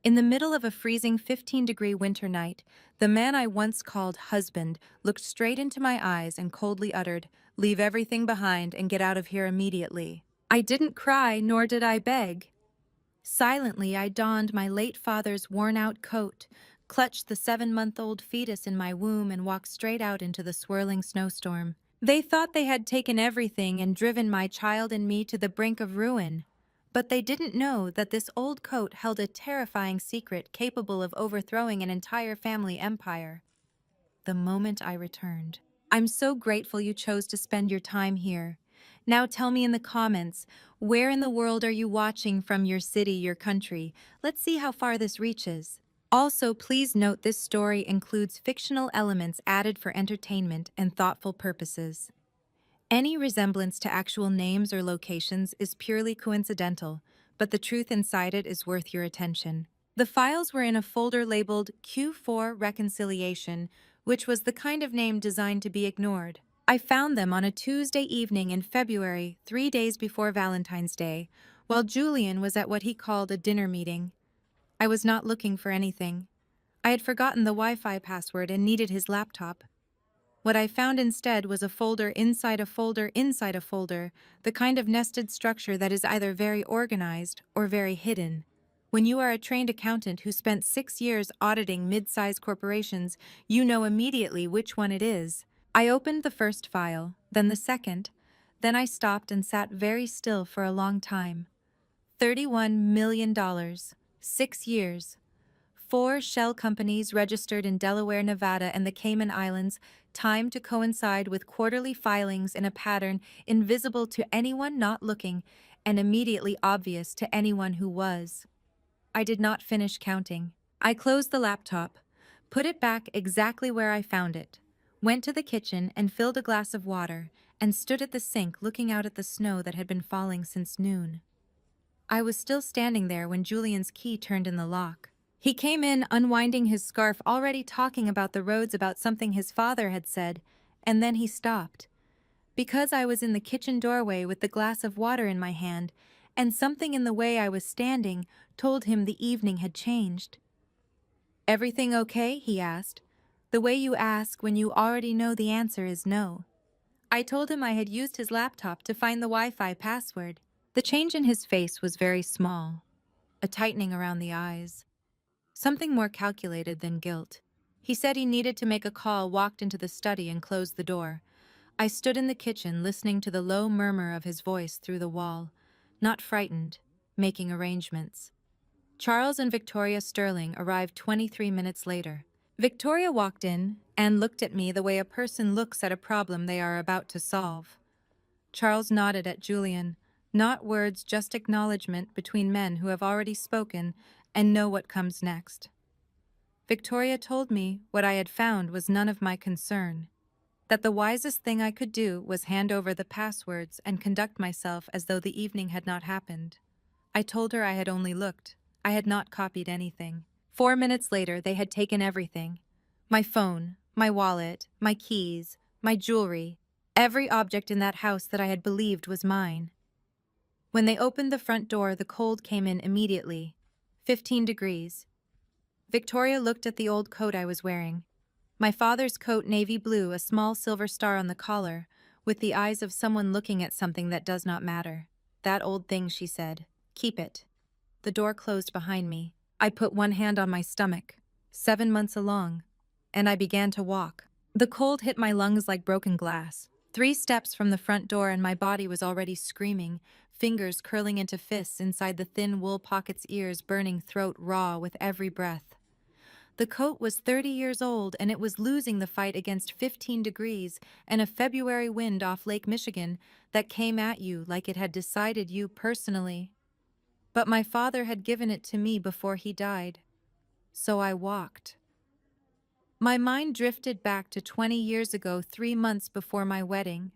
In the middle of a freezing 15-degree winter night, the man I once called husband looked straight into my eyes and coldly uttered, "Leave everything behind and get out of here immediately." I didn't cry, nor did I beg. Silently, I donned my late father's worn-out coat, clutched the 7-month-old fetus in my womb, and walked straight out into the swirling snowstorm. They thought they had taken everything and driven my child and me to the brink of ruin. But they didn't know that this old coat held a terrifying secret capable of overthrowing an entire family empire. The moment I returned. "I'm so grateful you chose to spend your time here. Now tell me in the comments, where in the world are you watching from, your city, your country? Let's see how far this reaches." Also, please note this story includes fictional elements added for entertainment and thoughtful purposes. Any resemblance to actual names or locations is purely coincidental, but the truth inside it is worth your attention. The files were in a folder labeled Q4 Reconciliation, which was the kind of name designed to be ignored. I found them on a Tuesday evening in February, 3 days before Valentine's Day, while Julian was at what he called a dinner meeting. I was not looking for anything. I had forgotten the Wi-Fi password and needed his laptop. What I found instead was a folder inside a folder inside a folder, the kind of nested structure that is either very organized or very hidden. When you are a trained accountant who spent 6 years auditing mid-sized corporations, you know immediately which one it is. I opened the first file, then the second, then I stopped and sat very still for a long time. $31 million, 6 years. 4 shell companies registered in Delaware, Nevada, and the Cayman Islands, timed to coincide with quarterly filings in a pattern invisible to anyone not looking and immediately obvious to anyone who was. I did not finish counting. I closed the laptop, put it back exactly where I found it, went to the kitchen and filled a glass of water, and stood at the sink looking out at the snow that had been falling since noon. I was still standing there when Julian's key turned in the lock. He came in, unwinding his scarf, already talking about the roads, about something his father had said, and then he stopped. Because I was in the kitchen doorway with the glass of water in my hand, and something in the way I was standing told him the evening had changed. "Everything okay?" he asked. The way you ask when you already know the answer is no. I told him I had used his laptop to find the Wi-Fi password. The change in his face was very small, a tightening around the eyes. Something more calculated than guilt. He said he needed to make a call, walked into the study, and closed the door. I stood in the kitchen, listening to the low murmur of his voice through the wall, not frightened, making arrangements. Charles and Victoria Sterling arrived 23 minutes later. Victoria walked in and looked at me the way a person looks at a problem they are about to solve. Charles nodded at Julian. Not words, just acknowledgement between men who have already spoken and know what comes next. Victoria told me what I had found was none of my concern, that the wisest thing I could do was hand over the passwords and conduct myself as though the evening had not happened. I told her I had only looked. I had not copied anything. 4 minutes later, they had taken everything. My phone, my wallet, my keys, my jewelry, every object in that house that I had believed was mine. When they opened the front door, the cold came in immediately. 15 degrees. Victoria looked at the old coat I was wearing. My father's coat, navy blue, a small silver star on the collar, with the eyes of someone looking at something that does not matter. "That old thing," she said. "Keep it." The door closed behind me. I put one hand on my stomach, 7 months along, and I began to walk. The cold hit my lungs like broken glass. 3 steps from the front door and my body was already screaming, fingers curling into fists inside the thin wool pockets, ears burning, throat raw with every breath. The coat was 30 years old, and it was losing the fight against 15 degrees and a February wind off Lake Michigan that came at you like it had decided you personally. But my father had given it to me before he died. So I walked. My mind drifted back to 20 years ago, 3 months before my wedding.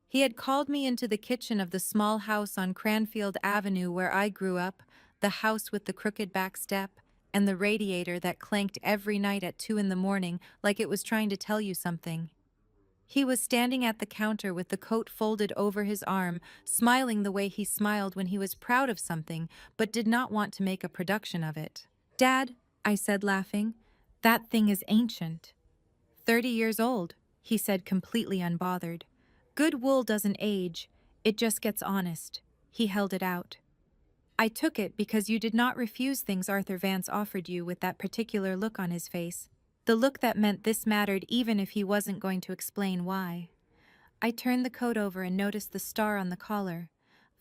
He had called me into the kitchen of the small house on Cranfield Avenue where I grew up, the house with the crooked back step and the radiator that clanked every night at 2 in the morning like it was trying to tell you something. He was standing at the counter with the coat folded over his arm, smiling the way he smiled when he was proud of something but did not want to make a production of it. "Dad," I said, laughing, "that thing is ancient." 30 years old, he said, completely unbothered. "Good wool doesn't age, it just gets honest." He held it out. "I took it because you did not refuse things Arthur Vance offered you with that particular look on his face. The look that meant this mattered even if he wasn't going to explain why." I turned the coat over and noticed the star on the collar.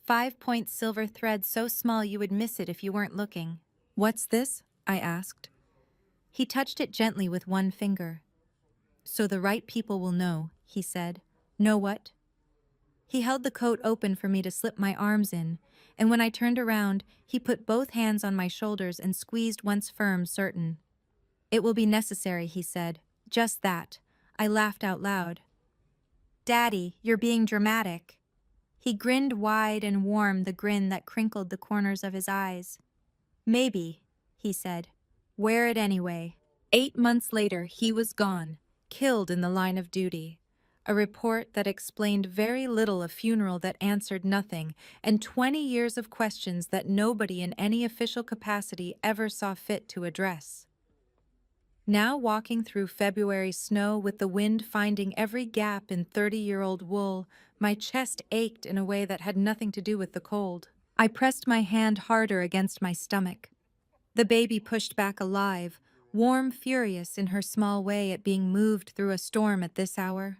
5-point silver thread so small you would miss it if you weren't looking. "What's this?" I asked. He touched it gently with one finger. "So the right people will know," he said. "Know what?" He held the coat open for me to slip my arms in, and when I turned around, he put both hands on my shoulders and squeezed once firm, certain. "It will be necessary," he said. "Just that." I laughed out loud. "Daddy, you're being dramatic." He grinned wide and warm, the grin that crinkled the corners of his eyes. "Maybe," he said. "Wear it anyway." 8 months later, he was gone, killed in the line of duty. A report that explained very little, a funeral that answered nothing, and 20 years of questions that nobody in any official capacity ever saw fit to address. Now walking through February snow with the wind finding every gap in 30-year-old wool, my chest ached in a way that had nothing to do with the cold. I pressed my hand harder against my stomach. The baby pushed back alive, warm, furious in her small way at being moved through a storm at this hour.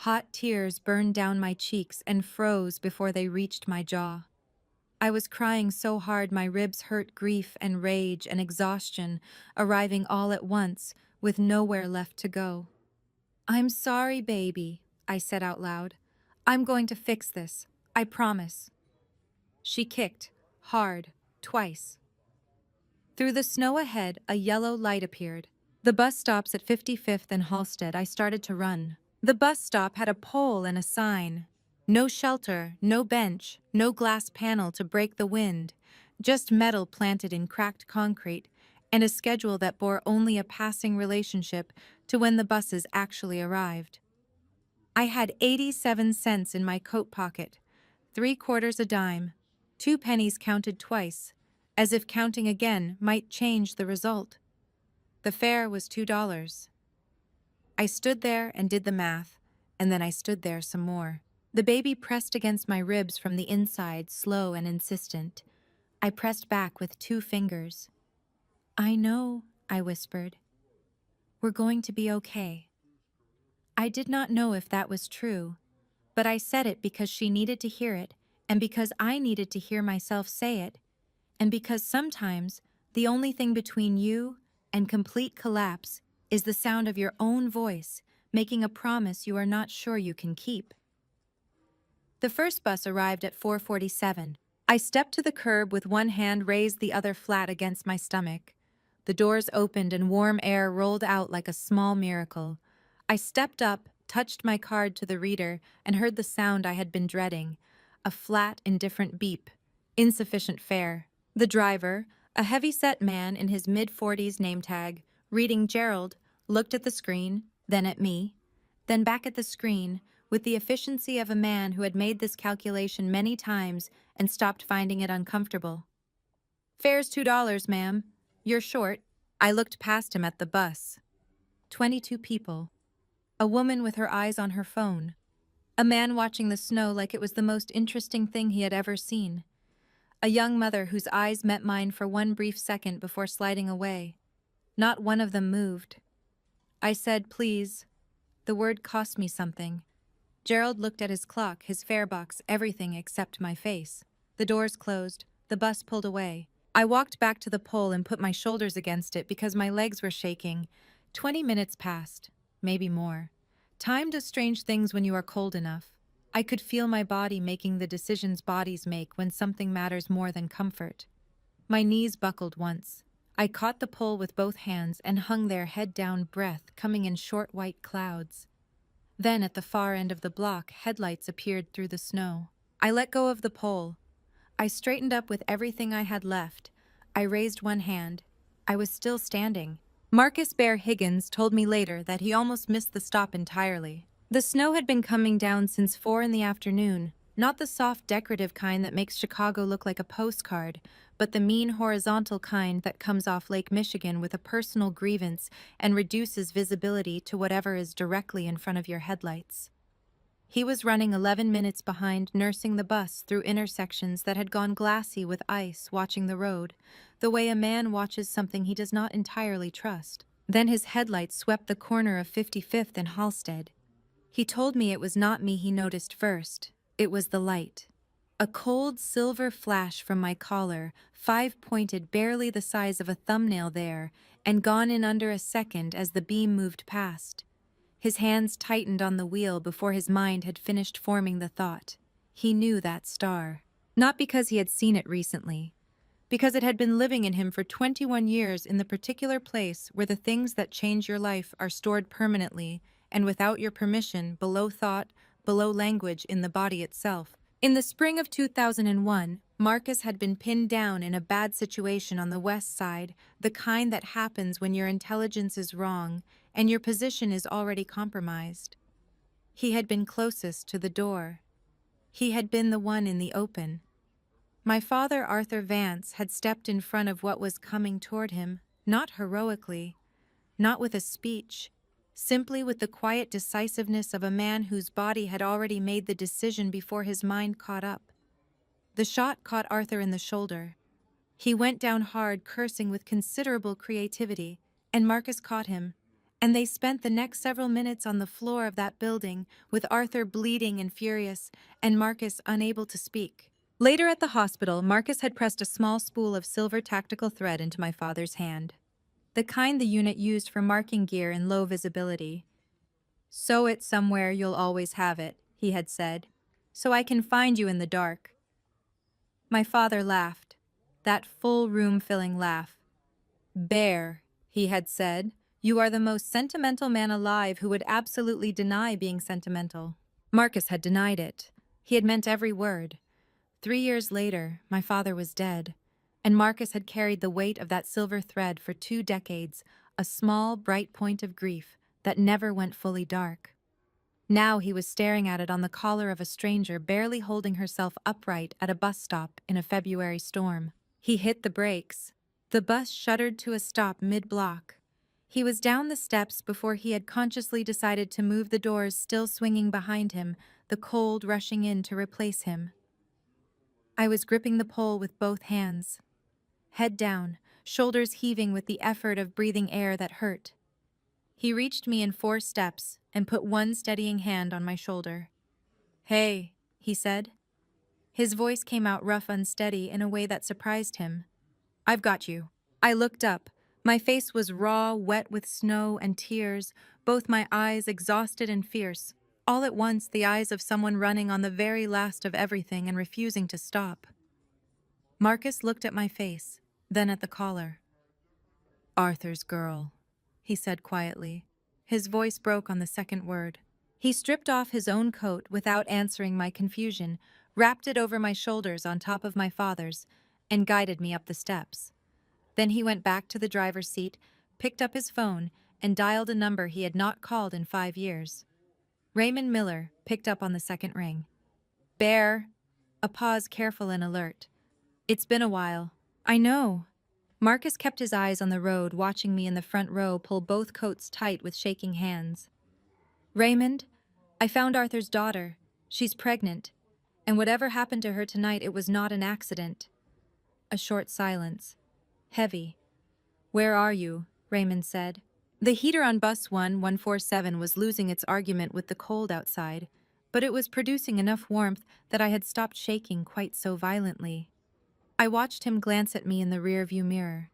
Hot tears burned down my cheeks and froze before they reached my jaw. I was crying so hard my ribs hurt, grief and rage and exhaustion arriving all at once, with nowhere left to go. "I'm sorry, baby," I said out loud. "I'm going to fix this. I promise." She kicked, hard, twice. Through the snow ahead, a yellow light appeared. The bus stops at 55th and Halsted. I started to run. The bus stop had a pole and a sign. No shelter, no bench, no glass panel to break the wind, just metal planted in cracked concrete, and a schedule that bore only a passing relationship to when the buses actually arrived. I had 87 cents in my coat pocket, 3/4 a dime, 2 pennies counted twice, as if counting again might change the result. The fare was $2. I stood there and did the math, and then I stood there some more. The baby pressed against my ribs from the inside, slow and insistent. I pressed back with 2 fingers. "I know," I whispered. "We're going to be okay." I did not know if that was true, but I said it because she needed to hear it, and because I needed to hear myself say it, and because sometimes the only thing between you and complete collapse is the sound of your own voice making a promise you are not sure you can keep. The first bus arrived at 4:47. I stepped to the curb with one hand raised, the other flat against my stomach. The doors opened and warm air rolled out like a small miracle. I stepped up, touched my card to the reader, and heard the sound I had been dreading. A flat, indifferent beep. Insufficient fare. The driver, a heavy-set man in his mid-40s name tag, reading Gerald, looked at the screen, then at me, then back at the screen, with the efficiency of a man who had made this calculation many times and stopped finding it uncomfortable. "Fare's $2, ma'am. You're short." I looked past him at the bus. 22 people. A woman with her eyes on her phone. A man watching the snow like it was the most interesting thing he had ever seen. A young mother whose eyes met mine for one brief second before sliding away. Not one of them moved. I said, "Please." The word cost me something. Gerald looked at his clock, his fare box, everything except my face. The doors closed. The bus pulled away. I walked back to the pole and put my shoulders against it because my legs were shaking. 20 minutes passed, maybe more. Time does strange things when you are cold enough. I could feel my body making the decisions bodies make when something matters more than comfort. My knees buckled once. I caught the pole with both hands and hung there, head down, breath coming in short white clouds. Then at the far end of the block, headlights appeared through the snow. I let go of the pole. I straightened up with everything I had left. I raised one hand. I was still standing. Marcus Bear Higgins told me later that he almost missed the stop entirely. The snow had been coming down since 4 in the afternoon, not the soft decorative kind that makes Chicago look like a postcard, but the mean horizontal kind that comes off Lake Michigan with a personal grievance and reduces visibility to whatever is directly in front of your headlights. He was running 11 minutes behind, nursing the bus through intersections that had gone glassy with ice, watching the road, the way a man watches something he does not entirely trust. Then his headlights swept the corner of 55th and Halsted. He told me it was not me he noticed first. It was the light. A cold silver flash from my collar, five-pointed, barely the size of a thumbnail there, and gone in under a second as the beam moved past. His hands tightened on the wheel before his mind had finished forming the thought. He knew that star. Not because he had seen it recently, because it had been living in him for 21 years in the particular place where the things that change your life are stored permanently and without your permission, below thought, below language, in the body itself. In the spring of 2001, Marcus had been pinned down in a bad situation on the West Side, the kind that happens when your intelligence is wrong and your position is already compromised. He had been closest to the door. He had been the one in the open. My father, Arthur Vance, had stepped in front of what was coming toward him, not heroically, not with a speech, simply with the quiet decisiveness of a man whose body had already made the decision before his mind caught up. The shot caught Arthur in the shoulder. He went down hard, cursing with considerable creativity, and Marcus caught him, and they spent the next several minutes on the floor of that building, with Arthur bleeding and furious, and Marcus unable to speak. Later at the hospital, Marcus had pressed a small spool of silver tactical thread into my father's hand, the kind the unit used for marking gear in low visibility. "Sew it somewhere you'll always have it," he had said, "so I can find you in the dark." My father laughed, that full room-filling laugh. "Bear," he had said, "you are the most sentimental man alive who would absolutely deny being sentimental." Marcus had denied it. He had meant every word. 3 years later, my father was dead, and Marcus had carried the weight of that silver thread for 2 decades, a small, bright point of grief that never went fully dark. Now he was staring at it on the collar of a stranger barely holding herself upright at a bus stop in a February storm. He hit the brakes. The bus shuddered to a stop mid-block. He was down the steps before he had consciously decided to move the doors still swinging behind him, the cold rushing in to replace him. I was gripping the pole with both hands. Head down, shoulders heaving with the effort of breathing air that hurt. He reached me in 4 steps and put one steadying hand on my shoulder. "Hey," he said. His voice came out rough, unsteady, in a way that surprised him. "I've got you." I looked up. My face was raw, wet with snow and tears, both my eyes exhausted and fierce. All at once, the eyes of someone running on the very last of everything and refusing to stop. Marcus looked at my face, then at the collar. "Arthur's girl," he said quietly. His voice broke on the second word. He stripped off his own coat without answering my confusion, wrapped it over my shoulders on top of my father's, and guided me up the steps. Then he went back to the driver's seat, picked up his phone, and dialed a number he had not called in 5 years. Raymond Miller picked up on the second ring. "Bear." A pause, careful and alert. "It's been a while." "I know." Marcus kept his eyes on the road, watching me in the front row pull both coats tight with shaking hands. "Raymond, I found Arthur's daughter. She's pregnant. And whatever happened to her tonight, it was not an accident." A short silence. Heavy. "Where are you?" Raymond said. The heater on bus 1147 was losing its argument with the cold outside, but it was producing enough warmth that I had stopped shaking quite so violently. I watched him glance at me in the rearview mirror.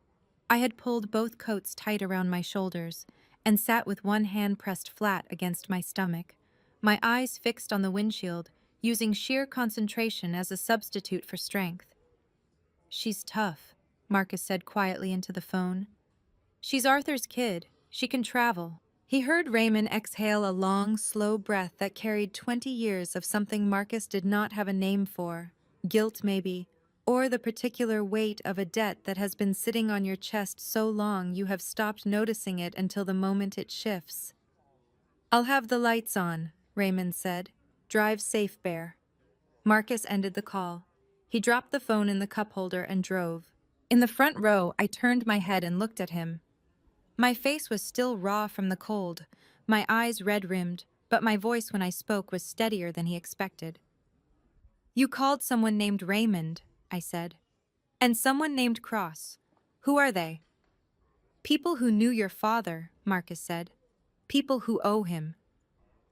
I had pulled both coats tight around my shoulders and sat with one hand pressed flat against my stomach, my eyes fixed on the windshield, using sheer concentration as a substitute for strength. "She's tough," Marcus said quietly into the phone. "She's Arthur's kid. She can travel." He heard Raymond exhale a long, slow breath that carried 20 years of something Marcus did not have a name for. Guilt, maybe, or the particular weight of a debt that has been sitting on your chest so long you have stopped noticing it until the moment it shifts. "I'll have the lights on," Raymond said. "Drive safe, Bear." Marcus ended the call. He dropped the phone in the cup holder and drove. In the front row, I turned my head and looked at him. My face was still raw from the cold, my eyes red-rimmed, but my voice when I spoke was steadier than he expected. "You called someone named Raymond," I said. "And someone named Cross. Who are they?" "People who knew your father," Marcus said. "People who owe him."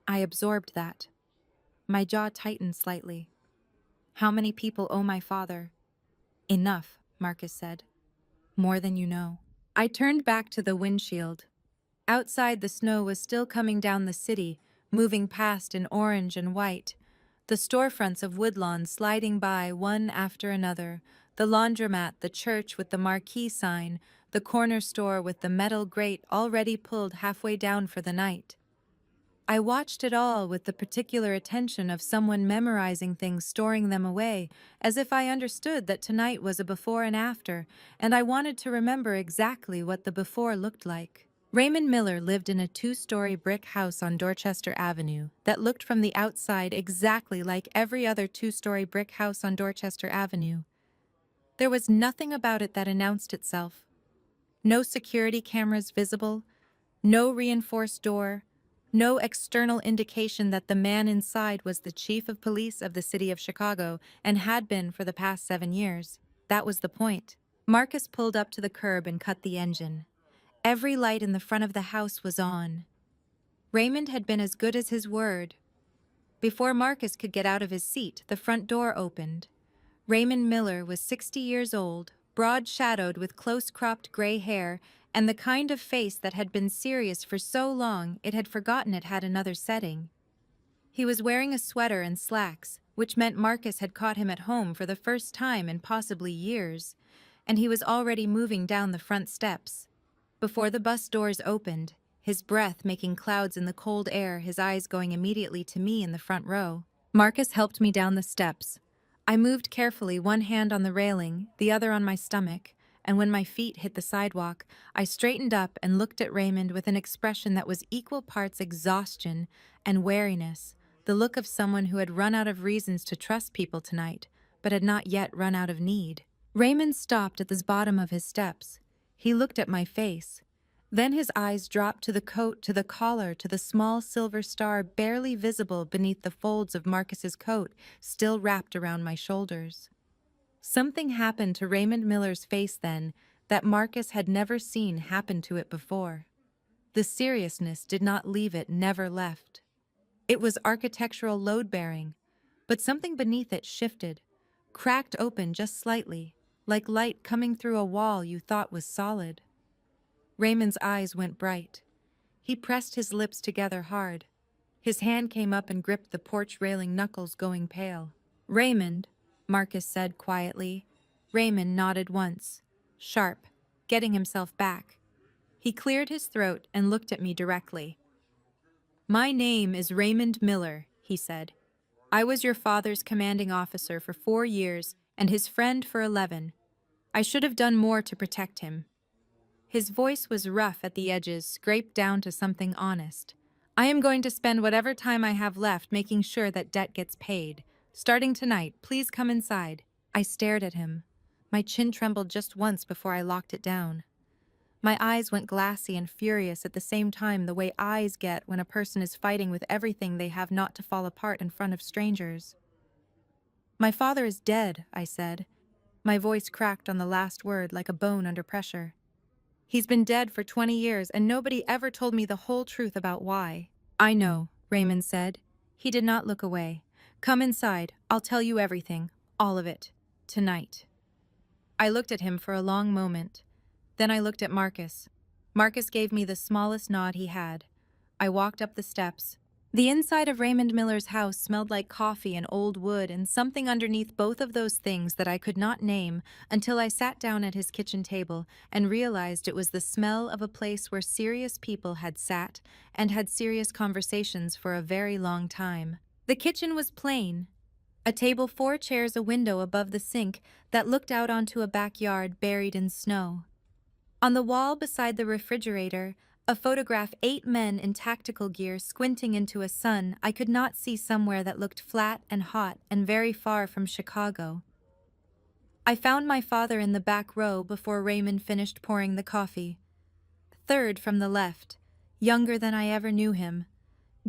I absorbed that. My jaw tightened slightly. "How many people owe my father?" "Enough," Marcus said. "More than you know." I turned back to the windshield. Outside, the snow was still coming down the city, moving past in orange and white. The storefronts of Woodlawn sliding by one after another, the laundromat, the church with the marquee sign, the corner store with the metal grate already pulled halfway down for the night. I watched it all with the particular attention of someone memorizing things, storing them away, as if I understood that tonight was a before and after, and I wanted to remember exactly what the before looked like. Raymond Miller lived in a 2-story brick house on Dorchester Avenue that looked from the outside exactly like every other 2-story brick house on Dorchester Avenue. There was nothing about it that announced itself. No security cameras visible, no reinforced door, no external indication that the man inside was the chief of police of the city of Chicago and had been for the past 7 years. That was the point. Marcus pulled up to the curb and cut the engine. Every light in the front of the house was on. Raymond had been as good as his word. Before Marcus could get out of his seat, the front door opened. Raymond Miller was 60 years old, broad-shadowed with close-cropped gray hair, and the kind of face that had been serious for so long it had forgotten it had another setting. He was wearing a sweater and slacks, which meant Marcus had caught him at home for the first time in possibly years, and he was already moving down the front steps. Before the bus doors opened, his breath making clouds in the cold air, his eyes going immediately to me in the front row. Marcus helped me down the steps. I moved carefully, one hand on the railing, the other on my stomach, and when my feet hit the sidewalk, I straightened up and looked at Raymond with an expression that was equal parts exhaustion and wariness, the look of someone who had run out of reasons to trust people tonight, but had not yet run out of need. Raymond stopped at the bottom of his steps. He looked at my face. Then his eyes dropped to the coat, to the collar, to the small silver star barely visible beneath the folds of Marcus's coat, still wrapped around my shoulders. Something happened to Raymond Miller's face then that Marcus had never seen happen to it before. The seriousness did not leave it, never left. It was architectural load-bearing, but something beneath it shifted, cracked open just slightly, like light coming through a wall you thought was solid. Raymond's eyes went bright. He pressed his lips together hard. His hand came up and gripped the porch railing, knuckles going pale. "Raymond," Marcus said quietly. Raymond nodded once, sharp, getting himself back. He cleared his throat and looked at me directly. "My name is Raymond Miller," he said. "I was your father's commanding officer for 4 years and his friend for 11. I should have done more to protect him." His voice was rough at the edges, scraped down to something honest. "I am going to spend whatever time I have left making sure that debt gets paid. Starting tonight, please come inside." I stared at him. My chin trembled just once before I locked it down. My eyes went glassy and furious at the same time, the way eyes get when a person is fighting with everything they have not to fall apart in front of strangers. "My father is dead," I said. My voice cracked on the last word like a bone under pressure. "He's been dead for 20 years and nobody ever told me the whole truth about why." "I know," Raymond said. He did not look away. "Come inside. I'll tell you everything. All of it. Tonight." I looked at him for a long moment. Then I looked at Marcus. Marcus gave me the smallest nod he had. I walked up the steps. The inside of Raymond Miller's house smelled like coffee and old wood and something underneath both of those things that I could not name until I sat down at his kitchen table and realized it was the smell of a place where serious people had sat and had serious conversations for a very long time. The kitchen was plain. A table, 4 chairs, a window above the sink that looked out onto a backyard buried in snow. On the wall beside the refrigerator, A photograph 8 men in tactical gear squinting into a sun I could not see somewhere that looked flat and hot and very far from Chicago. I found my father in the back row before Raymond finished pouring the coffee. Third from the left, younger than I ever knew him,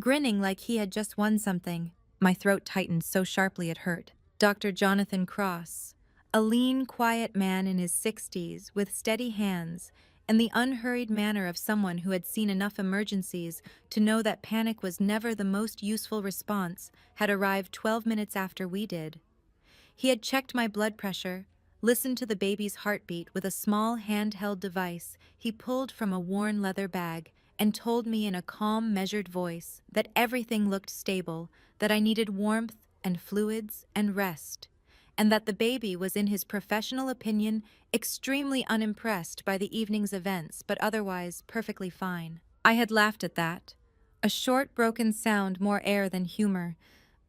grinning like he had just won something. My throat tightened so sharply it hurt. Dr. Jonathan Cross, a lean, quiet man in his 60s with steady hands and the unhurried manner of someone who had seen enough emergencies to know that panic was never the most useful response, had arrived 12 minutes after we did. He had checked my blood pressure, listened to the baby's heartbeat with a small handheld device he pulled from a worn leather bag, and told me in a calm, measured voice that everything looked stable, that I needed warmth and fluids and rest, and that the baby was, in his professional opinion, extremely unimpressed by the evening's events, but otherwise perfectly fine. I had laughed at that. A short, broken sound, more air than humor,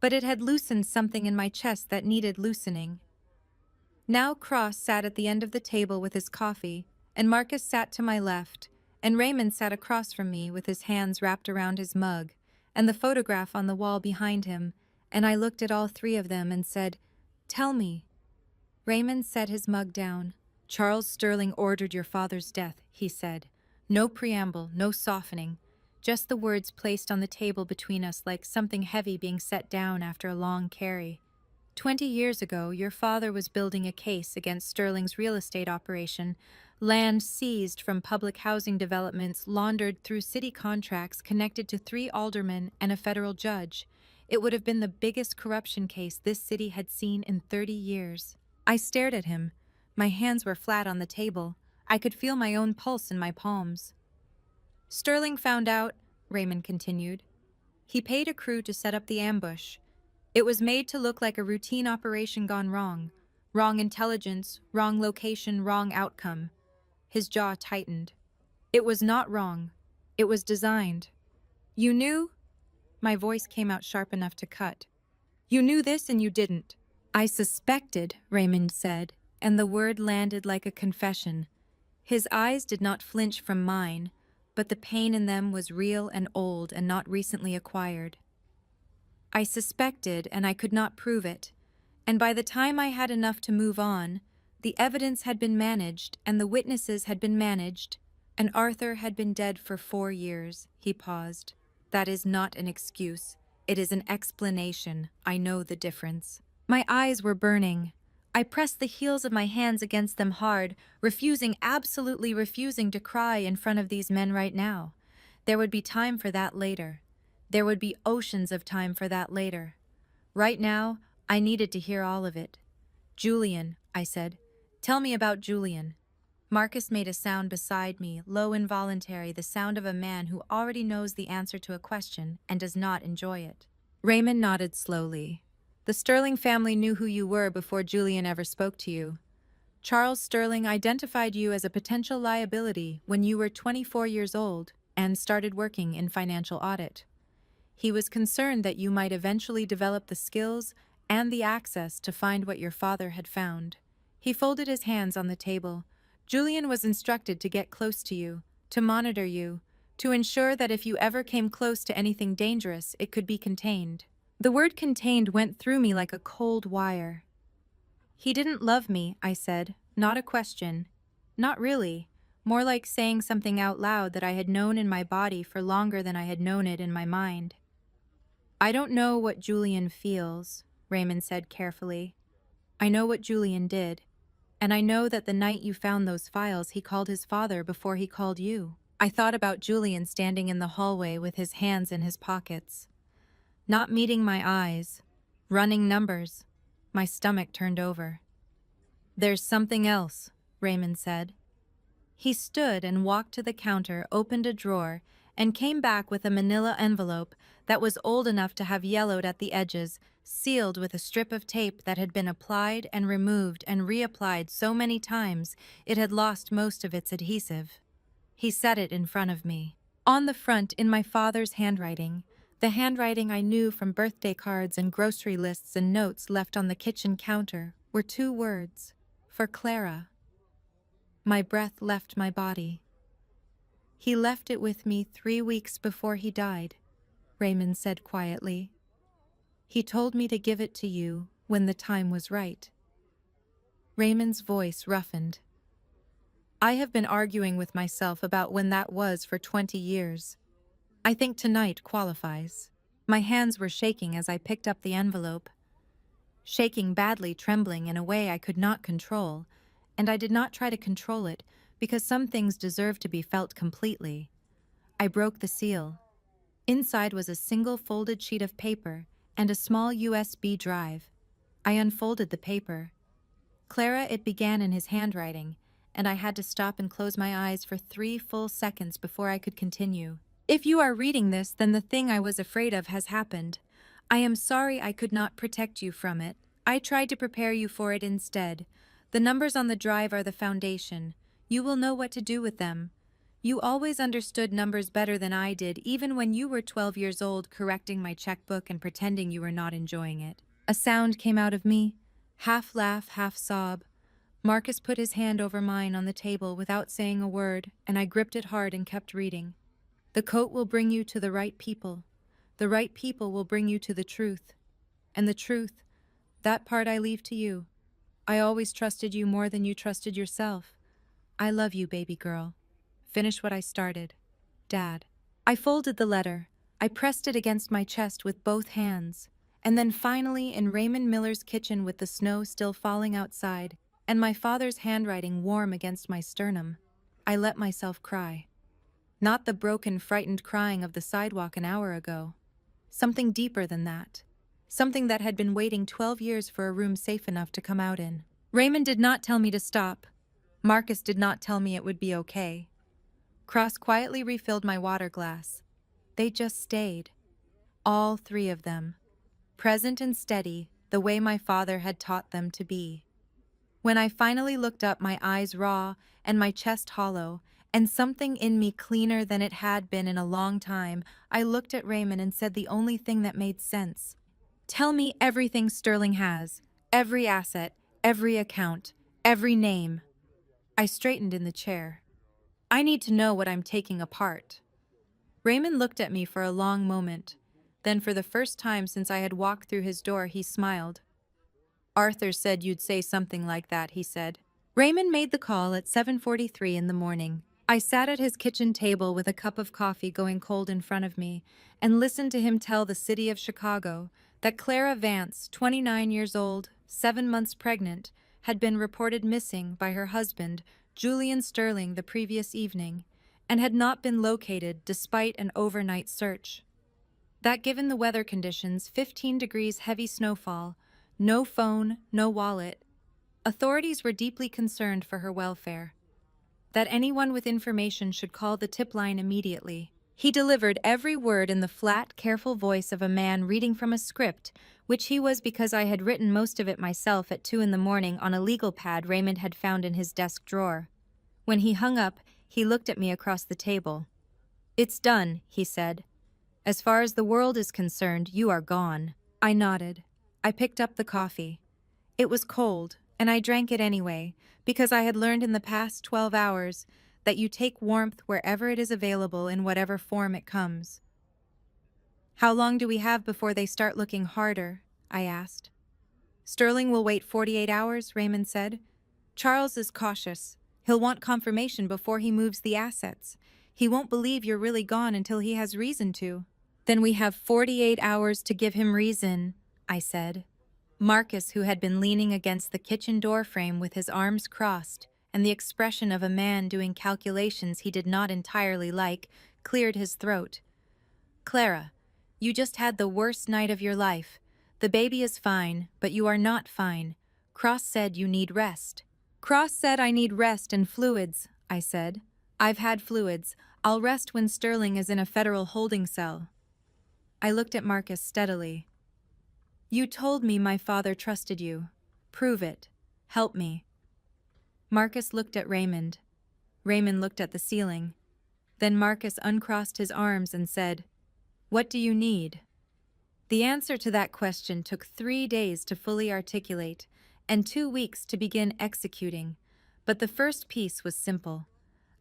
but it had loosened something in my chest that needed loosening. Now Cross sat at the end of the table with his coffee, and Marcus sat to my left, and Raymond sat across from me with his hands wrapped around his mug, and the photograph on the wall behind him, and I looked at all three of them and said, "Tell me." Raymond set his mug down. "Charles Sterling ordered your father's death," he said. No preamble, no softening, just the words placed on the table between us like something heavy being set down after a long carry. 20 years ago, your father was building a case against Sterling's real estate operation, land seized from public housing developments laundered through city contracts connected to 3 aldermen and a federal judge. It would have been the biggest corruption case this city had seen in 30 years. I stared at him. My hands were flat on the table. I could feel my own pulse in my palms. "Sterling found out," Raymond continued. "He paid a crew to set up the ambush. It was made to look like a routine operation gone wrong. Wrong intelligence, wrong location, wrong outcome." His jaw tightened. "It was not wrong. It was designed. You knew?" My voice came out sharp enough to cut. "You knew this and you didn't." "I suspected," Raymond said, and the word landed like a confession. His eyes did not flinch from mine, but the pain in them was real and old and not recently acquired. "I suspected, and I could not prove it. And by the time I had enough to move on, the evidence had been managed, and the witnesses had been managed, and Arthur had been dead for 4 years." He paused. "That is not an excuse. It is an explanation. I know the difference." My eyes were burning. I pressed the heels of my hands against them hard, absolutely refusing to cry in front of these men right now. There would be time for that later. There would be oceans of time for that later. Right now, I needed to hear all of it. "Julian," I said. "Tell me about Julian." Marcus made a sound beside me, low, involuntary, the sound of a man who already knows the answer to a question and does not enjoy it. Raymond nodded slowly. "The Sterling family knew who you were before Julian ever spoke to you. Charles Sterling identified you as a potential liability when you were 24 years old and started working in financial audit. He was concerned that you might eventually develop the skills and the access to find what your father had found." He folded his hands on the table. "Julian was instructed to get close to you, to monitor you, to ensure that if you ever came close to anything dangerous, it could be contained." The word contained went through me like a cold wire. "He didn't love me," I said, not a question. Not really. More like saying something out loud that I had known in my body for longer than I had known it in my mind. "I don't know what Julian feels," Raymond said carefully. "I know what Julian did. And I know that the night you found those files, he called his father before he called you." I thought about Julian standing in the hallway with his hands in his pockets. Not meeting my eyes. Running numbers. My stomach turned over. "There's something else," Raymond said. He stood and walked to the counter, opened a drawer, and came back with a manila envelope that was old enough to have yellowed at the edges, sealed with a strip of tape that had been applied and removed and reapplied so many times it had lost most of its adhesive. He set it in front of me. On the front, in my father's handwriting, the handwriting I knew from birthday cards and grocery lists and notes left on the kitchen counter, were 2 words: "For Clara." My breath left my body. He left it with me 3 weeks before he died, Raymond said quietly. He told me to give it to you when the time was right. Raymond's voice roughened. I have been arguing with myself about when that was for 20 years. I think tonight qualifies. My hands were shaking as I picked up the envelope. Shaking badly, trembling in a way I could not control, and I did not try to control it because some things deserve to be felt completely. I broke the seal. Inside was a single folded sheet of paper and a small USB drive. I unfolded the paper. Clara, it began in his handwriting, and I had to stop and close my eyes for 3 full seconds before I could continue. If you are reading this, then the thing I was afraid of has happened. I am sorry I could not protect you from it. I tried to prepare you for it instead. The numbers on the drive are the foundation. You will know what to do with them. You always understood numbers better than I did, even when you were 12 years old, correcting my checkbook and pretending you were not enjoying it. A sound came out of me, half laugh, half sob. Marcus put his hand over mine on the table without saying a word, and I gripped it hard and kept reading. The coat will bring you to the right people. The right people will bring you to the truth. And the truth, that part I leave to you. I always trusted you more than you trusted yourself. I love you, baby girl. Finish what I started. Dad. I folded the letter. I pressed it against my chest with both hands. And then finally, in Raymond Miller's kitchen with the snow still falling outside, and my father's handwriting warm against my sternum, I let myself cry. Not the broken, frightened crying of the sidewalk an hour ago. Something deeper than that. Something that had been waiting 12 years for a room safe enough to come out in. Raymond did not tell me to stop. Marcus did not tell me it would be okay. Cross quietly refilled my water glass. They just stayed. All 3 of them. Present and steady, the way my father had taught them to be. When I finally looked up, my eyes raw and my chest hollow, and something in me cleaner than it had been in a long time, I looked at Raymond and said the only thing that made sense. Tell me everything Sterling has. Every asset, every account, every name. I straightened in the chair. I need to know what I'm taking apart. Raymond looked at me for a long moment. Then, for the first time since I had walked through his door, he smiled. Arthur said you'd say something like that, he said. Raymond made the call at 7:43 in the morning. I sat at his kitchen table with a cup of coffee going cold in front of me and listened to him tell the city of Chicago that Clara Vance, 29 years old, 7 months pregnant, had been reported missing by her husband, Julian Sterling, the previous evening, and had not been located despite an overnight search. That given the weather conditions, 15 degrees heavy snowfall, no phone, no wallet, authorities were deeply concerned for her welfare. That anyone with information should call the tip line immediately. He delivered every word in the flat, careful voice of a man reading from a script, which he was because I had written most of it myself at 2 in the morning on a legal pad Raymond had found in his desk drawer. When he hung up, he looked at me across the table. It's done, he said. As far as the world is concerned, you are gone. I nodded. I picked up the coffee. It was cold, and I drank it anyway, because I had learned in the past 12 hours that you take warmth wherever it is available in whatever form it comes. How long do we have before they start looking harder? I asked. Sterling will wait 48 hours, Raymond said. Charles is cautious. He'll want confirmation before he moves the assets. He won't believe you're really gone until he has reason to. Then we have 48 hours to give him reason, I said. Marcus, who had been leaning against the kitchen door frame with his arms crossed and the expression of a man doing calculations he did not entirely like, cleared his throat. Clara, you just had the worst night of your life. The baby is fine, but you are not fine. Cross said you need rest. Cross said I need rest and fluids, I said. I've had fluids. I'll rest when Sterling is in a federal holding cell. I looked at Marcus steadily. You told me my father trusted you. Prove it. Help me. Marcus looked at Raymond. Raymond looked at the ceiling. Then Marcus uncrossed his arms and said, What do you need? The answer to that question took 3 days to fully articulate and 2 weeks to begin executing, but the first piece was simple.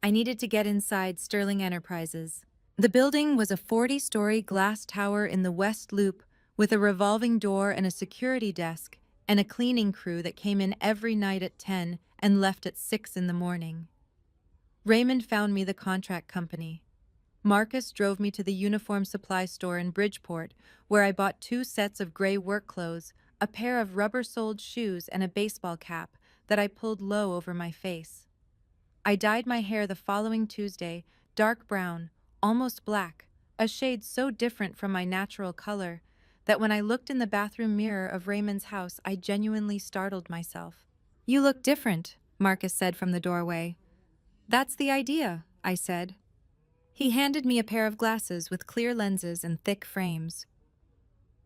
I needed to get inside Sterling Enterprises. The building was a 40-story glass tower in the West Loop with a revolving door and a security desk and a cleaning crew that came in every night at 10 and left at 6 in the morning. Raymond found me the contract company. Marcus drove me to the uniform supply store in Bridgeport, where I bought 2 sets of gray work clothes, a pair of rubber-soled shoes, and a baseball cap that I pulled low over my face. I dyed my hair the following Tuesday, dark brown, almost black, a shade so different from my natural color that when I looked in the bathroom mirror of Raymond's house, I genuinely startled myself. "You look different," Marcus said from the doorway. "That's the idea," I said. He handed me a pair of glasses with clear lenses and thick frames.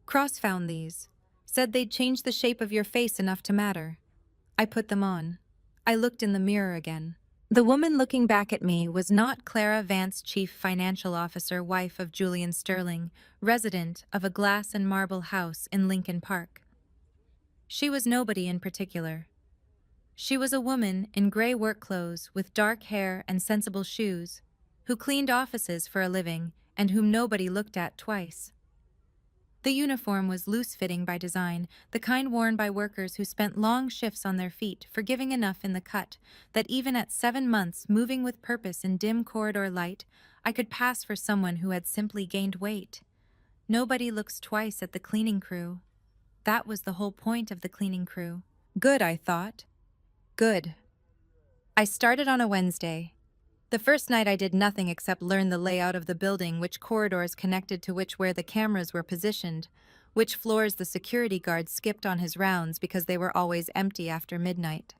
"Cross found these. Said they'd change the shape of your face enough to matter." I put them on. I looked in the mirror again. The woman looking back at me was not Clara Vance, chief financial officer, wife of Julian Sterling, resident of a glass and marble house in Lincoln Park. She was nobody in particular. She was a woman in gray work clothes with dark hair and sensible shoes, who cleaned offices for a living and whom nobody looked at twice. The uniform was loose-fitting by design, the kind worn by workers who spent long shifts on their feet, forgiving enough in the cut that even at 7 months moving with purpose in dim corridor light, I could pass for someone who had simply gained weight. Nobody looks twice at the cleaning crew. That was the whole point of the cleaning crew. Good, I thought. Good. I started on a Wednesday. The first night I did nothing except learn the layout of the building, which corridors connected to which, where the cameras were positioned, which floors the security guard skipped on his rounds because they were always empty after midnight.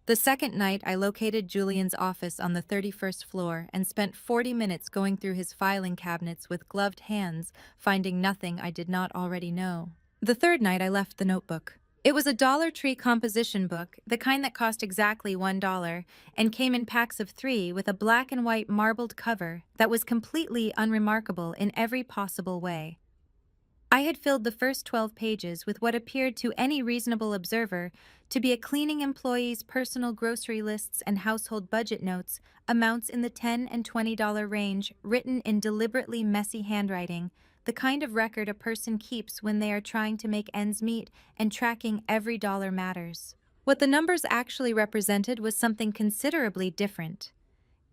The second night I located Julian's office on the 31st floor and spent 40 minutes going through his filing cabinets with gloved hands, finding nothing I did not already know. The third night I left the notebook. It was a Dollar Tree composition book, the kind that cost exactly $1, and came in packs of 3 with a black and white marbled cover that was completely unremarkable in every possible way. I had filled the first 12 pages with what appeared to any reasonable observer to be a cleaning employee's personal grocery lists and household budget notes, amounts in the $10 and $20 range, written in deliberately messy handwriting, the kind of record a person keeps when they are trying to make ends meet and tracking every dollar matters. What the numbers actually represented was something considerably different.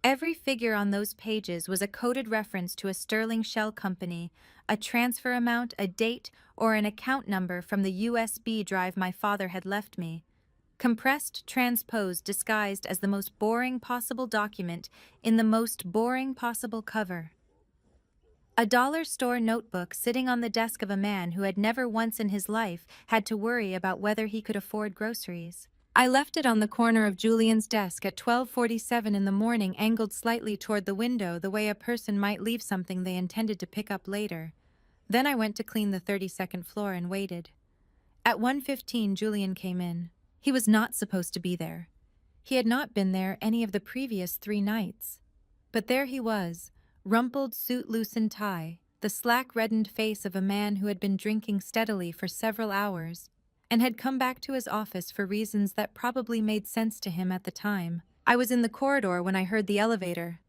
Every figure on those pages was a coded reference to a Sterling shell company, a transfer amount, a date, or an account number from the USB drive my father had left me. Compressed, transposed, disguised as the most boring possible document in the most boring possible cover. A dollar store notebook sitting on the desk of a man who had never once in his life had to worry about whether he could afford groceries. I left it on the corner of Julian's desk at 12:47 in the morning, angled slightly toward the window, the way a person might leave something they intended to pick up later. Then I went to clean the 32nd floor and waited. At 1:15, Julian came in. He was not supposed to be there. He had not been there any of the previous 3 nights. But there he was, rumpled suit loosened tie, the slack-reddened face of a man who had been drinking steadily for several hours and had come back to his office for reasons that probably made sense to him at the time. I was in the corridor when I heard the elevator.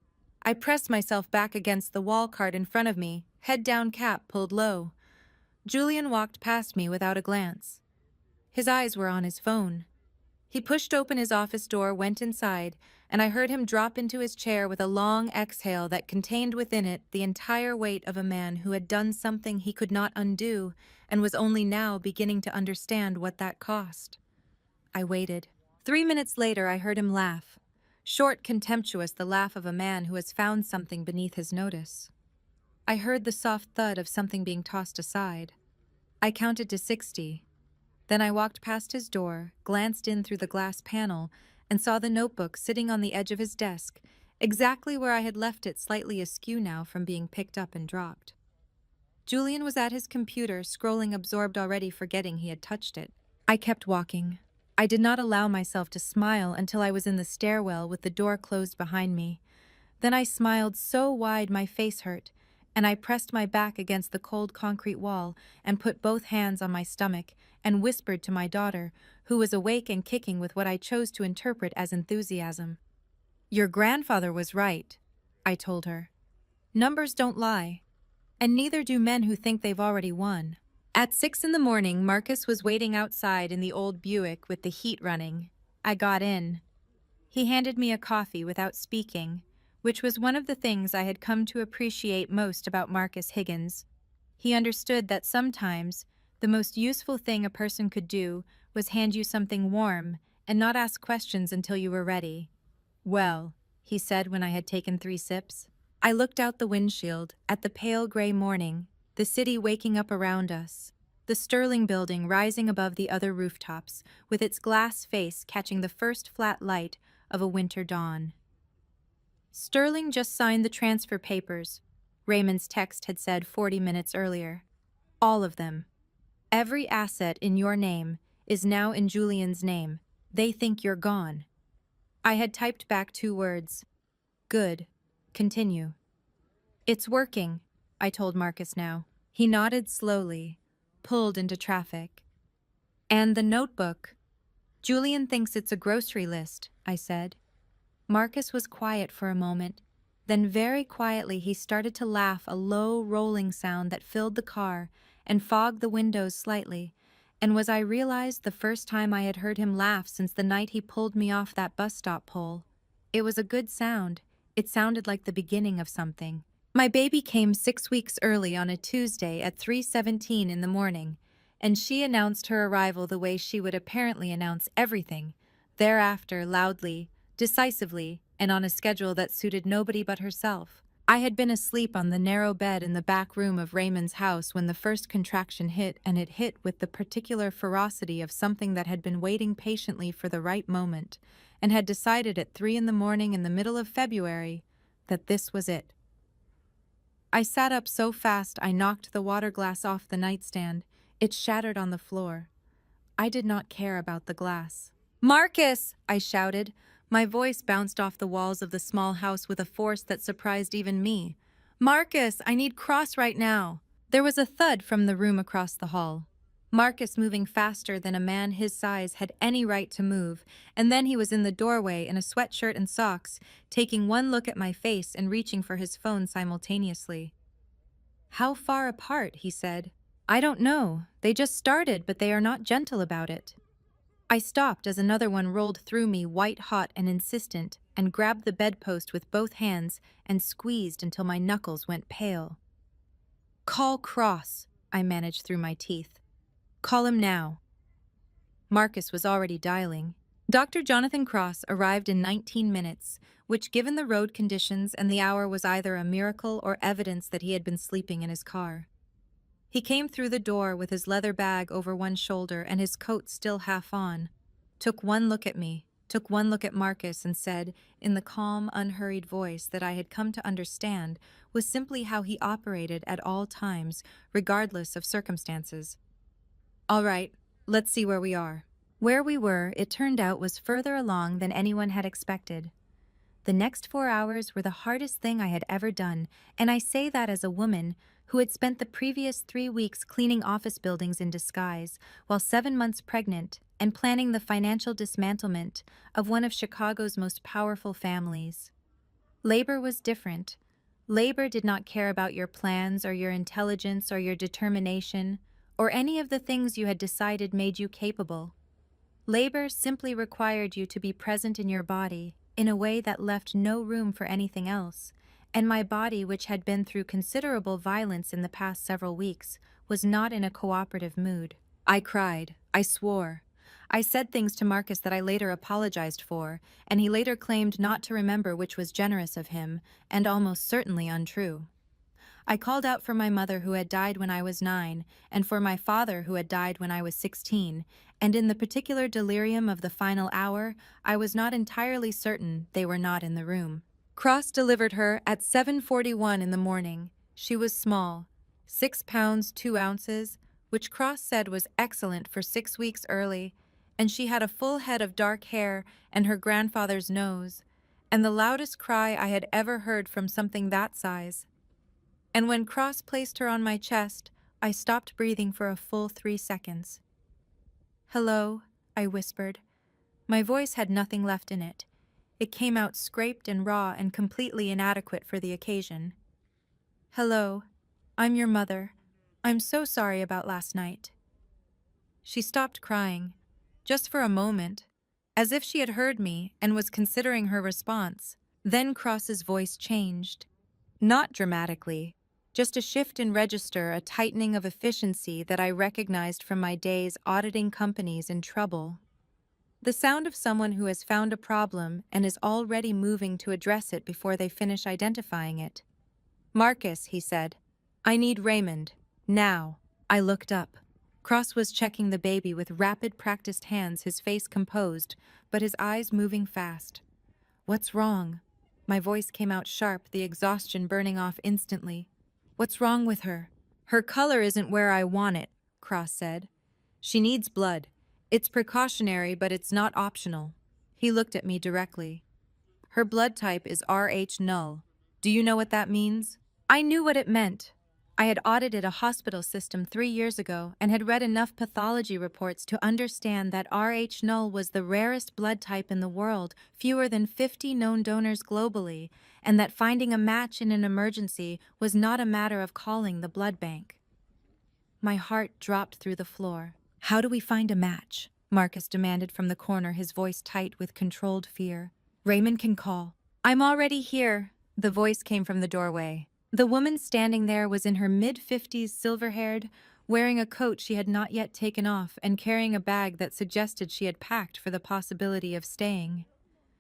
I pressed myself back against the wall cart in front of me, head-down cap pulled low. Julian walked past me without a glance. His eyes were on his phone. He pushed open his office door, went inside, and I heard him drop into his chair with a long exhale that contained within it the entire weight of a man who had done something he could not undo and was only now beginning to understand what that cost. I waited. 3 minutes later, I heard him laugh. Short, contemptuous, the laugh of a man who has found something beneath his notice. I heard the soft thud of something being tossed aside. I counted to 60. Then I walked past his door, glanced in through the glass panel, and saw the notebook sitting on the edge of his desk, exactly where I had left it, slightly askew now from being picked up and dropped. Julian was at his computer, scrolling, absorbed, already forgetting he had touched it. I kept walking. I did not allow myself to smile until I was in the stairwell with the door closed behind me. Then I smiled so wide my face hurt, and I pressed my back against the cold concrete wall and put both hands on my stomach and whispered to my daughter, who was awake and kicking with what I chose to interpret as enthusiasm. Your grandfather was right, I told her. Numbers don't lie, and neither do men who think they've already won. At 6 in the morning, Marcus was waiting outside in the old Buick with the heat running. I got in. He handed me a coffee without speaking, which was one of the things I had come to appreciate most about Marcus Higgins. He understood that sometimes the most useful thing a person could do was hand you something warm and not ask questions until you were ready. Well, he said when I had taken 3 sips. I looked out the windshield at the pale gray morning, the city waking up around us, the Sterling building rising above the other rooftops, with its glass face catching the first flat light of a winter dawn. Sterling just signed the transfer papers, Raymond's text had said 40 minutes earlier. All of them. Every asset in your name is now in Julian's name. They think you're gone. I had typed back 2 words. Good. Continue. It's working, I told Marcus now. He nodded slowly, pulled into traffic. And the notebook. Julian thinks it's a grocery list, I said. Marcus was quiet for a moment. Then very quietly he started to laugh, a low rolling sound that filled the car and fogged the windows slightly, and was, I realized, the first time I had heard him laugh since the night he pulled me off that bus stop pole. It was a good sound. It sounded like the beginning of something. My baby came 6 weeks early on a Tuesday at 3:17 in the morning, and she announced her arrival the way she would apparently announce everything, thereafter loudly, decisively, and on a schedule that suited nobody but herself. I had been asleep on the narrow bed in the back room of Raymond's house when the first contraction hit, and it hit with the particular ferocity of something that had been waiting patiently for the right moment, and had decided at 3 in the morning in the middle of February that this was it. I sat up so fast I knocked the water glass off the nightstand. It shattered on the floor. I did not care about the glass. "Marcus!" I shouted. My voice bounced off the walls of the small house with a force that surprised even me. "Marcus, I need Cross right now." There was a thud from the room across the hall. Marcus moving faster than a man his size had any right to move, and then he was in the doorway in a sweatshirt and socks, taking one look at my face and reaching for his phone simultaneously. "How far apart?" he said. "I don't know. They just started, but they are not gentle about it." I stopped as another one rolled through me, white-hot and insistent, and grabbed the bedpost with both hands and squeezed until my knuckles went pale. "Call Cross," I managed through my teeth. "Call him now." Marcus was already dialing. Dr. Jonathan Cross arrived in 19 minutes, which, given the road conditions and the hour, was either a miracle or evidence that he had been sleeping in his car. He came through the door with his leather bag over one shoulder and his coat still half on, took one look at me, took one look at Marcus, and said, in the calm, unhurried voice that I had come to understand was simply how he operated at all times, regardless of circumstances. "All right, let's see where we are." Where we were, it turned out, was further along than anyone had expected. The next 4 hours were the hardest thing I had ever done, and I say that as a woman who had spent the previous 3 weeks cleaning office buildings in disguise, while 7 months pregnant and planning the financial dismantlement of one of Chicago's most powerful families. Labor was different. Labor did not care about your plans or your intelligence or your determination or any of the things you had decided made you capable. Labor simply required you to be present in your body in a way that left no room for anything else, and my body, which had been through considerable violence in the past several weeks, was not in a cooperative mood. I cried. I swore. I said things to Marcus that I later apologized for, and he later claimed not to remember, which was generous of him, and almost certainly untrue. I called out for my mother, who had died when I was 9, and for my father, who had died when I was 16, and in the particular delirium of the final hour, I was not entirely certain they were not in the room. Cross delivered her at 7:41 in the morning. She was small, 6 pounds 2 ounces, which Cross said was excellent for 6 weeks early, and she had a full head of dark hair and her grandfather's nose, and the loudest cry I had ever heard from something that size. And when Cross placed her on my chest, I stopped breathing for a full 3 seconds. "Hello," I whispered. My voice had nothing left in it. It came out scraped and raw and completely inadequate for the occasion. "Hello, I'm your mother. I'm so sorry about last night." She stopped crying, just for a moment, as if she had heard me and was considering her response. Then Cross's voice changed. Not dramatically, just a shift in register, a tightening of efficiency that I recognized from my days auditing companies in trouble. The sound of someone who has found a problem and is already moving to address it before they finish identifying it. "Marcus," he said. "I need Raymond. Now." I looked up. Cross was checking the baby with rapid, practiced hands, his face composed, but his eyes moving fast. "What's wrong?" My voice came out sharp, the exhaustion burning off instantly. "What's wrong with her?" "Her color isn't where I want it," Cross said. "She needs blood. It's precautionary, but it's not optional." He looked at me directly. "Her blood type is Rh null. Do you know what that means?" I knew what it meant. I had audited a hospital system 3 years ago and had read enough pathology reports to understand that Rh null was the rarest blood type in the world, fewer than 50 known donors globally, and that finding a match in an emergency was not a matter of calling the blood bank. My heart dropped through the floor. "How do we find a match?" Marcus demanded from the corner, his voice tight with controlled fear. "Raymond can call." "I'm already here," the voice came from the doorway. The woman standing there was in her mid-50s, silver-haired, wearing a coat she had not yet taken off and carrying a bag that suggested she had packed for the possibility of staying.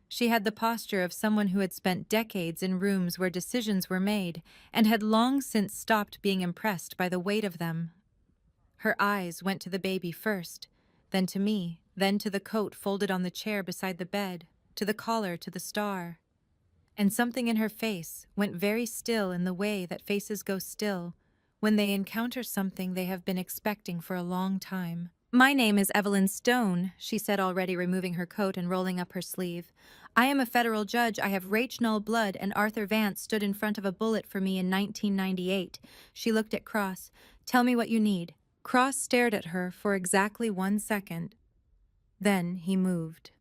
She had the posture of someone who had spent decades in rooms where decisions were made and had long since stopped being impressed by the weight of them. Her eyes went to the baby first, then to me, then to the coat folded on the chair beside the bed, to the collar, to the star. And something in her face went very still in the way that faces go still when they encounter something they have been expecting for a long time. "My name is Evelyn Stone," she said, already removing her coat and rolling up her sleeve. "I am a federal judge. I have Rach Null blood, and Arthur Vance stood in front of a bullet for me in 1998. She looked at Cross. "Tell me what you need." Cross stared at her for exactly 1 second. Then he moved.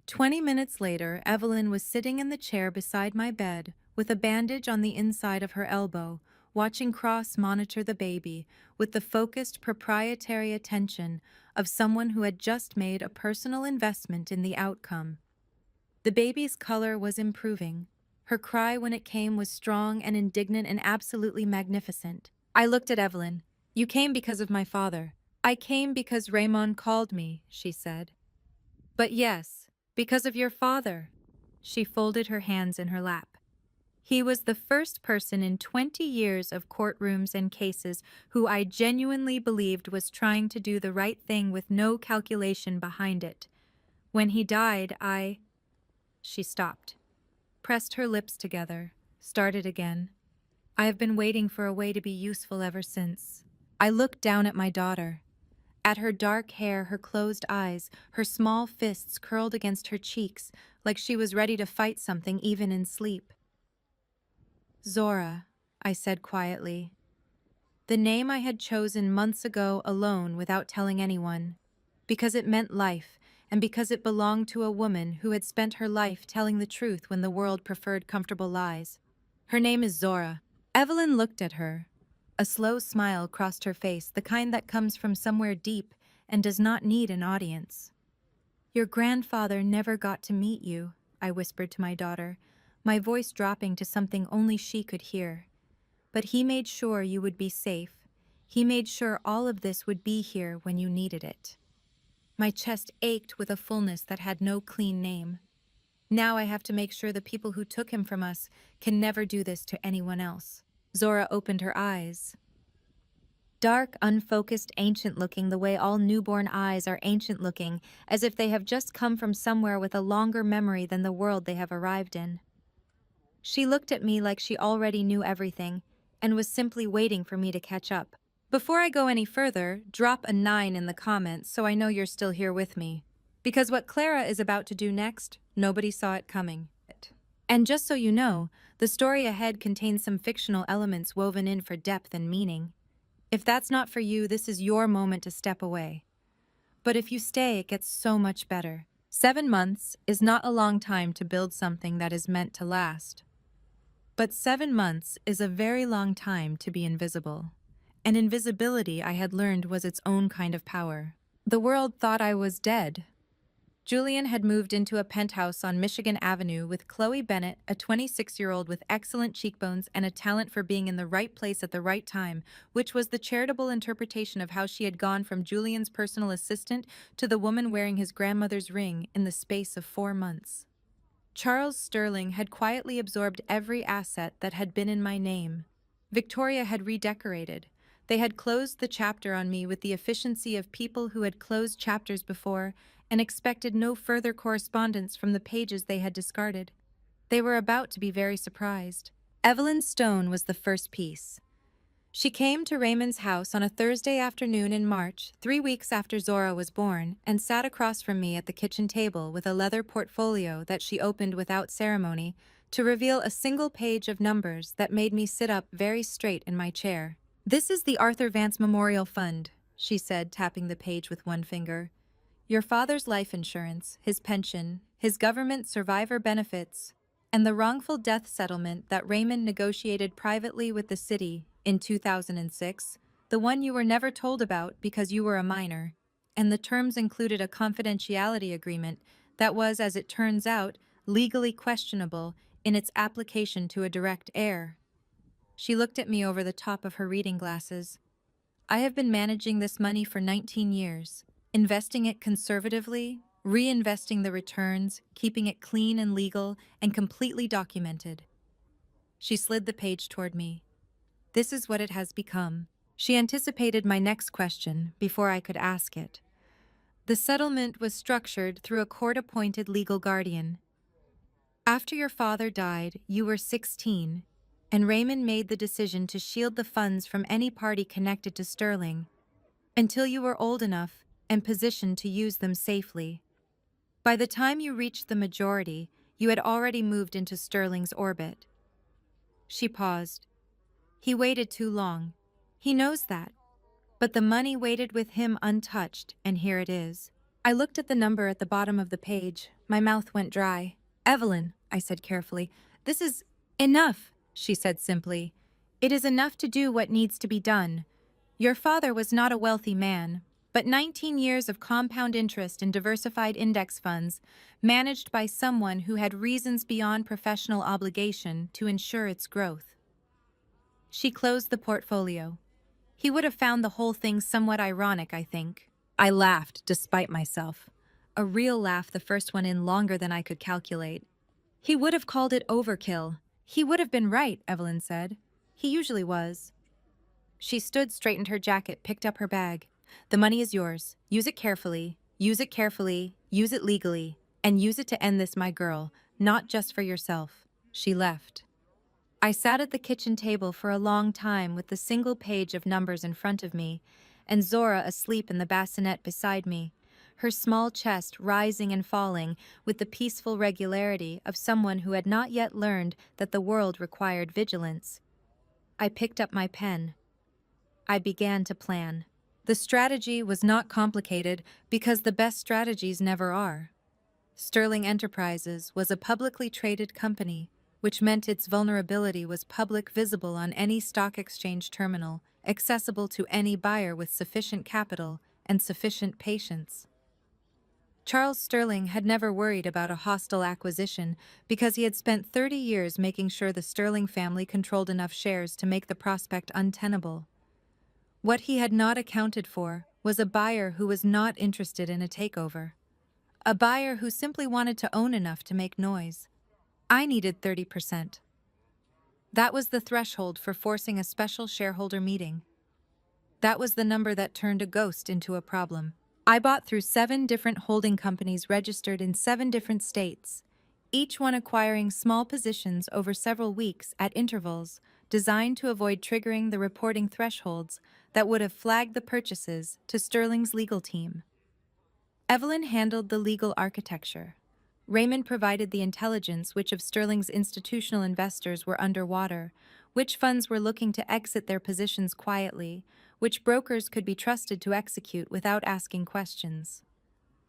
20 minutes later, Evelyn was sitting in the chair beside my bed with a bandage on the inside of her elbow, watching Cross monitor the baby with the focused, proprietary attention of someone who had just made a personal investment in the outcome. The baby's color was improving. Her cry when it came was strong and indignant and absolutely magnificent. I looked at Evelyn. "You came because of my father." "I came because Raymond called me," she said. "But yes, because of your father." She folded her hands in her lap. "He was the first person in 20 years of courtrooms and cases who I genuinely believed was trying to do the right thing with no calculation behind it. When he died, I—" She stopped, pressed her lips together, started again. "I have been waiting for a way to be useful ever since." I looked down at my daughter. At her dark hair, her closed eyes, her small fists curled against her cheeks, like she was ready to fight something even in sleep. "Zora," I said quietly. The name I had chosen months ago alone without telling anyone, because it meant life, and because it belonged to a woman who had spent her life telling the truth when the world preferred comfortable lies. "Her name is Zora." Evelyn looked at her. A slow smile crossed her face, the kind that comes from somewhere deep and does not need an audience. "Your grandfather never got to meet you," I whispered to my daughter, my voice dropping to something only she could hear. "But he made sure you would be safe. He made sure all of this would be here when you needed it." My chest ached with a fullness that had no clean name. Now I have to make sure the people who took him from us can never do this to anyone else. Zora opened her eyes. Dark, unfocused, ancient-looking, the way all newborn eyes are ancient-looking, as if they have just come from somewhere with a longer memory than the world they have arrived in. She looked at me like she already knew everything, and was simply waiting for me to catch up. "Before I go any further, drop a 9 in the comments so I know you're still here with me. Because what Clara is about to do next, nobody saw it coming. And just so you know, the story ahead contains some fictional elements woven in for depth and meaning. If that's not for you, this is your moment to step away. But if you stay, it gets so much better. 7 months is not a long time to build something that is meant to last. But 7 months is a very long time to be invisible. And invisibility, I had learned, was its own kind of power. The world thought I was dead. Julian had moved into a penthouse on Michigan Avenue with Chloe Bennett, a 26-year-old with excellent cheekbones and a talent for being in the right place at the right time, which was the charitable interpretation of how she had gone from Julian's personal assistant to the woman wearing his grandmother's ring in the space of 4 months. Charles Sterling had quietly absorbed every asset that had been in my name. Victoria had redecorated. They had closed the chapter on me with the efficiency of people who had closed chapters before and expected no further correspondence from the pages they had discarded. They were about to be very surprised. Evelyn Stone was the first piece. She came to Raymond's house on a Thursday afternoon in March, 3 weeks after Zora was born, and sat across from me at the kitchen table with a leather portfolio that she opened without ceremony to reveal a single page of numbers that made me sit up very straight in my chair. "This is the Arthur Vance Memorial Fund," she said, tapping the page with one finger. "Your father's life insurance, his pension, his government survivor benefits, and the wrongful death settlement that Raymond negotiated privately with the city in 2006, the one you were never told about because you were a minor, and the terms included a confidentiality agreement that was, as it turns out, legally questionable in its application to a direct heir." She looked at me over the top of her reading glasses. "I have been managing this money for 19 years, investing it conservatively, reinvesting the returns, keeping it clean and legal, and completely documented." She slid the page toward me. "This is what it has become." She anticipated my next question before I could ask it. "The settlement was structured through a court-appointed legal guardian. After your father died, you were 16, and Raymond made the decision to shield the funds from any party connected to Sterling until you were old enough and positioned to use them safely. By the time you reached the majority, you had already moved into Sterling's orbit." She paused. "He waited too long. He knows that. But the money waited with him untouched, and here it is." I looked at the number at the bottom of the page. My mouth went dry. "Evelyn," I said carefully, "this is enough," she said simply. "It is enough to do what needs to be done. Your father was not a wealthy man, but 19 years of compound interest in diversified index funds, managed by someone who had reasons beyond professional obligation to ensure its growth." She closed the portfolio. "He would have found the whole thing somewhat ironic, I think." I laughed, despite myself. A real laugh, the first one in longer than I could calculate. "He would have called it overkill." "He would have been right," Evelyn said. "He usually was." She stood, straightened her jacket, picked up her bag. "The money is yours. Use it carefully. Use it carefully. Use it legally. And use it to end this, my girl, not just for yourself." She left. I sat at the kitchen table for a long time with the single page of numbers in front of me, and Zora asleep in the bassinet beside me, her small chest rising and falling with the peaceful regularity of someone who had not yet learned that the world required vigilance. I picked up my pen. I began to plan. The strategy was not complicated because the best strategies never are. Sterling Enterprises was a publicly traded company, which meant its vulnerability was public, visible on any stock exchange terminal, accessible to any buyer with sufficient capital and sufficient patience. Charles Sterling had never worried about a hostile acquisition because he had spent 30 years making sure the Sterling family controlled enough shares to make the prospect untenable. What he had not accounted for was a buyer who was not interested in a takeover. A buyer who simply wanted to own enough to make noise. I needed 30%. That was the threshold for forcing a special shareholder meeting. That was the number that turned a ghost into a problem. I bought through 7 different holding companies registered in 7 different states, each one acquiring small positions over several weeks at intervals designed to avoid triggering the reporting thresholds that would have flagged the purchases to Sterling's legal team. Evelyn handled the legal architecture. Raymond provided the intelligence which of Sterling's institutional investors were underwater, which funds were looking to exit their positions quietly, which brokers could be trusted to execute without asking questions.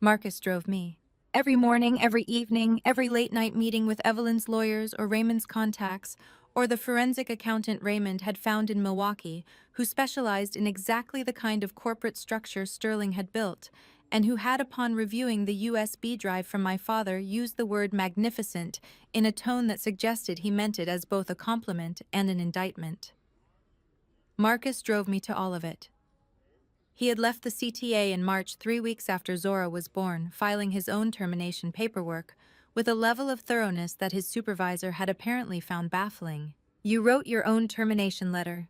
Marcus drove me. Every morning, every evening, every late-night meeting with Evelyn's lawyers or Raymond's contacts, or the forensic accountant Raymond had found in Milwaukee, who specialized in exactly the kind of corporate structure Sterling had built, and who had, upon reviewing the USB drive from my father, used the word magnificent in a tone that suggested he meant it as both a compliment and an indictment. Marcus drove me to all of it. He had left the CTA in March 3 weeks after Zora was born, filing his own termination paperwork, with a level of thoroughness that his supervisor had apparently found baffling. "You wrote your own termination letter,"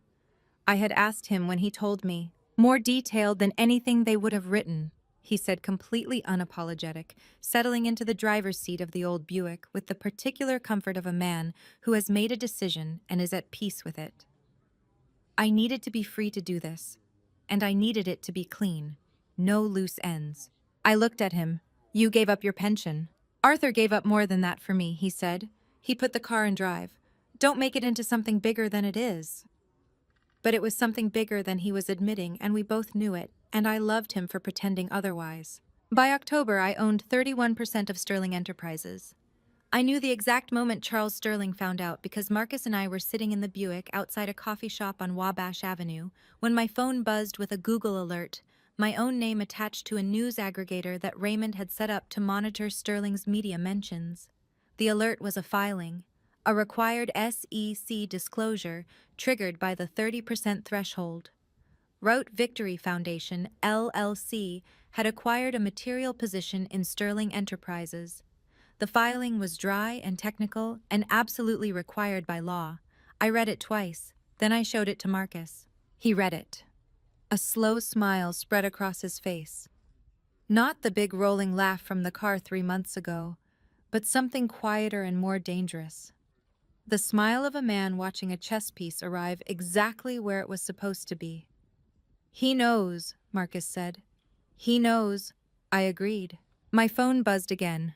I had asked him when he told me. "More detailed than anything they would have written," he said, completely unapologetic, settling into the driver's seat of the old Buick with the particular comfort of a man who has made a decision and is at peace with it. I needed to be free to do this, and I needed it to be clean. No loose ends. I looked at him. "You gave up your pension." "Arthur gave up more than that for me," he said. "He put the car in drive. Don't make it into something bigger than it is." But it was something bigger than he was admitting, and we both knew it, and I loved him for pretending otherwise. By October, I owned 31% of Sterling Enterprises. I knew the exact moment Charles Sterling found out because Marcus and I were sitting in the Buick outside a coffee shop on Wabash Avenue when my phone buzzed with a Google alert, my own name attached to a news aggregator that Raymond had set up to monitor Sterling's media mentions. The alert was a filing, a required SEC disclosure triggered by the 30% threshold. Route Victory Foundation, LLC, had acquired a material position in Sterling Enterprises. The filing was dry and technical and absolutely required by law. I read it twice, then I showed it to Marcus. He read it. A slow smile spread across his face. Not the big rolling laugh from the car 3 months ago, but something quieter and more dangerous. The smile of a man watching a chess piece arrive exactly where it was supposed to be. "He knows," Marcus said. "He knows," I agreed. My phone buzzed again.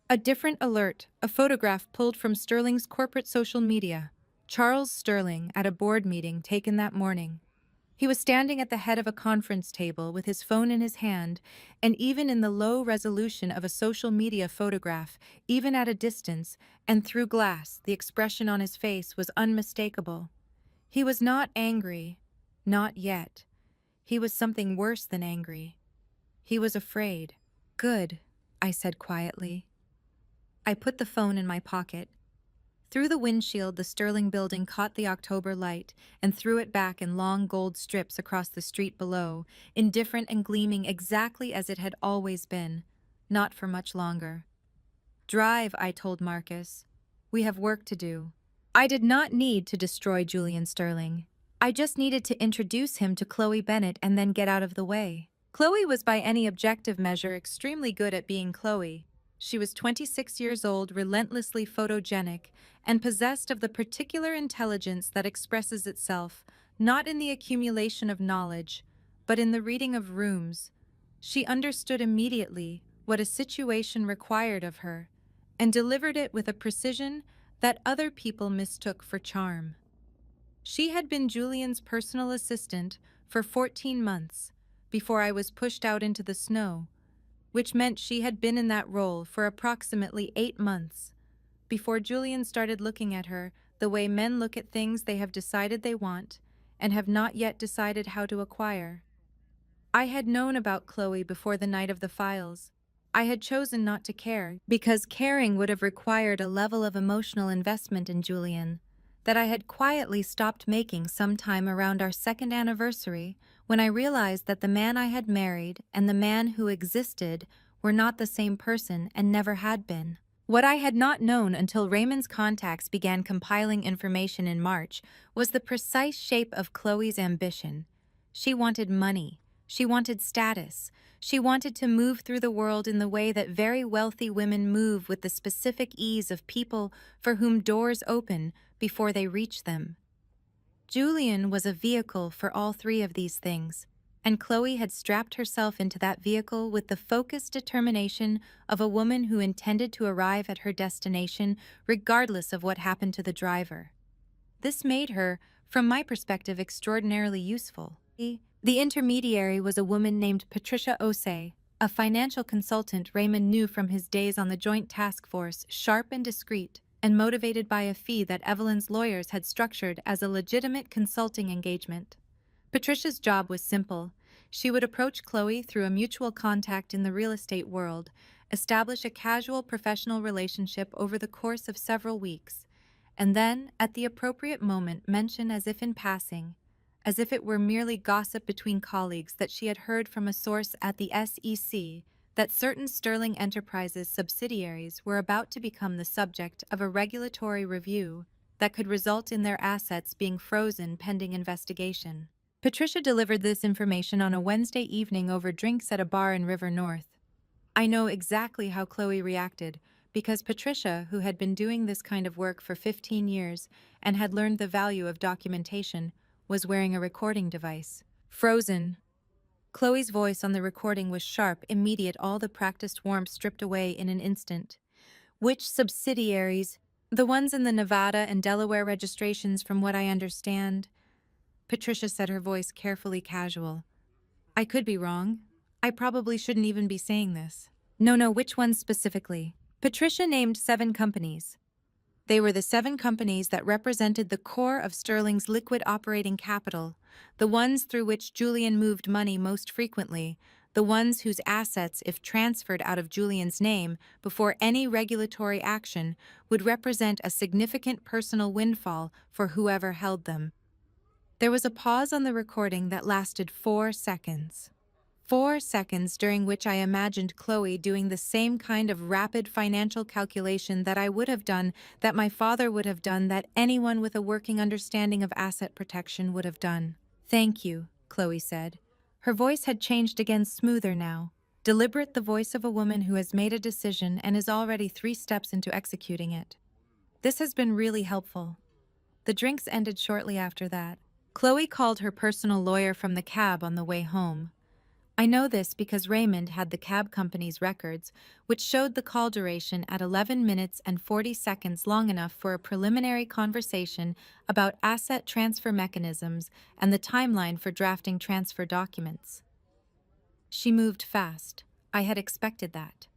A different alert, a photograph pulled from Sterling's corporate social media. Charles Sterling at a board meeting taken that morning. He was standing at the head of a conference table with his phone in his hand, and even in the low resolution of a social media photograph, even at a distance and through glass, the expression on his face was unmistakable. He was not angry, not yet. He was something worse than angry. He was afraid. "Good," I said quietly. I put the phone in my pocket. Through the windshield, the Sterling building caught the October light and threw it back in long gold strips across the street below, indifferent and gleaming exactly as it had always been, not for much longer. "Drive," I told Marcus. "We have work to do." I did not need to destroy Julian Sterling. I just needed to introduce him to Chloe Bennett and then get out of the way. Chloe was by any objective measure extremely good at being Chloe. She was 26 years old, relentlessly photogenic, and possessed of the particular intelligence that expresses itself not in the accumulation of knowledge, but in the reading of rooms. She understood immediately what a situation required of her, and delivered it with a precision that other people mistook for charm. She had been Julian's personal assistant for 14 months before I was pushed out into the snow, which meant she had been in that role for approximately 8 months, before Julian started looking at her the way men look at things they have decided they want and have not yet decided how to acquire. I had known about Chloe before the night of the files. I had chosen not to care, because caring would have required a level of emotional investment in Julian that I had quietly stopped making sometime around our 2nd anniversary, when I realized that the man I had married and the man who existed were not the same person and never had been. What I had not known until Raymond's contacts began compiling information in March was the precise shape of Chloe's ambition. She wanted money. She wanted status. She wanted to move through the world in the way that very wealthy women move, with the specific ease of people for whom doors open before they reach them. Julian was a vehicle for all 3 of these things, and Chloe had strapped herself into that vehicle with the focused determination of a woman who intended to arrive at her destination regardless of what happened to the driver. This made her, from my perspective, extraordinarily useful. The intermediary was a woman named Patricia Osei. A financial consultant Raymond knew from his days on the Joint Task Force, sharp and discreet, and motivated by a fee that Evelyn's lawyers had structured as a legitimate consulting engagement. Patricia's job was simple. She would approach Chloe through a mutual contact in the real estate world, establish a casual professional relationship over the course of several weeks, and then, at the appropriate moment, mention as if in passing, as if it were merely gossip between colleagues, that she had heard from a source at the SEC that certain Sterling Enterprises subsidiaries were about to become the subject of a regulatory review that could result in their assets being frozen pending investigation. Patricia delivered this information on a Wednesday evening over drinks at a bar in River North. I know exactly how Chloe reacted, because Patricia, who had been doing this kind of work for 15 years and had learned the value of documentation, was wearing a recording device. Frozen. Chloe's voice on the recording was sharp, immediate, all the practiced warmth stripped away in an instant. Which subsidiaries? The ones in the Nevada and Delaware registrations, from what I understand. Patricia said, her voice carefully casual. I could be wrong. I probably shouldn't even be saying this. No, which ones specifically? Patricia named 7 companies. They were the 7 companies that represented the core of Sterling's liquid operating capital, the ones through which Julian moved money most frequently, the ones whose assets, if transferred out of Julian's name before any regulatory action, would represent a significant personal windfall for whoever held them. There was a pause on the recording that lasted 4 seconds. 4 seconds during which I imagined Chloe doing the same kind of rapid financial calculation that I would have done, that my father would have done, that anyone with a working understanding of asset protection would have done. Thank you, Chloe said. Her voice had changed again, smoother now. Deliberate, the voice of a woman who has made a decision and is already 3 steps into executing it. This has been really helpful. The drinks ended shortly after that. Chloe called her personal lawyer from the cab on the way home. I know this because Raymond had the cab company's records, which showed the call duration at 11 minutes and 40 seconds, long enough for a preliminary conversation about asset transfer mechanisms and the timeline for drafting transfer documents. She moved fast. I had expected that.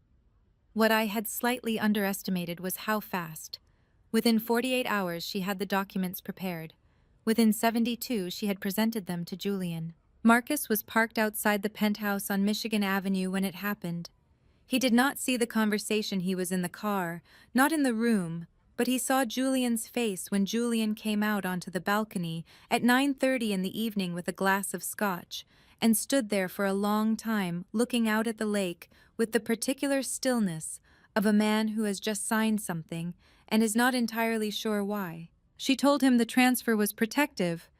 What I had slightly underestimated was how fast. Within 48 hours, she had the documents prepared. Within 72, she had presented them to Julian. Marcus was parked outside the penthouse on Michigan Avenue when it happened. He did not see the conversation. He was in the car, not in the room, but he saw Julian's face when Julian came out onto the balcony at 9:30 in the evening with a glass of scotch, and stood there for a long time, looking out at the lake with the particular stillness of a man who has just signed something and is not entirely sure why. She told him the transfer was protective.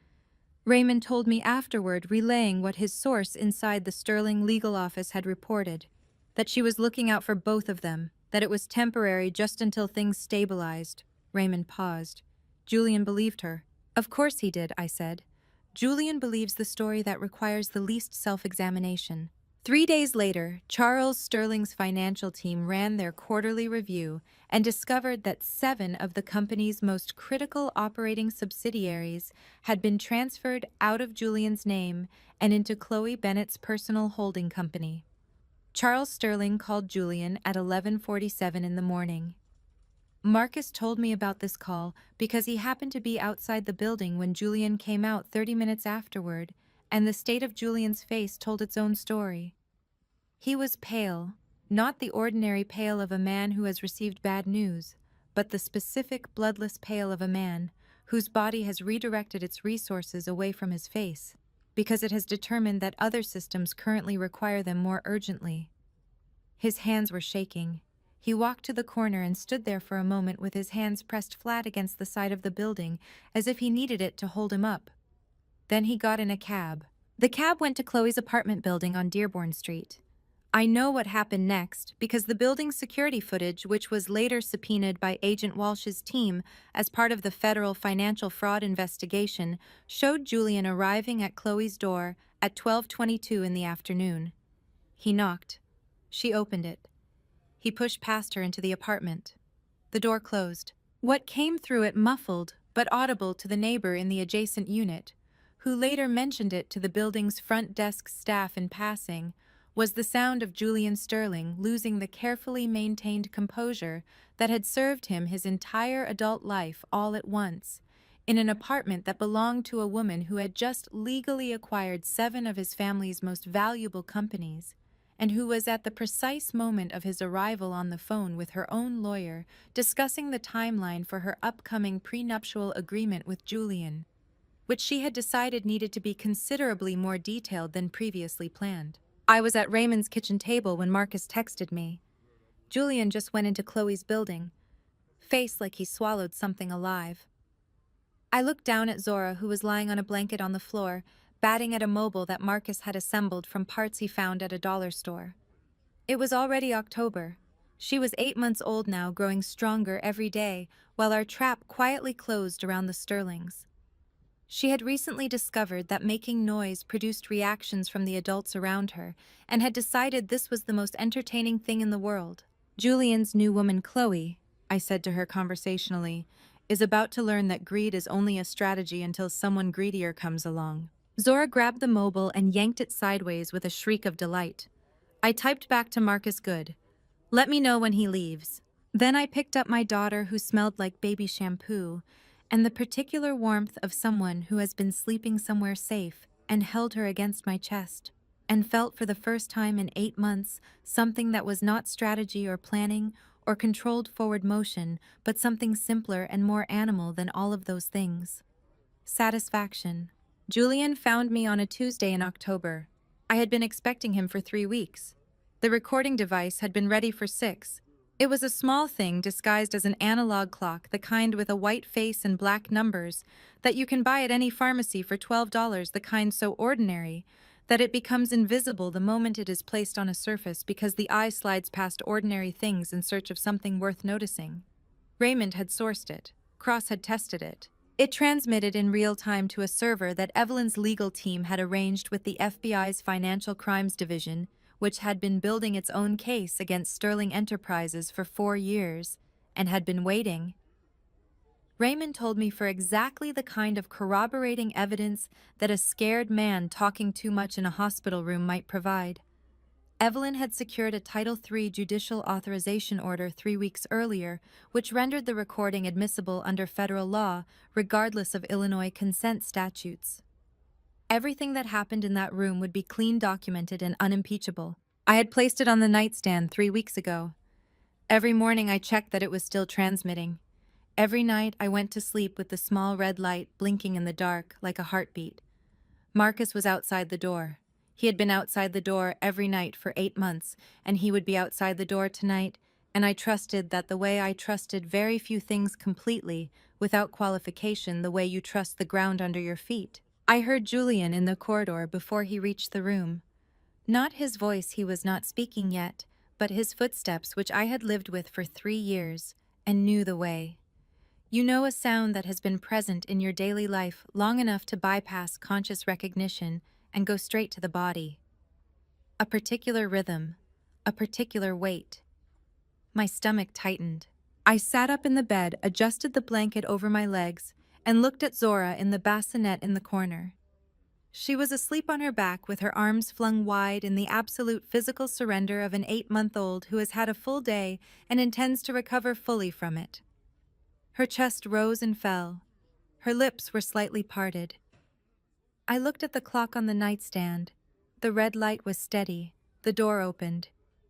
Raymond told me afterward, relaying what his source inside the Sterling legal office had reported, that she was looking out for both of them, that it was temporary just until things stabilized. Raymond paused. Julian believed her. Of course he did, I said. Julian believes the story that requires the least self-examination. 3 days later, Charles Sterling's financial team ran their quarterly review and discovered that 7 of the company's most critical operating subsidiaries had been transferred out of Julian's name and into Chloe Bennett's personal holding company. Charles Sterling called Julian at 11:47 in the morning. Marcus told me about this call because he happened to be outside the building when Julian came out 30 minutes afterward, and the state of Julian's face told its own story. He was pale, not the ordinary pale of a man who has received bad news, but the specific bloodless pale of a man whose body has redirected its resources away from his face, because it has determined that other systems currently require them more urgently. His hands were shaking. He walked to the corner and stood there for a moment with his hands pressed flat against the side of the building, as if he needed it to hold him up. Then he got in a cab. The cab went to Chloe's apartment building on Dearborn Street. I know what happened next because the building's security footage, which was later subpoenaed by Agent Walsh's team as part of the federal financial fraud investigation, showed Julian arriving at Chloe's door at 12:22 in the afternoon. He knocked. She opened it. He pushed past her into the apartment. The door closed. What came through it muffled but audible to the neighbor in the adjacent unit, who later mentioned it to the building's front desk staff in passing, was the sound of Julian Sterling losing the carefully maintained composure that had served him his entire adult life all at once, in an apartment that belonged to a woman who had just legally acquired 7 of his family's most valuable companies, and who was at the precise moment of his arrival on the phone with her own lawyer discussing the timeline for her upcoming prenuptial agreement with Julian, which she had decided needed to be considerably more detailed than previously planned. I was at Raymond's kitchen table when Marcus texted me. Julian just went into Chloe's building, face like he swallowed something alive. I looked down at Zora, who was lying on a blanket on the floor, batting at a mobile that Marcus had assembled from parts he found at a dollar store. It was already October. She was 8 months old now, growing stronger every day, while our trap quietly closed around the Sterlings. She had recently discovered that making noise produced reactions from the adults around her, and had decided this was the most entertaining thing in the world. Julian's new woman, Chloe, I said to her conversationally, is about to learn that greed is only a strategy until someone greedier comes along. Zora grabbed the mobile and yanked it sideways with a shriek of delight. I typed back to Marcus Good. Let me know when he leaves. Then I picked up my daughter, who smelled like baby shampoo, and the particular warmth of someone who has been sleeping somewhere safe, and held her against my chest, and felt for the first time in 8 months something that was not strategy or planning or controlled forward motion, but something simpler and more animal than all of those things. Satisfaction. Julian found me on a Tuesday in October. I had been expecting him for 3 weeks. The recording device had been ready for 6. It was a small thing disguised as an analog clock, the kind with a white face and black numbers that you can buy at any pharmacy for $12, the kind so ordinary that it becomes invisible the moment it is placed on a surface because the eye slides past ordinary things in search of something worth noticing. Raymond had sourced it. Cross had tested it. It transmitted in real time to a server that Evelyn's legal team had arranged with the FBI's Financial Crimes Division, which had been building its own case against Sterling Enterprises for 4 years, and had been waiting. Raymond told me for exactly the kind of corroborating evidence that a scared man talking too much in a hospital room might provide. Evelyn had secured a Title III judicial authorization order 3 weeks earlier, which rendered the recording admissible under federal law, regardless of Illinois consent statutes. Everything that happened in that room would be clean documented and unimpeachable. I had placed it on the nightstand 3 weeks ago. Every morning I checked that it was still transmitting. Every night I went to sleep with the small red light blinking in the dark like a heartbeat. Marcus was outside the door. He had been outside the door every night for 8 months, and he would be outside the door tonight, and I trusted that the way I trusted very few things completely, without qualification, the way you trust the ground under your feet. I heard Julian in the corridor before he reached the room. Not his voice, he was not speaking yet, but his footsteps, which I had lived with for 3 years, and knew the way. You know, a sound that has been present in your daily life long enough to bypass conscious recognition and go straight to the body. A particular rhythm, a particular weight. My stomach tightened. I sat up in the bed, adjusted the blanket over my legs, and looked at Zora in the bassinet in the corner. She was asleep on her back with her arms flung wide in the absolute physical surrender of an 8-month-old who has had a full day and intends to recover fully from it. Her chest rose and fell. Her lips were slightly parted. I looked at the clock on the nightstand. The red light was steady. The door opened.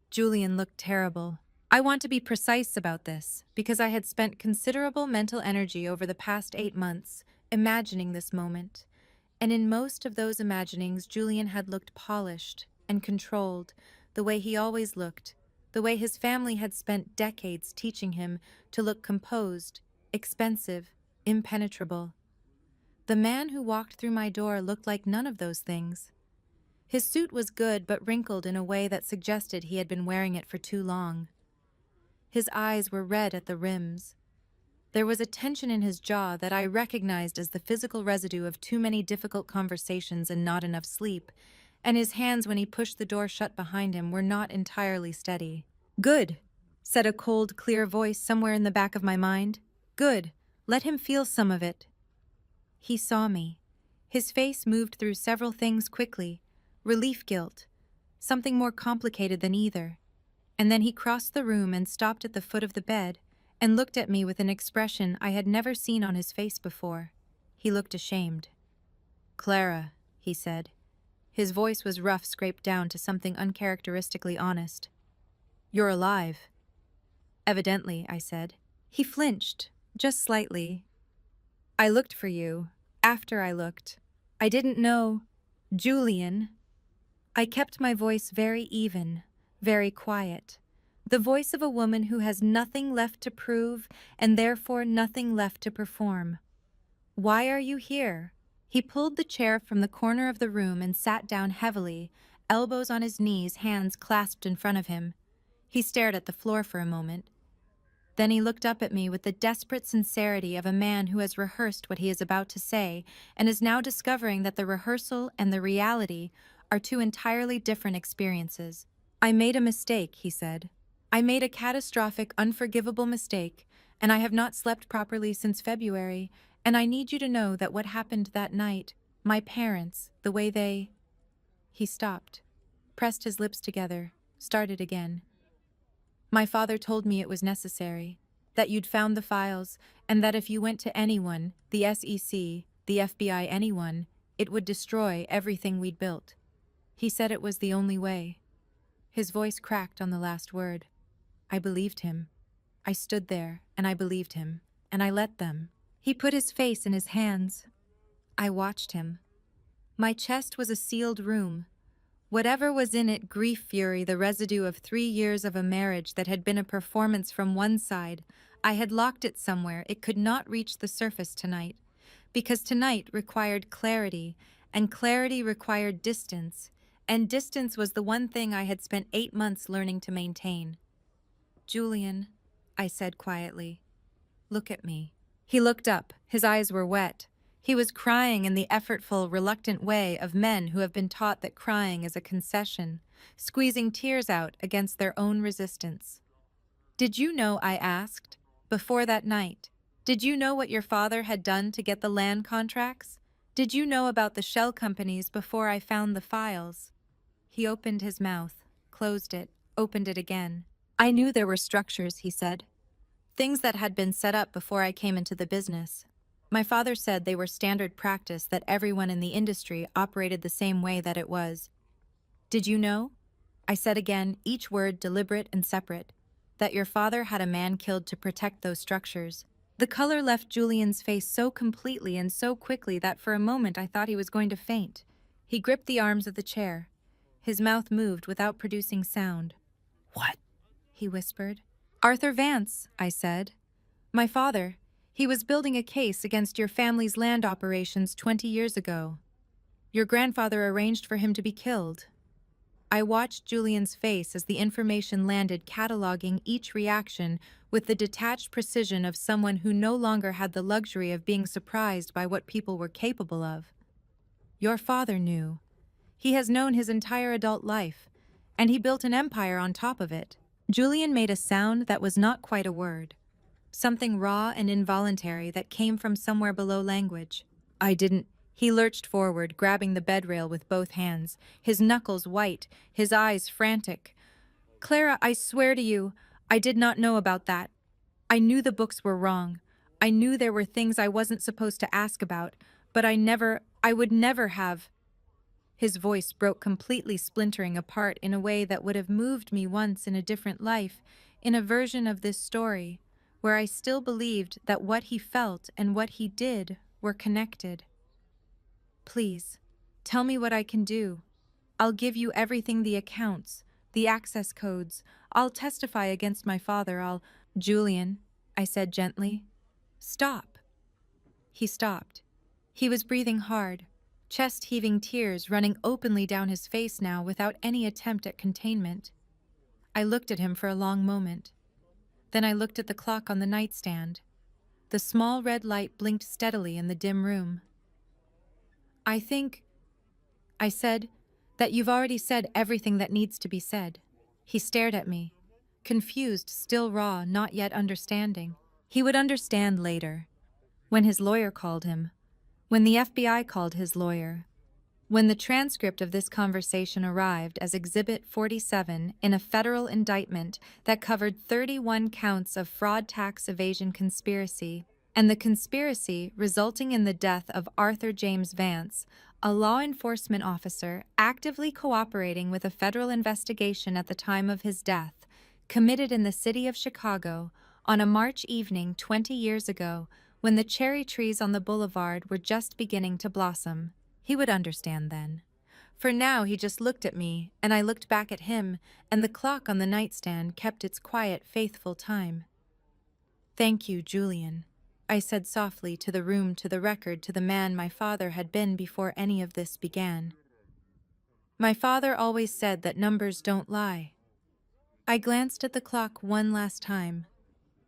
Julian looked terrible. I want to be precise about this, because I had spent considerable mental energy over the past 8 months imagining this moment. And in most of those imaginings, Julian had looked polished and controlled, the way he always looked, the way his family had spent decades teaching him to look composed, expensive, impenetrable. The man who walked through my door looked like none of those things. His suit was good but wrinkled in a way that suggested he had been wearing it for too long. His eyes were red at the rims. There was a tension in his jaw that I recognized as the physical residue of too many difficult conversations and not enough sleep, and his hands, when he pushed the door shut behind him, were not entirely steady. "Good," said a cold, clear voice somewhere in the back of my mind. "Good. Let him feel some of it." He saw me. His face moved through several things quickly. Relief guilt. something more complicated than either. And then he crossed the room and stopped at the foot of the bed and looked at me with an expression I had never seen on his face before. He looked ashamed. "Clara," he said. His voice was rough, scraped down to something uncharacteristically honest. "You're alive." "Evidently," I said. He flinched, just slightly. "I looked for you. After I looked. I didn't know. Julian." I kept my voice very even, very quiet. The voice of a woman who has nothing left to prove and therefore nothing left to perform. "Why are you here?" He pulled the chair from the corner of the room and sat down heavily, elbows on his knees, hands clasped in front of him. He stared at the floor for a moment. Then he looked up at me with the desperate sincerity of a man who has rehearsed what he is about to say and is now discovering that the rehearsal and the reality are two entirely different experiences. "I made a mistake," he said. "I made a catastrophic, unforgivable mistake, and I have not slept properly since February, and I need you to know that what happened that night, my parents, the way they—" He stopped, pressed his lips together, started again. "My father told me it was necessary, that you'd found the files, and that if you went to anyone, the SEC, the FBI, anyone, it would destroy everything we'd built. He said it was the only way." His voice cracked on the last word. I believed him. I stood there, and I believed him, and I let them. He put his face in his hands. I watched him. My chest was a sealed room. Whatever was in it, grief, fury, the residue of 3 years of a marriage that had been a performance from one side, I had locked it somewhere. It could not reach the surface tonight, because tonight required clarity, and clarity required distance, and distance was the one thing I had spent 8 months learning to maintain. "Julian," I said quietly, "look at me." He looked up. His eyes were wet. He was crying in the effortful, reluctant way of men who have been taught that crying is a concession, squeezing tears out against their own resistance. "Did you know," I asked, "before that night? Did you know what your father had done to get the land contracts? Did you know about the shell companies before I found the files?" He opened his mouth, closed it, opened it again. "I knew there were structures," he said. "Things that had been set up before I came into the business. My father said they were standard practice, that everyone in the industry operated the same way that it was. Did you know?" I said again, each word deliberate and separate, "that your father had a man killed to protect those structures?" The color left Julian's face so completely and so quickly that for a moment I thought he was going to faint. He gripped the arms of the chair. His mouth moved without producing sound. "What?" he whispered. "Arthur Vance," I said. "My father. He was building a case against your family's land operations 20 years ago. Your grandfather arranged for him to be killed." I watched Julian's face as the information landed, cataloging each reaction with the detached precision of someone who no longer had the luxury of being surprised by what people were capable of. "Your father knew. He has known his entire adult life, and he built an empire on top of it." Julian made a sound that was not quite a word, something raw and involuntary that came from somewhere below language. "I didn't—" He lurched forward, grabbing the bed rail with both hands, his knuckles white, his eyes frantic. "Clara, I swear to you, I did not know about that. I knew the books were wrong. I knew there were things I wasn't supposed to ask about, but I would never have—" His voice broke completely, splintering apart in a way that would have moved me once in a different life, in a version of this story, where I still believed that what he felt and what he did were connected. "Please, tell me what I can do. I'll give you everything, the accounts, the access codes. I'll testify against my father. "Julian," I said gently, "stop." He stopped. He was breathing hard, chest-heaving, tears running openly down his face now without any attempt at containment. I looked at him for a long moment. Then I looked at the clock on the nightstand. The small red light blinked steadily in the dim room. "I think," I said, "that you've already said everything that needs to be said." He stared at me, confused, still raw, not yet understanding. He would understand later, when his lawyer called him, when the FBI called his lawyer. When the transcript of this conversation arrived as Exhibit 47 in a federal indictment that covered 31 counts of fraud tax evasion conspiracy, and the conspiracy resulting in the death of Arthur James Vance, a law enforcement officer actively cooperating with a federal investigation at the time of his death, committed in the city of Chicago on a March evening 20 years ago when the cherry trees on the boulevard were just beginning to blossom. He would understand then. For now he just looked at me, and I looked back at him, and the clock on the nightstand kept its quiet, faithful time. "Thank you, Julian," I said softly to the room, to the record, to the man my father had been before any of this began. My father always said that numbers don't lie. I glanced at the clock one last time.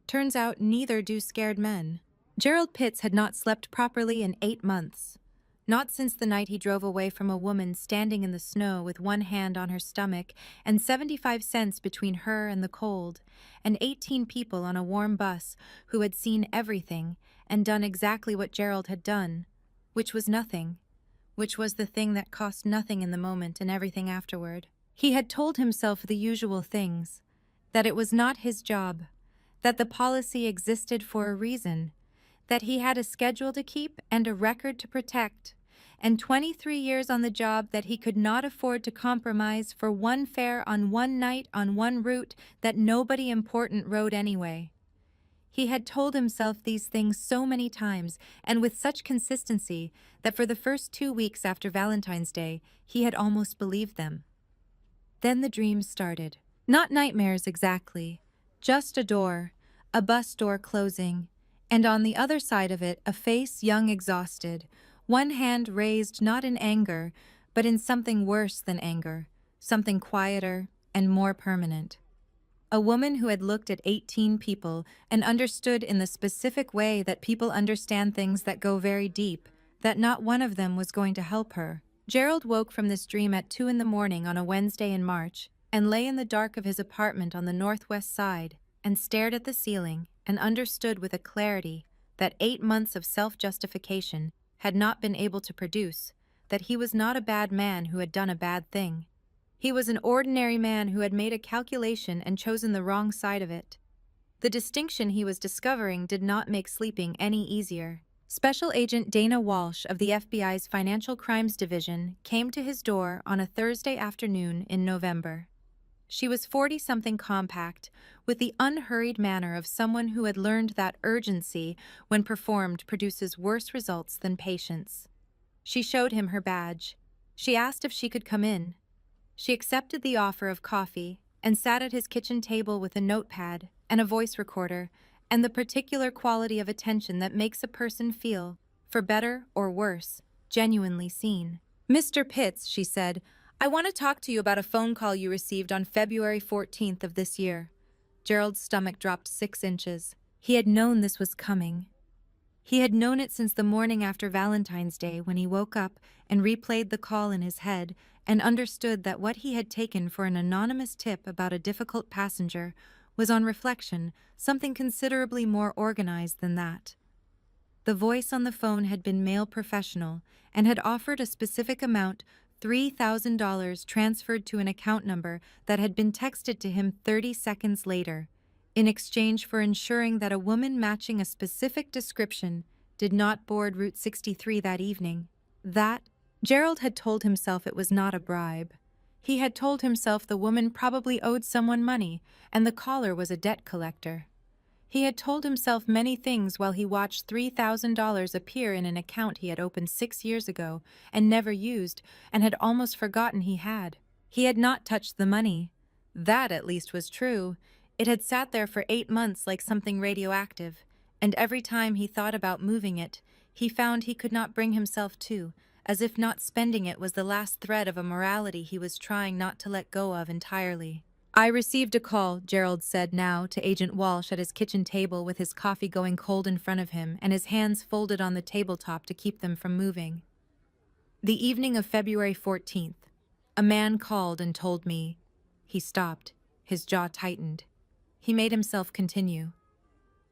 Turns out neither do scared men. Gerald Pitts had not slept properly in 8 months. Not since the night he drove away from a woman standing in the snow with one hand on her stomach and 75 cents between her and the cold, and 18 people on a warm bus who had seen everything and done exactly what Gerald had done, which was nothing, which was the thing that cost nothing in the moment and everything afterward. He had told himself the usual things, that it was not his job, that the policy existed for a reason, that he had a schedule to keep and a record to protect, and 23 years on the job that he could not afford to compromise for one fare on one night on one route that nobody important rode anyway. He had told himself these things so many times and with such consistency that for the first 2 weeks after Valentine's Day, he had almost believed them. Then the dreams started. Not nightmares exactly, just a door, a bus door closing, and on the other side of it a face young, exhausted, one hand raised not in anger, but in something worse than anger, something quieter and more permanent. A woman who had looked at 18 people and understood in the specific way that people understand things that go very deep, that not one of them was going to help her. Gerald woke from this dream at 2 a.m. on a Wednesday in March and lay in the dark of his apartment on the northwest side and stared at the ceiling and understood with a clarity that 8 months of self-justification had not been able to produce, that he was not a bad man who had done a bad thing. He was an ordinary man who had made a calculation and chosen the wrong side of it. The distinction he was discovering did not make sleeping any easier. Special Agent Dana Walsh of the FBI's Financial Crimes Division came to his door on a Thursday afternoon in November. She was 40-something, compact, with the unhurried manner of someone who had learned that urgency, when performed, produces worse results than patience. She showed him her badge. She asked if she could come in. She accepted the offer of coffee and sat at his kitchen table with a notepad and a voice recorder and the particular quality of attention that makes a person feel, for better or worse, genuinely seen. "Mr. Pitts," she said, "I want to talk to you about a phone call you received on February 14th of this year." Gerald's stomach dropped 6 inches. He had known this was coming. He had known it since the morning after Valentine's Day when he woke up and replayed the call in his head and understood that what he had taken for an anonymous tip about a difficult passenger was, on reflection, something considerably more organized than that. The voice on the phone had been male professional and had offered a specific amount, $3,000, transferred to an account number that had been texted to him 30 seconds later, in exchange for ensuring that a woman matching a specific description did not board Route 63 that evening. That, Gerald had told himself, it was not a bribe. He had told himself the woman probably owed someone money, and the caller was a debt collector. He had told himself many things while he watched $3,000 appear in an account he had opened 6 years ago and never used, and had almost forgotten he had. He had not touched the money. That, at least, was true. It had sat there for 8 months like something radioactive, and every time he thought about moving it, he found he could not bring himself to, as if not spending it was the last thread of a morality he was trying not to let go of entirely. "I received a call," Gerald said now to Agent Walsh at his kitchen table with his coffee going cold in front of him and his hands folded on the tabletop to keep them from moving. "The evening of February 14th, a man called and told me—" He stopped, his jaw tightened. He made himself continue.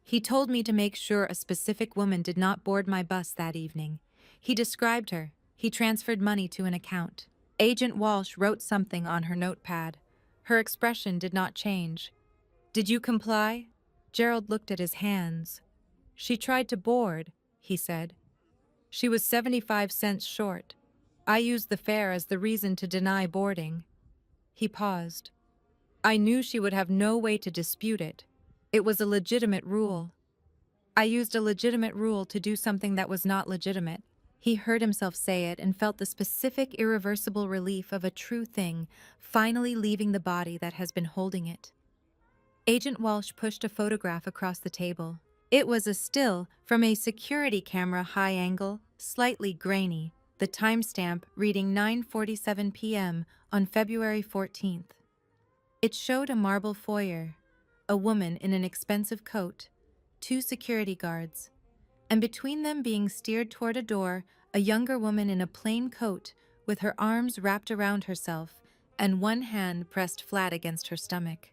"He told me to make sure a specific woman did not board my bus that evening. He described her. He transferred money to an account. Agent Walsh wrote something on her notepad. Her expression did not change. "Did you comply?" Gerald looked at his hands. "She tried to board," he said. "She was 75 cents short. I used the fare as the reason to deny boarding." He paused. "I knew she would have no way to dispute it. It was a legitimate rule. I used a legitimate rule to do something that was not legitimate." He heard himself say it and felt the specific, irreversible relief of a true thing finally leaving the body that has been holding it. Agent Walsh pushed a photograph across the table. It was a still from a security camera high angle, slightly grainy, the timestamp reading 9:47 p.m. on February 14th. It showed a marble foyer, a woman in an expensive coat, two security guards, and between them being steered toward a door, a younger woman in a plain coat with her arms wrapped around herself and one hand pressed flat against her stomach.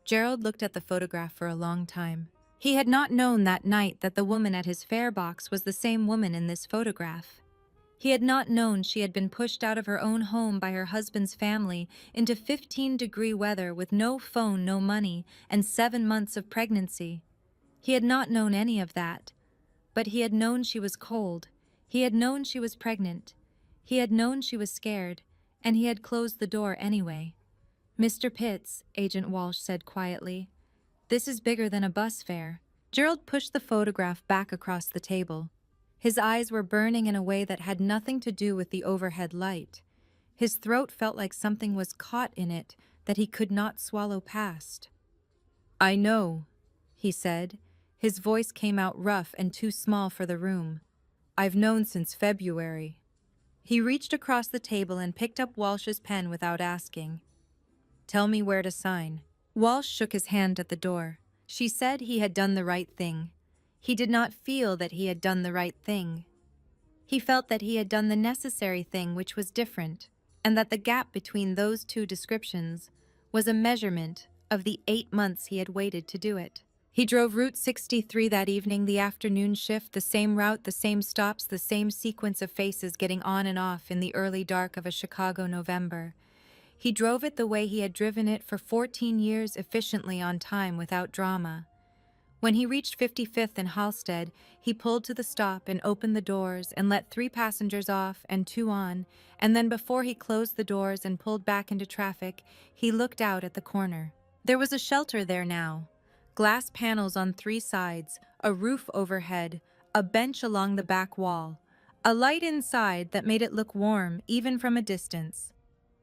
Gerald looked at the photograph for a long time. He had not known that night that the woman at his fare box was the same woman in this photograph. He had not known she had been pushed out of her own home by her husband's family into 15-degree weather with no phone, no money, and 7 months of pregnancy. He had not known any of that. But he had known she was cold, he had known she was pregnant, he had known she was scared, and he had closed the door anyway. "Mr. Pitts," Agent Walsh said quietly, "this is bigger than a bus fare." Gerald pushed the photograph back across the table. His eyes were burning in a way that had nothing to do with the overhead light. His throat felt like something was caught in it that he could not swallow past. "I know," he said. His voice came out rough and too small for the room. "I've known since February." He reached across the table and picked up Walsh's pen without asking. "Tell me where to sign." Walsh shook his hand at the door. She said he had done the right thing. He did not feel that he had done the right thing. He felt that he had done the necessary thing, which was different, and that the gap between those two descriptions was a measurement of the 8 months he had waited to do it. He drove Route 63 that evening, the afternoon shift, the same route, the same stops, the same sequence of faces getting on and off in the early dark of a Chicago November. He drove it the way he had driven it for 14 years, efficiently, on time, without drama. When he reached 55th and Halsted, he pulled to the stop and opened the doors and let 3 passengers off and 2 on, and then before he closed the doors and pulled back into traffic, he looked out at the corner. There was a shelter there now. Glass panels on 3 sides, a roof overhead, a bench along the back wall, a light inside that made it look warm even from a distance.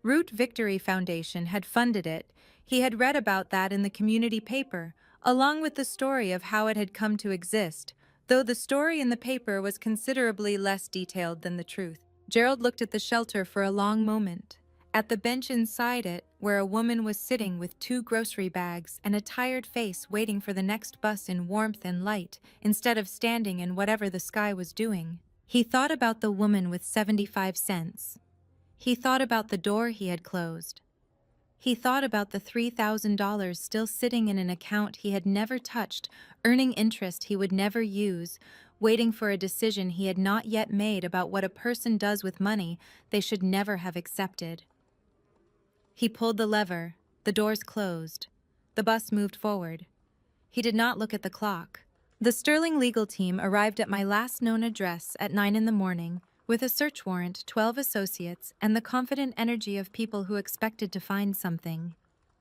Root Victory Foundation had funded it. He had read about that in the community paper, along with the story of how it had come to exist, though the story in the paper was considerably less detailed than the truth. Gerald looked at the shelter for a long moment. At the bench inside it, where a woman was sitting with 2 grocery bags and a tired face waiting for the next bus in warmth and light, instead of standing in whatever the sky was doing. He thought about the woman with 75 cents. He thought about the door he had closed. He thought about the $3,000 still sitting in an account he had never touched, earning interest he would never use, waiting for a decision he had not yet made about what a person does with money they should never have accepted. He pulled the lever. The doors closed. The bus moved forward. He did not look at the clock. The Sterling legal team arrived at my last known address at 9 in the morning with a search warrant, 12 associates, and the confident energy of people who expected to find something.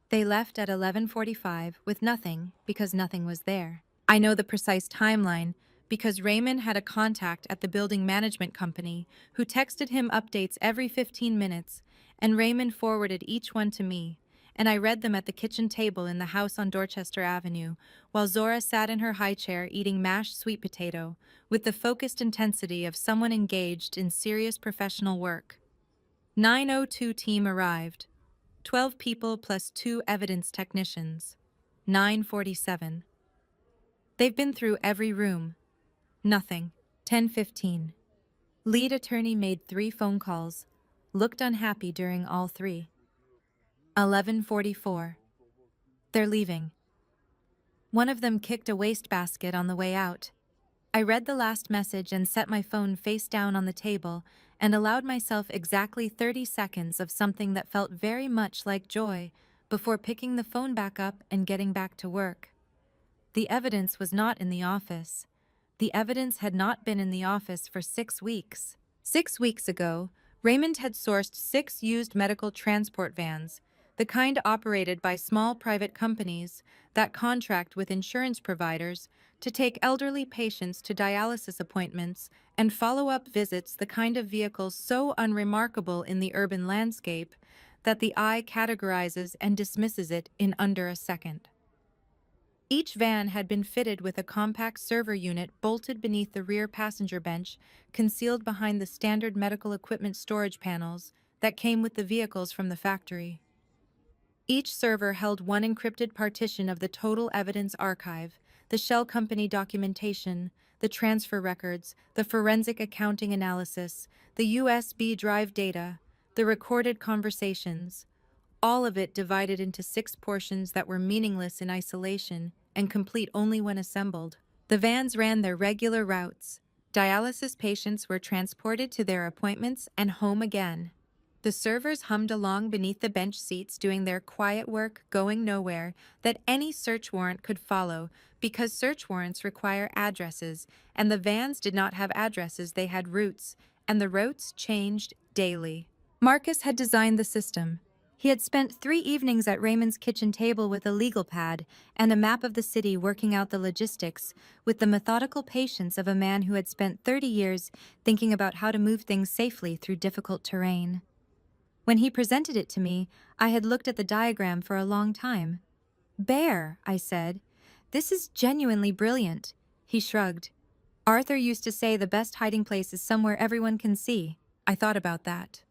They left at 11:45 with nothing because nothing was there. I know the precise timeline because Raymond had a contact at the building management company who texted him updates every 15 minutes, and Raymond forwarded each one to me, and I read them at the kitchen table in the house on Dorchester Avenue, while Zora sat in her high chair eating mashed sweet potato, with the focused intensity of someone engaged in serious professional work. 9:02 team arrived. 12 people plus 2 evidence technicians. 9:47. They've been through every room. Nothing. 10:15. Lead attorney made 3 phone calls. Looked unhappy during all 3. 11:44. They're leaving. One of them kicked a wastebasket on the way out. I read the last message and set my phone face down on the table and allowed myself exactly 30 seconds of something that felt very much like joy before picking the phone back up and getting back to work. The evidence was not in the office. The evidence had not been in the office for 6 weeks. 6 weeks ago, Raymond had sourced 6 used medical transport vans, the kind operated by small private companies that contract with insurance providers to take elderly patients to dialysis appointments and follow-up visits, the kind of vehicles so unremarkable in the urban landscape that the eye categorizes and dismisses it in under a second. Each van had been fitted with a compact server unit bolted beneath the rear passenger bench, concealed behind the standard medical equipment storage panels that came with the vehicles from the factory. Each server held one encrypted partition of the total evidence archive, the shell company documentation, the transfer records, the forensic accounting analysis, the USB drive data, the recorded conversations, all of it divided into 6 portions that were meaningless in isolation and complete only when assembled. The vans ran their regular routes. Dialysis patients were transported to their appointments and home again. The servers hummed along beneath the bench seats, doing their quiet work, going nowhere, that any search warrant could follow, because search warrants require addresses, and the vans did not have addresses, they had routes, and the routes changed daily. Marcus had designed the system. He had spent 3 evenings at Raymond's kitchen table with a legal pad and a map of the city, working out the logistics with the methodical patience of a man who had spent 30 years thinking about how to move things safely through difficult terrain. When he presented it to me, I had looked at the diagram for a long time. "Bear," I said. "This is genuinely brilliant." He shrugged. "Arthur used to say the best hiding place is somewhere everyone can see." I thought about that.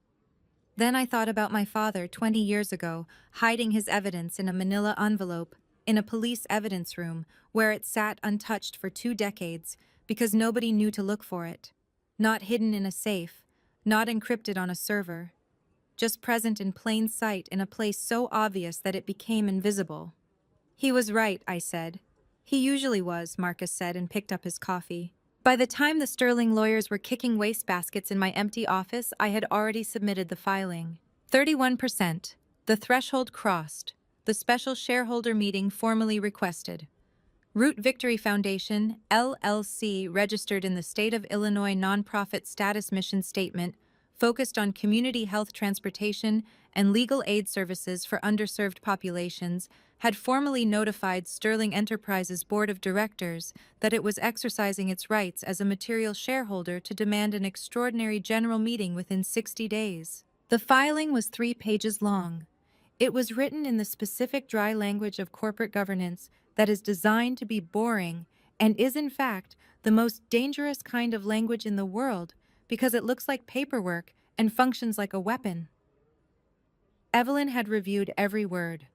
Then I thought about my father 20 years ago, hiding his evidence in a manila envelope in a police evidence room where it sat untouched for 2 decades because nobody knew to look for it. Not hidden in a safe, not encrypted on a server, just present in plain sight in a place so obvious that it became invisible. "He was right," I said. "He usually was," Marcus said, and picked up his coffee. By the time the Sterling lawyers were kicking wastebaskets in my empty office, I had already submitted the filing. 31%. The threshold crossed. The special shareholder meeting formally requested. Root Victory Foundation, LLC, registered in the State of Illinois nonprofit status mission statement, focused on community health transportation and legal aid services for underserved populations, had formally notified Sterling Enterprises Board of Directors that it was exercising its rights as a material shareholder to demand an extraordinary general meeting within 60 days. The filing was 3 pages long. It was written in the specific dry language of corporate governance that is designed to be boring and is, in fact, the most dangerous kind of language in the world because it looks like paperwork and functions like a weapon. Evelyn had reviewed every word.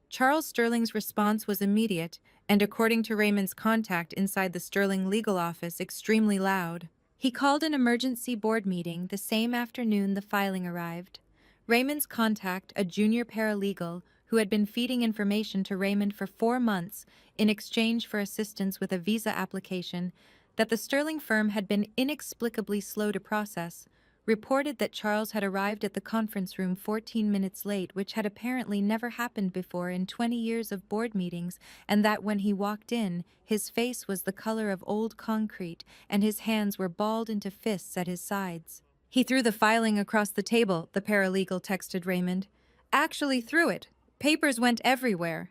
Charles Sterling's response was immediate and, according to Raymond's contact inside the Sterling legal office, extremely loud. He called an emergency board meeting the same afternoon the filing arrived. Raymond's contact, a junior paralegal who had been feeding information to Raymond for 4 months in exchange for assistance with a visa application that the Sterling firm had been inexplicably slow to process, reported that Charles had arrived at the conference room 14 minutes late, which had apparently never happened before in 20 years of board meetings, and that when he walked in, his face was the color of old concrete and his hands were balled into fists at his sides. "He threw the filing across the table," the paralegal texted Raymond. "Actually threw it. Papers went everywhere."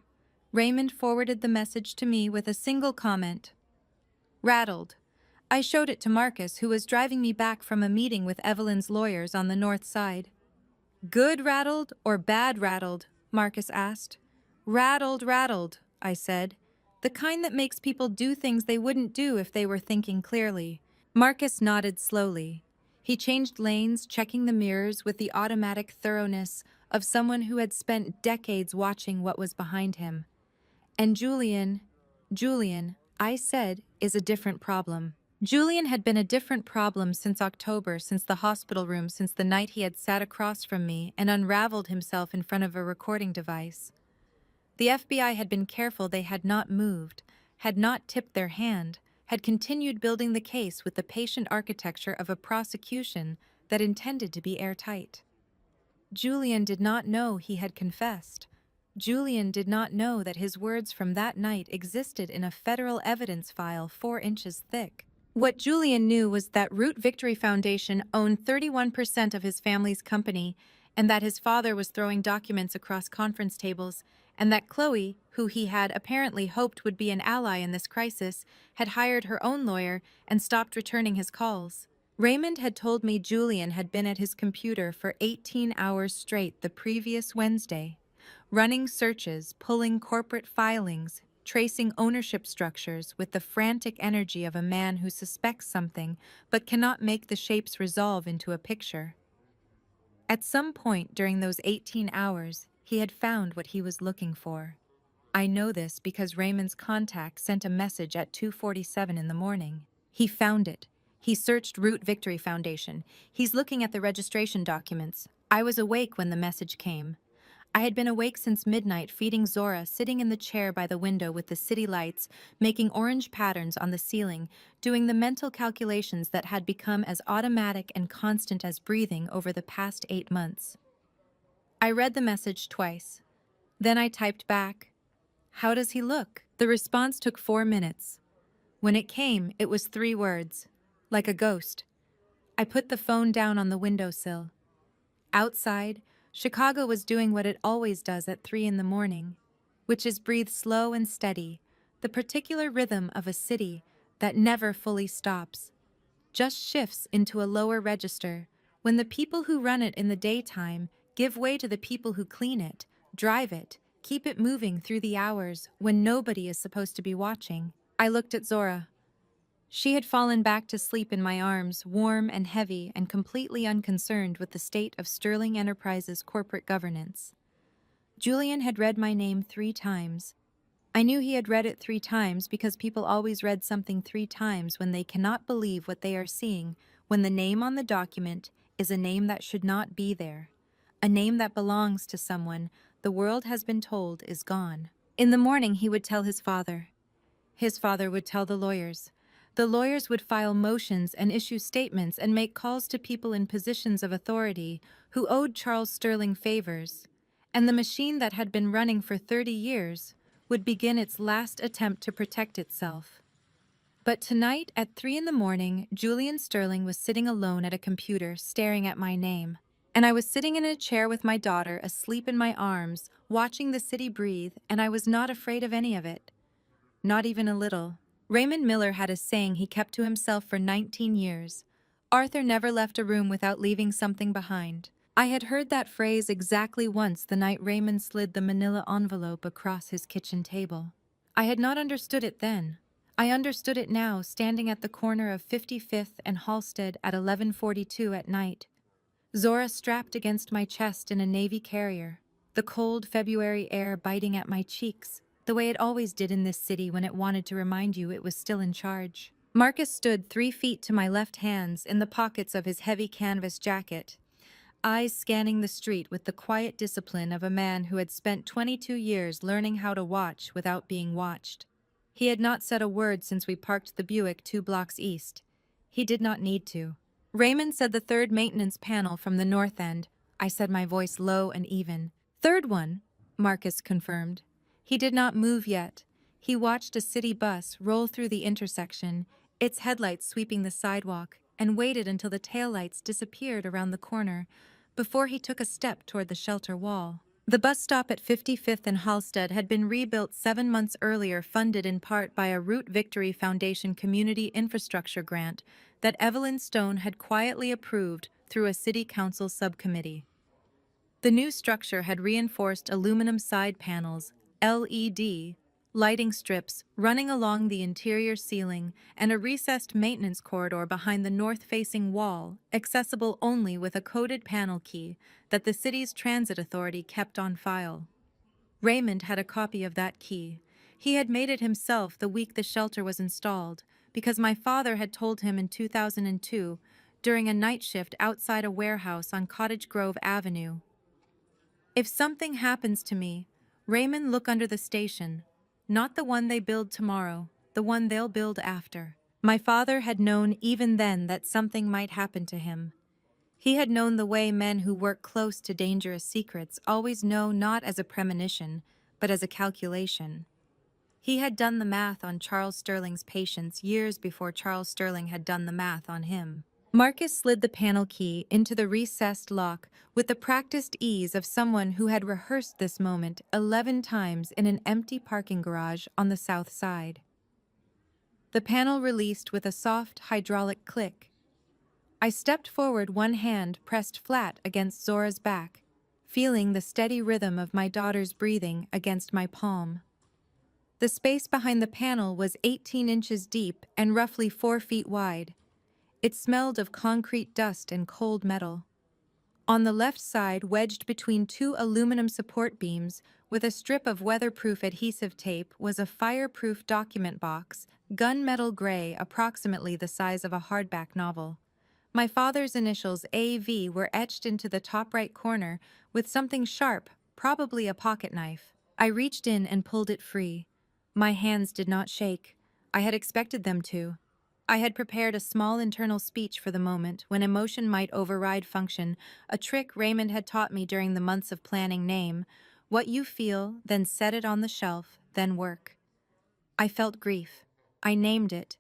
Raymond forwarded the message to me with a single comment. "Rattled." I showed it to Marcus, who was driving me back from a meeting with Evelyn's lawyers on the north side. "Good rattled or bad rattled?" Marcus asked. "Rattled, rattled," I said. "The kind that makes people do things they wouldn't do if they were thinking clearly." Marcus nodded slowly. He changed lanes, checking the mirrors with the automatic thoroughness of someone who had spent decades watching what was behind him. "And Julian, I said, is a different problem." Julian had been a different problem since October, since the hospital room, since the night he had sat across from me and unraveled himself in front of a recording device. The FBI had been careful they had not moved, had not tipped their hand, had continued building the case with the patient architecture of a prosecution that intended to be airtight. Julian did not know he had confessed. Julian did not know that his words from that night existed in a federal evidence file 4 inches thick. What Julian knew was that Root Victory Foundation owned 31% of his family's company, and that his father was throwing documents across conference tables, and that Chloe, who he had apparently hoped would be an ally in this crisis, had hired her own lawyer and stopped returning his calls. Raymond had told me Julian had been at his computer for 18 hours straight the previous Wednesday, running searches, pulling corporate filings, tracing ownership structures with the frantic energy of a man who suspects something but cannot make the shapes resolve into a picture. At some point during those 18 hours, he had found what he was looking for. I know this because Raymond's contact sent a message at 2:47 in the morning. He found it. He searched Root Victory Foundation. He's looking at the registration documents. I was awake when the message came. I had been awake since midnight, feeding Zora, sitting in the chair by the window with the city lights, making orange patterns on the ceiling, doing the mental calculations that had become as automatic and constant as breathing over the past 8 months. I read the message twice. Then I typed back, "How does he look?" The response took 4 minutes. When it came, it was 3 words, like a ghost. I put the phone down on the windowsill. Outside, Chicago was doing what it always does at 3 in the morning, which is breathe slow and steady, the particular rhythm of a city that never fully stops, just shifts into a lower register when the people who run it in the daytime give way to the people who clean it, drive it, keep it moving through the hours when nobody is supposed to be watching. I looked at Zora. She had fallen back to sleep in my arms, warm and heavy and completely unconcerned with the state of Sterling Enterprises' corporate governance. Julian had read my name 3 times. I knew he had read it 3 times because people always read something 3 times when they cannot believe what they are seeing, when the name on the document is a name that should not be there, a name that belongs to someone the world has been told is gone. In the morning he would tell his father. His father would tell the lawyers. The lawyers would file motions and issue statements and make calls to people in positions of authority who owed Charles Sterling favors, and the machine that had been running for 30 years would begin its last attempt to protect itself. But tonight at 3 in the morning, Julian Sterling was sitting alone at a computer staring at my name, and I was sitting in a chair with my daughter asleep in my arms, watching the city breathe, and I was not afraid of any of it. Not even a little. Raymond Miller had a saying he kept to himself for 19 years. Arthur never left a room without leaving something behind. I had heard that phrase exactly once the night Raymond slid the manila envelope across his kitchen table. I had not understood it then. I understood it now, standing at the corner of 55th and Halsted at 11:42 at night. Zora strapped against my chest in a Navy carrier, the cold February air biting at my cheeks, the way it always did in this city when it wanted to remind you it was still in charge. Marcus stood 3 feet to my left, hands in the pockets of his heavy canvas jacket, eyes scanning the street with the quiet discipline of a man who had spent 22 years learning how to watch without being watched. He had not said a word since we parked the Buick 2 blocks east. He did not need to. Raymond said the 3rd maintenance panel from the north end. I said, my voice low and even. "3rd one," Marcus confirmed. He did not move yet. He watched a city bus roll through the intersection, its headlights sweeping the sidewalk, and waited until the taillights disappeared around the corner before he took a step toward the shelter wall. The bus stop at 55th and Halsted had been rebuilt 7 months earlier, funded in part by a Root Victory Foundation community infrastructure grant that Evelyn Stone had quietly approved through a city council subcommittee. The new structure had reinforced aluminum side panels, LED, lighting strips running along the interior ceiling, and a recessed maintenance corridor behind the north-facing wall, accessible only with a coded panel key that the city's transit authority kept on file. Raymond had a copy of that key. He had made it himself the week the shelter was installed, because my father had told him in 2002, during a night shift outside a warehouse on Cottage Grove Avenue. "If something happens to me, Raymond, look under the station. Not the one they build tomorrow, the one they'll build after. My father had known even then that something might happen to him. He had known the way men who work close to dangerous secrets always know not as a premonition, but as a calculation. He had done the math on Charles Sterling's patience years before Charles Sterling had done the math on him. Marcus slid the panel key into the recessed lock with the practiced ease of someone who had rehearsed this moment 11 times in an empty parking garage on the south side. The panel released with a soft hydraulic click. I stepped forward, one hand pressed flat against Zora's back, feeling the steady rhythm of my daughter's breathing against my palm. The space behind the panel was 18 inches deep and roughly 4 feet wide. It smelled of concrete dust and cold metal. On the left side, wedged between two aluminum support beams with a strip of weatherproof adhesive tape, was a fireproof document box, gunmetal gray, approximately the size of a hardback novel. My father's initials AV were etched into the top right corner with something sharp, probably a pocket knife. I reached in and pulled it free. My hands did not shake. I had expected them to. I had prepared a small internal speech for the moment when emotion might override function, a trick Raymond had taught me during the months of planning. Name what you feel, then set it on the shelf, then work. I felt grief. I named it.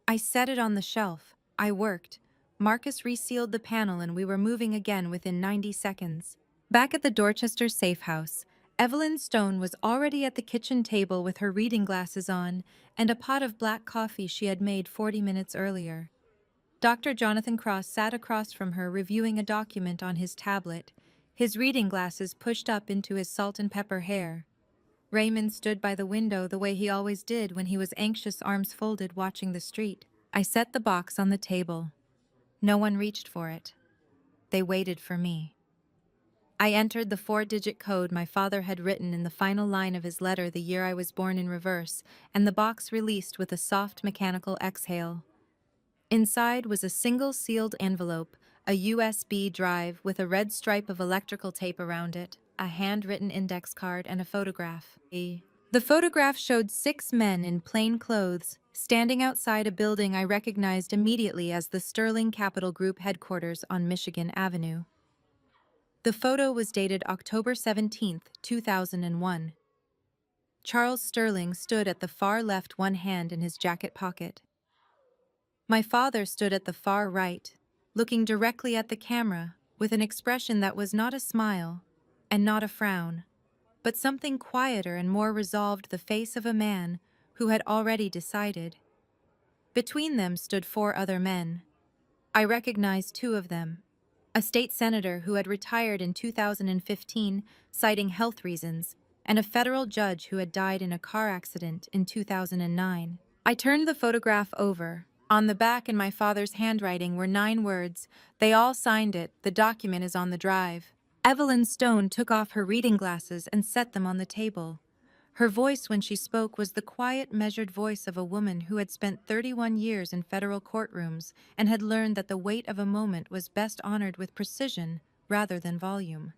I set it on the shelf. I worked. Marcus resealed the panel and we were moving again within 90 seconds. Back at the Dorchester safe house, Evelyn Stone was already at the kitchen table with her reading glasses on and a pot of black coffee she had made 40 minutes earlier. Dr. Jonathan Cross sat across from her reviewing a document on his tablet, his reading glasses pushed up into his salt and pepper hair. Raymond stood by the window the way he always did when he was anxious, arms folded, watching the street. I set the box on the table. No one reached for it. They waited for me. I entered the 4-digit code my father had written in the final line of his letter the year I was born in reverse, and the box released with a soft mechanical exhale. Inside was a single sealed envelope, a USB drive with a red stripe of electrical tape around it, a handwritten index card, and a photograph. The photograph showed 6 men in plain clothes, standing outside a building I recognized immediately as the Sterling Capital Group headquarters on Michigan Avenue. The photo was dated October 17, 2001. Charles Sterling stood at the far left, one hand in his jacket pocket. My father stood at the far right, looking directly at the camera with an expression that was not a smile and not a frown, but something quieter and more resolved, the face of a man who had already decided. Between them stood 4 other men. I recognized 2 of them. A state senator who had retired in 2015, citing health reasons, and a federal judge who had died in a car accident in 2009. I turned the photograph over. On the back, in my father's handwriting, were 9 words. They all signed it. The document is on the drive. Evelyn Stone took off her reading glasses and set them on the table. Her voice when she spoke was the quiet, measured voice of a woman who had spent 31 years in federal courtrooms and had learned that the weight of a moment was best honored with precision rather than volume.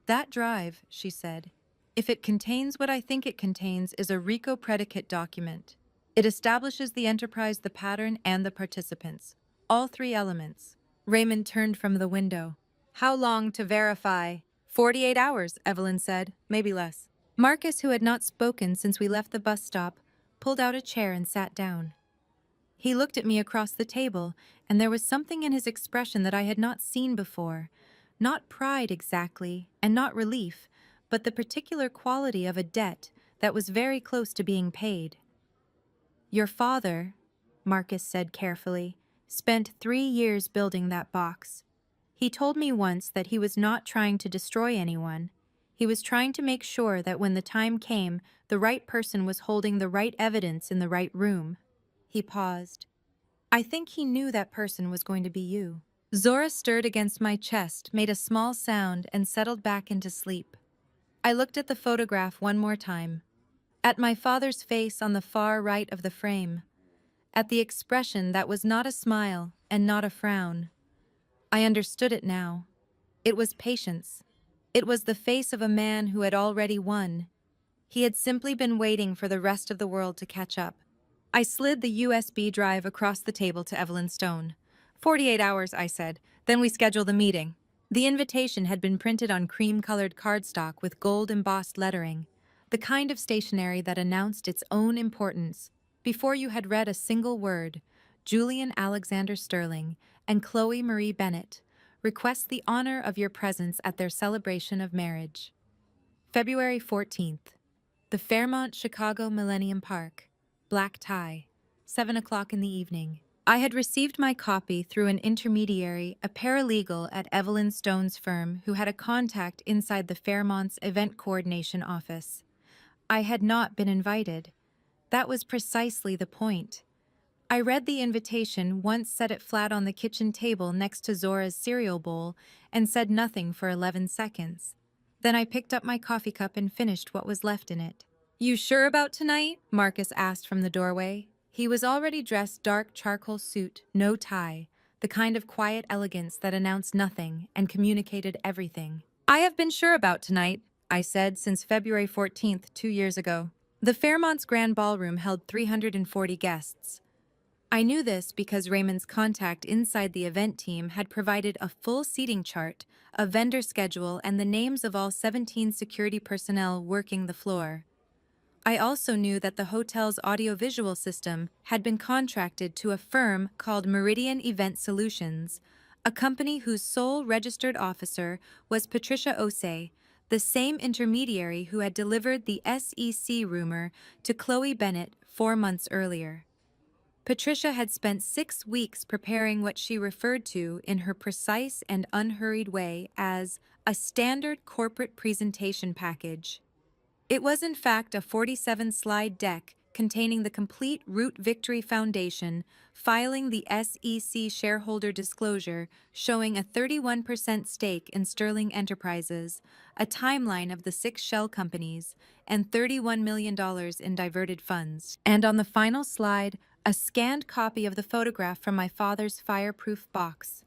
"That drive," she said, "if it contains what I think it contains, is a RICO predicate document. It establishes the enterprise, the pattern, and the participants. All 3 elements." Raymond turned from the window. "How long to verify?" 48 hours, Evelyn said, maybe less. Marcus, who had not spoken since we left the bus stop, pulled out a chair and sat down. He looked at me across the table, and there was something in his expression that I had not seen before. Not pride exactly, and not relief, but the particular quality of a debt that was very close to being paid. "Your father," Marcus said carefully, "spent 3 years building that box. He told me once that he was not trying to destroy anyone. He was trying to make sure that when the time came, the right person was holding the right evidence in the right room." He paused. "I think he knew that person was going to be you." Zora stirred against my chest, made a small sound, and settled back into sleep. I looked at the photograph one more time. At my father's face on the far right of the frame. At the expression that was not a smile and not a frown. I understood it now. It was patience. It was the face of a man who had already won. He had simply been waiting for the rest of the world to catch up. I slid the USB drive across the table to Evelyn Stone. 48 hours, I said. Then we schedule the meeting. The invitation had been printed on cream-colored cardstock with gold-embossed lettering, the kind of stationery that announced its own importance. Before you had read a single word, Julian Alexander Sterling and Chloe Marie Bennett request the honor of your presence at their celebration of marriage. February 14th. The Fairmont Chicago Millennium Park. Black tie. 7 o'clock in the evening. I had received my copy through an intermediary, a paralegal at Evelyn Stone's firm who had a contact inside the Fairmont's event coordination office. I had not been invited. That was precisely the point. I read the invitation, once set it flat on the kitchen table next to Zora's cereal bowl, and said nothing for 11 seconds. Then I picked up my coffee cup and finished what was left in it. "You sure about tonight?" Marcus asked from the doorway. He was already dressed dark charcoal suit, no tie, the kind of quiet elegance that announced nothing and communicated everything. "I have been sure about tonight," I said, since February 14th, 2 years ago. The Fairmont's Grand Ballroom held 340 guests. I knew this because Raymond's contact inside the event team had provided a full seating chart, a vendor schedule, and the names of all 17 security personnel working the floor. I also knew that the hotel's audiovisual system had been contracted to a firm called Meridian Event Solutions, a company whose sole registered officer was Patricia Osei, the same intermediary who had delivered the SEC rumor to Chloe Bennett 4 months earlier. Patricia had spent 6 weeks preparing what she referred to in her precise and unhurried way as a standard corporate presentation package. It was in fact a 47-slide deck containing the complete Root Victory Foundation, filing the SEC shareholder disclosure showing a 31% stake in Sterling Enterprises, a timeline of the 6 shell companies, and $31 million in diverted funds. And on the final slide, a scanned copy of the photograph from my father's fireproof box.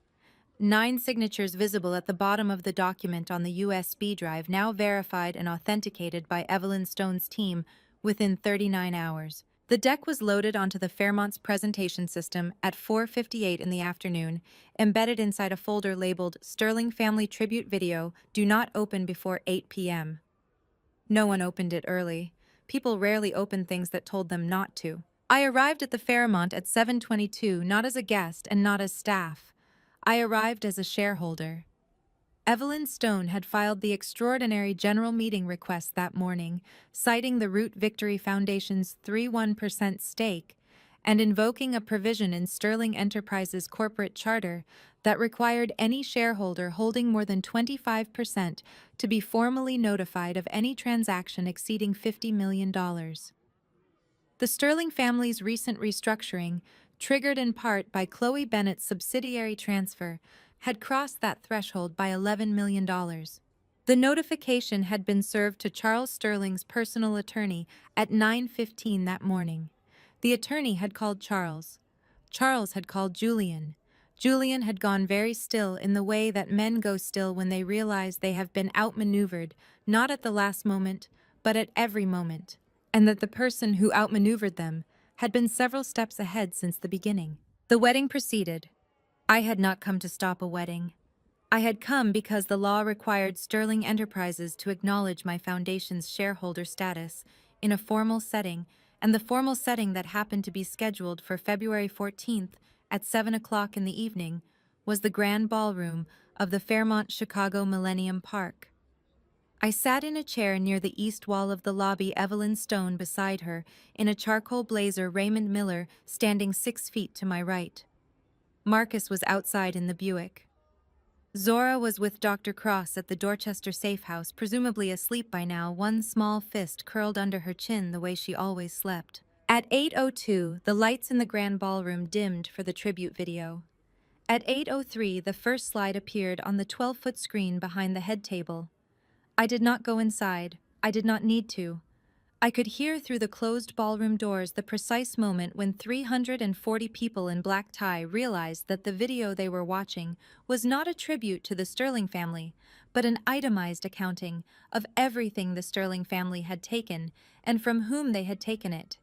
9 signatures visible at the bottom of the document on the USB drive, now verified and authenticated by Evelyn Stone's team within 39 hours. The deck was loaded onto the Fairmont's presentation system at 4:58 in the afternoon, embedded inside a folder labeled Sterling Family Tribute Video, Do Not Open Before 8 p.m. No one opened it early. People rarely open things that told them not to. I arrived at the Fairmont at 7:22, not as a guest and not as staff. I arrived as a shareholder. Evelyn Stone had filed the extraordinary general meeting request that morning, citing the Root Victory Foundation's 31% stake and invoking a provision in Sterling Enterprises' corporate charter that required any shareholder holding more than 25% to be formally notified of any transaction exceeding $50 million. The Sterling family's recent restructuring, triggered in part by Chloe Bennett's subsidiary transfer, had crossed that threshold by $11 million. The notification had been served to Charles Sterling's personal attorney at 9:15 that morning. The attorney had called Charles. Charles had called Julian. Julian had gone very still, in the way that men go still when they realize they have been outmaneuvered, not at the last moment, but at every moment, and that the person who outmaneuvered them had been several steps ahead since the beginning. The wedding proceeded. I had not come to stop a wedding. I had come because the law required Sterling Enterprises to acknowledge my foundation's shareholder status in a formal setting, and the formal setting that happened to be scheduled for February 14th at 7 o'clock in the evening was the Grand Ballroom of the Fairmont Chicago Millennium Park. I sat in a chair near the east wall of the lobby, Evelyn Stone beside her, in a charcoal blazer, Raymond Miller standing 6 feet to my right. Marcus was outside in the Buick. Zora was with Dr. Cross at the Dorchester safe house, presumably asleep by now, one small fist curled under her chin the way she always slept. At 8:02, the lights in the Grand Ballroom dimmed for the tribute video. At 8:03, the first slide appeared on the 12-foot screen behind the head table. I did not go inside. I did not need to. I could hear through the closed ballroom doors the precise moment when 340 people in black tie realized that the video they were watching was not a tribute to the Sterling family, but an itemized accounting of everything the Sterling family had taken and from whom they had taken it.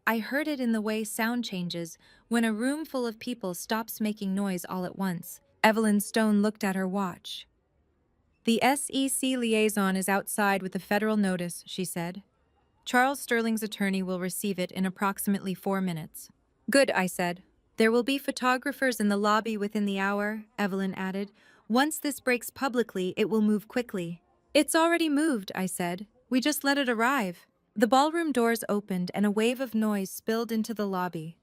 I heard it in the way sound changes when a room full of people stops making noise all at once. Evelyn Stone looked at her watch. The SEC liaison is outside with a federal notice, she said. Charles Sterling's attorney will receive it in approximately 4 minutes. Good, I said. There will be photographers in the lobby within the hour, Evelyn added. Once this breaks publicly, it will move quickly. It's already moved, I said. We just let it arrive. The ballroom doors opened and a wave of noise spilled into the lobby.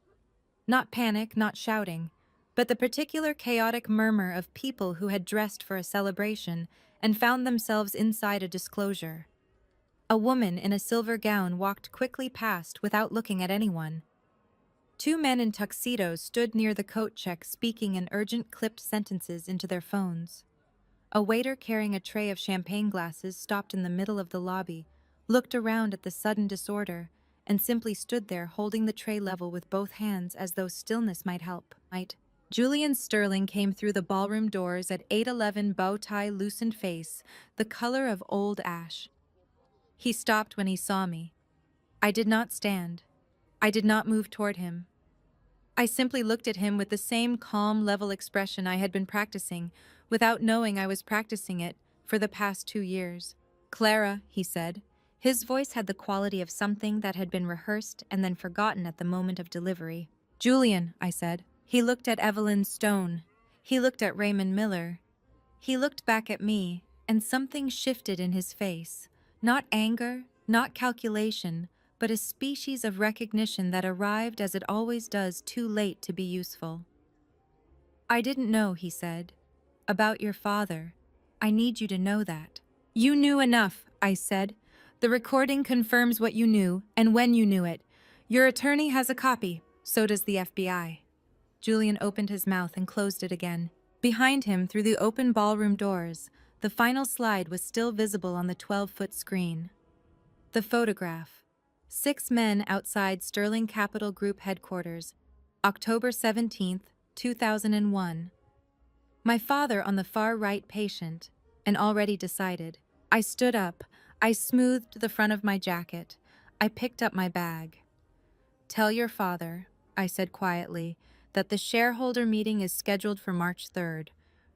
Not panic, not shouting, but the particular chaotic murmur of people who had dressed for a celebration and found themselves inside a disclosure. A woman in a silver gown walked quickly past without looking at anyone. 2 men in tuxedos stood near the coat check speaking in urgent clipped sentences into their phones. A waiter carrying a tray of champagne glasses stopped in the middle of the lobby, looked around at the sudden disorder, and simply stood there holding the tray level with both hands as though stillness might help. Julian Sterling came through the ballroom doors at 8'11", bow tie, loosened face, the color of old ash. He stopped when he saw me. I did not stand. I did not move toward him. I simply looked at him with the same calm, level expression I had been practicing, without knowing I was practicing it, for the past 2 years. Clara, he said. His voice had the quality of something that had been rehearsed and then forgotten at the moment of delivery. Julian, I said. He looked at Evelyn Stone. He looked at Raymond Miller. He looked back at me, and something shifted in his face. Not anger, not calculation, but a species of recognition that arrived as it always does too late to be useful. I didn't know, he said. About your father. I need you to know that. You knew enough, I said. The recording confirms what you knew and when you knew it. Your attorney has a copy, so does the FBI. Julian opened his mouth and closed it again. Behind him, through the open ballroom doors, the final slide was still visible on the 12-foot screen. The photograph. 6 men outside Sterling Capital Group headquarters, October 17, 2001. My father on the far right patient, and already decided. I stood up. I smoothed the front of my jacket. I picked up my bag. Tell your father, I said quietly, that the shareholder meeting is scheduled for March 3rd.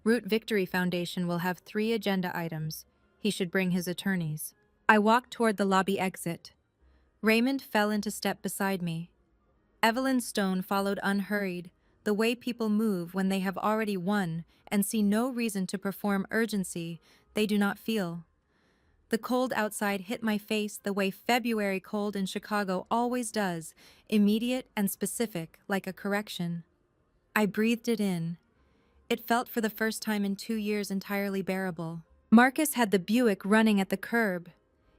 Root Victory Foundation will have 3 agenda items. He should bring his attorneys. I walked toward the lobby exit. Raymond fell into step beside me. Evelyn Stone followed unhurried, the way people move when they have already won and see no reason to perform urgency they do not feel. The cold outside hit my face the way February cold in Chicago always does, immediate and specific, like a correction. I breathed it in. It felt for the first time in 2 years entirely bearable. Marcus had the Buick running at the curb.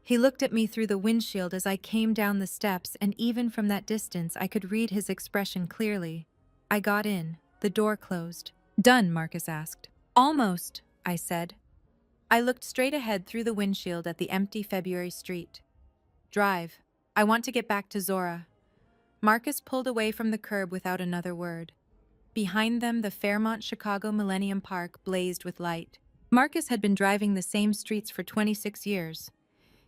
He looked at me through the windshield as I came down the steps, and even from that distance I could read his expression clearly. I got in. The door closed. Done, Marcus asked. Almost, I said. I looked straight ahead through the windshield at the empty February street. Drive. I want to get back to Zora. Marcus pulled away from the curb without another word. Behind them, the Fairmont Chicago Millennium Park blazed with light. Marcus had been driving the same streets for 26 years.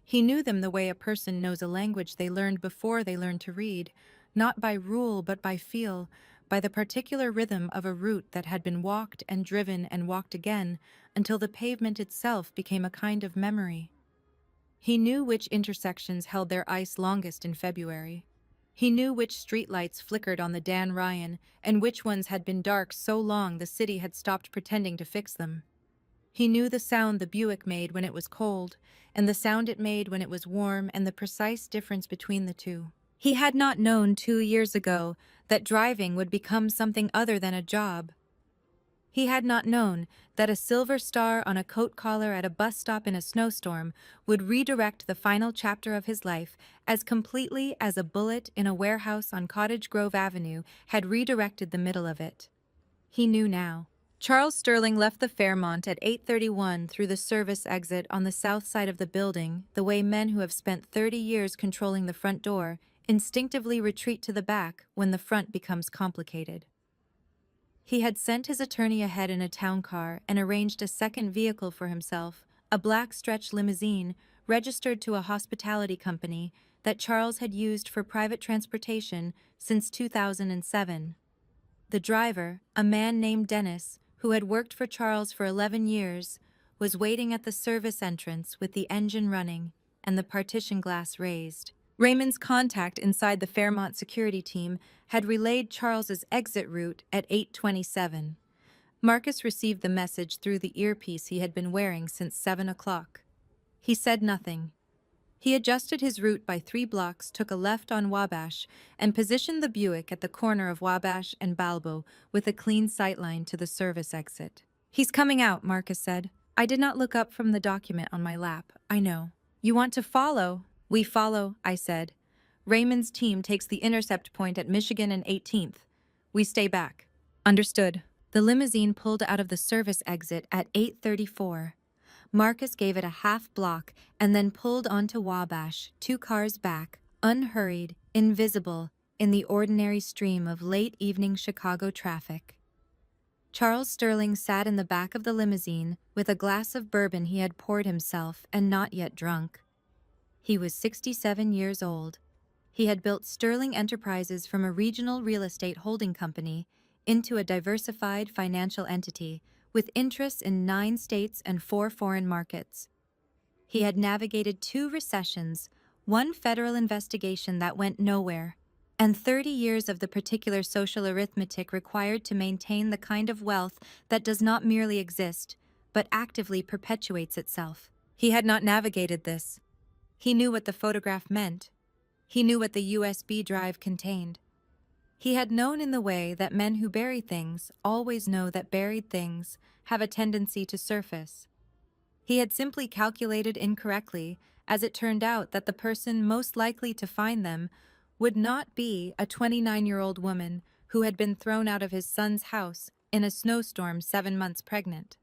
He knew them the way a person knows a language they learned before they learned to read, not by rule but by feel, by the particular rhythm of a route that had been walked and driven and walked again until the pavement itself became a kind of memory. He knew which intersections held their ice longest in February. He knew which streetlights flickered on the Dan Ryan and which ones had been dark so long the city had stopped pretending to fix them. He knew the sound the Buick made when it was cold, and the sound it made when it was warm, and the precise difference between the two. He had not known 2 years ago that driving would become something other than a job. He had not known that a silver star on a coat collar at a bus stop in a snowstorm would redirect the final chapter of his life as completely as a bullet in a warehouse on Cottage Grove Avenue had redirected the middle of it. He knew now. Charles Sterling left the Fairmont at 8:31 through the service exit on the south side of the building, the way men who have spent 30 years controlling the front door instinctively retreat to the back when the front becomes complicated. He had sent his attorney ahead in a town car and arranged a second vehicle for himself, a black stretch limousine registered to a hospitality company that Charles had used for private transportation since 2007. The driver, a man named Dennis, who had worked for Charles for 11 years, was waiting at the service entrance with the engine running and the partition glass raised. Raymond's contact inside the Fairmont security team had relayed Charles's exit route at 8:27. Marcus received the message through the earpiece he had been wearing since 7 o'clock. He said nothing. He adjusted his route by 3 blocks, took a left on Wabash, and positioned the Buick at the corner of Wabash and Balbo with a clean sightline to the service exit. "He's coming out," Marcus said. "I did not look up from the document on my lap, I know." "You want to follow?" "We follow," I said. "Raymond's team takes the intercept point at Michigan and 18th. We stay back." "Understood." The limousine pulled out of the service exit at 8:34. Marcus gave it a half block and then pulled onto Wabash, 2 cars back, unhurried, invisible, in the ordinary stream of late-evening Chicago traffic. Charles Sterling sat in the back of the limousine with a glass of bourbon he had poured himself and not yet drunk. He was 67 years old. He had built Sterling Enterprises from a regional real estate holding company into a diversified financial entity with interests in 9 states and 4 foreign markets. He had navigated 2 recessions, 1 federal investigation that went nowhere, and 30 years of the particular social arithmetic required to maintain the kind of wealth that does not merely exist, but actively perpetuates itself. He had not navigated this. He knew what the photograph meant. He knew what the USB drive contained. He had known in the way that men who bury things always know that buried things have a tendency to surface. He had simply calculated incorrectly, as it turned out that the person most likely to find them would not be a 29-year-old woman who had been thrown out of his son's house in a snowstorm 7 months pregnant.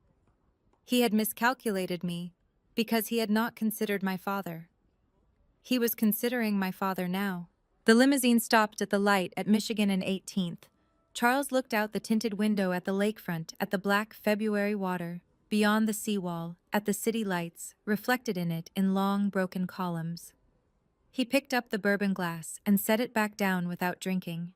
He had miscalculated me because he had not considered my father. He was considering my father now. The limousine stopped at the light at Michigan and 18th. Charles looked out the tinted window at the lakefront, at the black February water, beyond the seawall, at the city lights, reflected in it in long, broken columns. He picked up the bourbon glass and set it back down without drinking.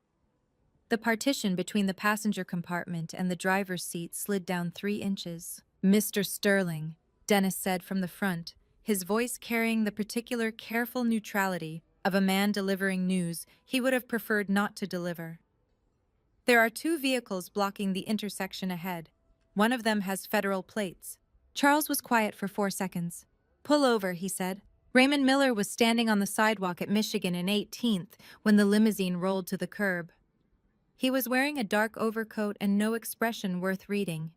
The partition between the passenger compartment and the driver's seat slid down 3 inches. "Mr. Sterling," Dennis said from the front, his voice carrying the particular careful neutrality of a man delivering news he would have preferred not to deliver. "There are 2 vehicles blocking the intersection ahead. One of them has federal plates." Charles was quiet for 4 seconds. "Pull over," he said. Raymond Miller was standing on the sidewalk at Michigan and 18th when the limousine rolled to the curb. He was wearing a dark overcoat and no expression worth reading.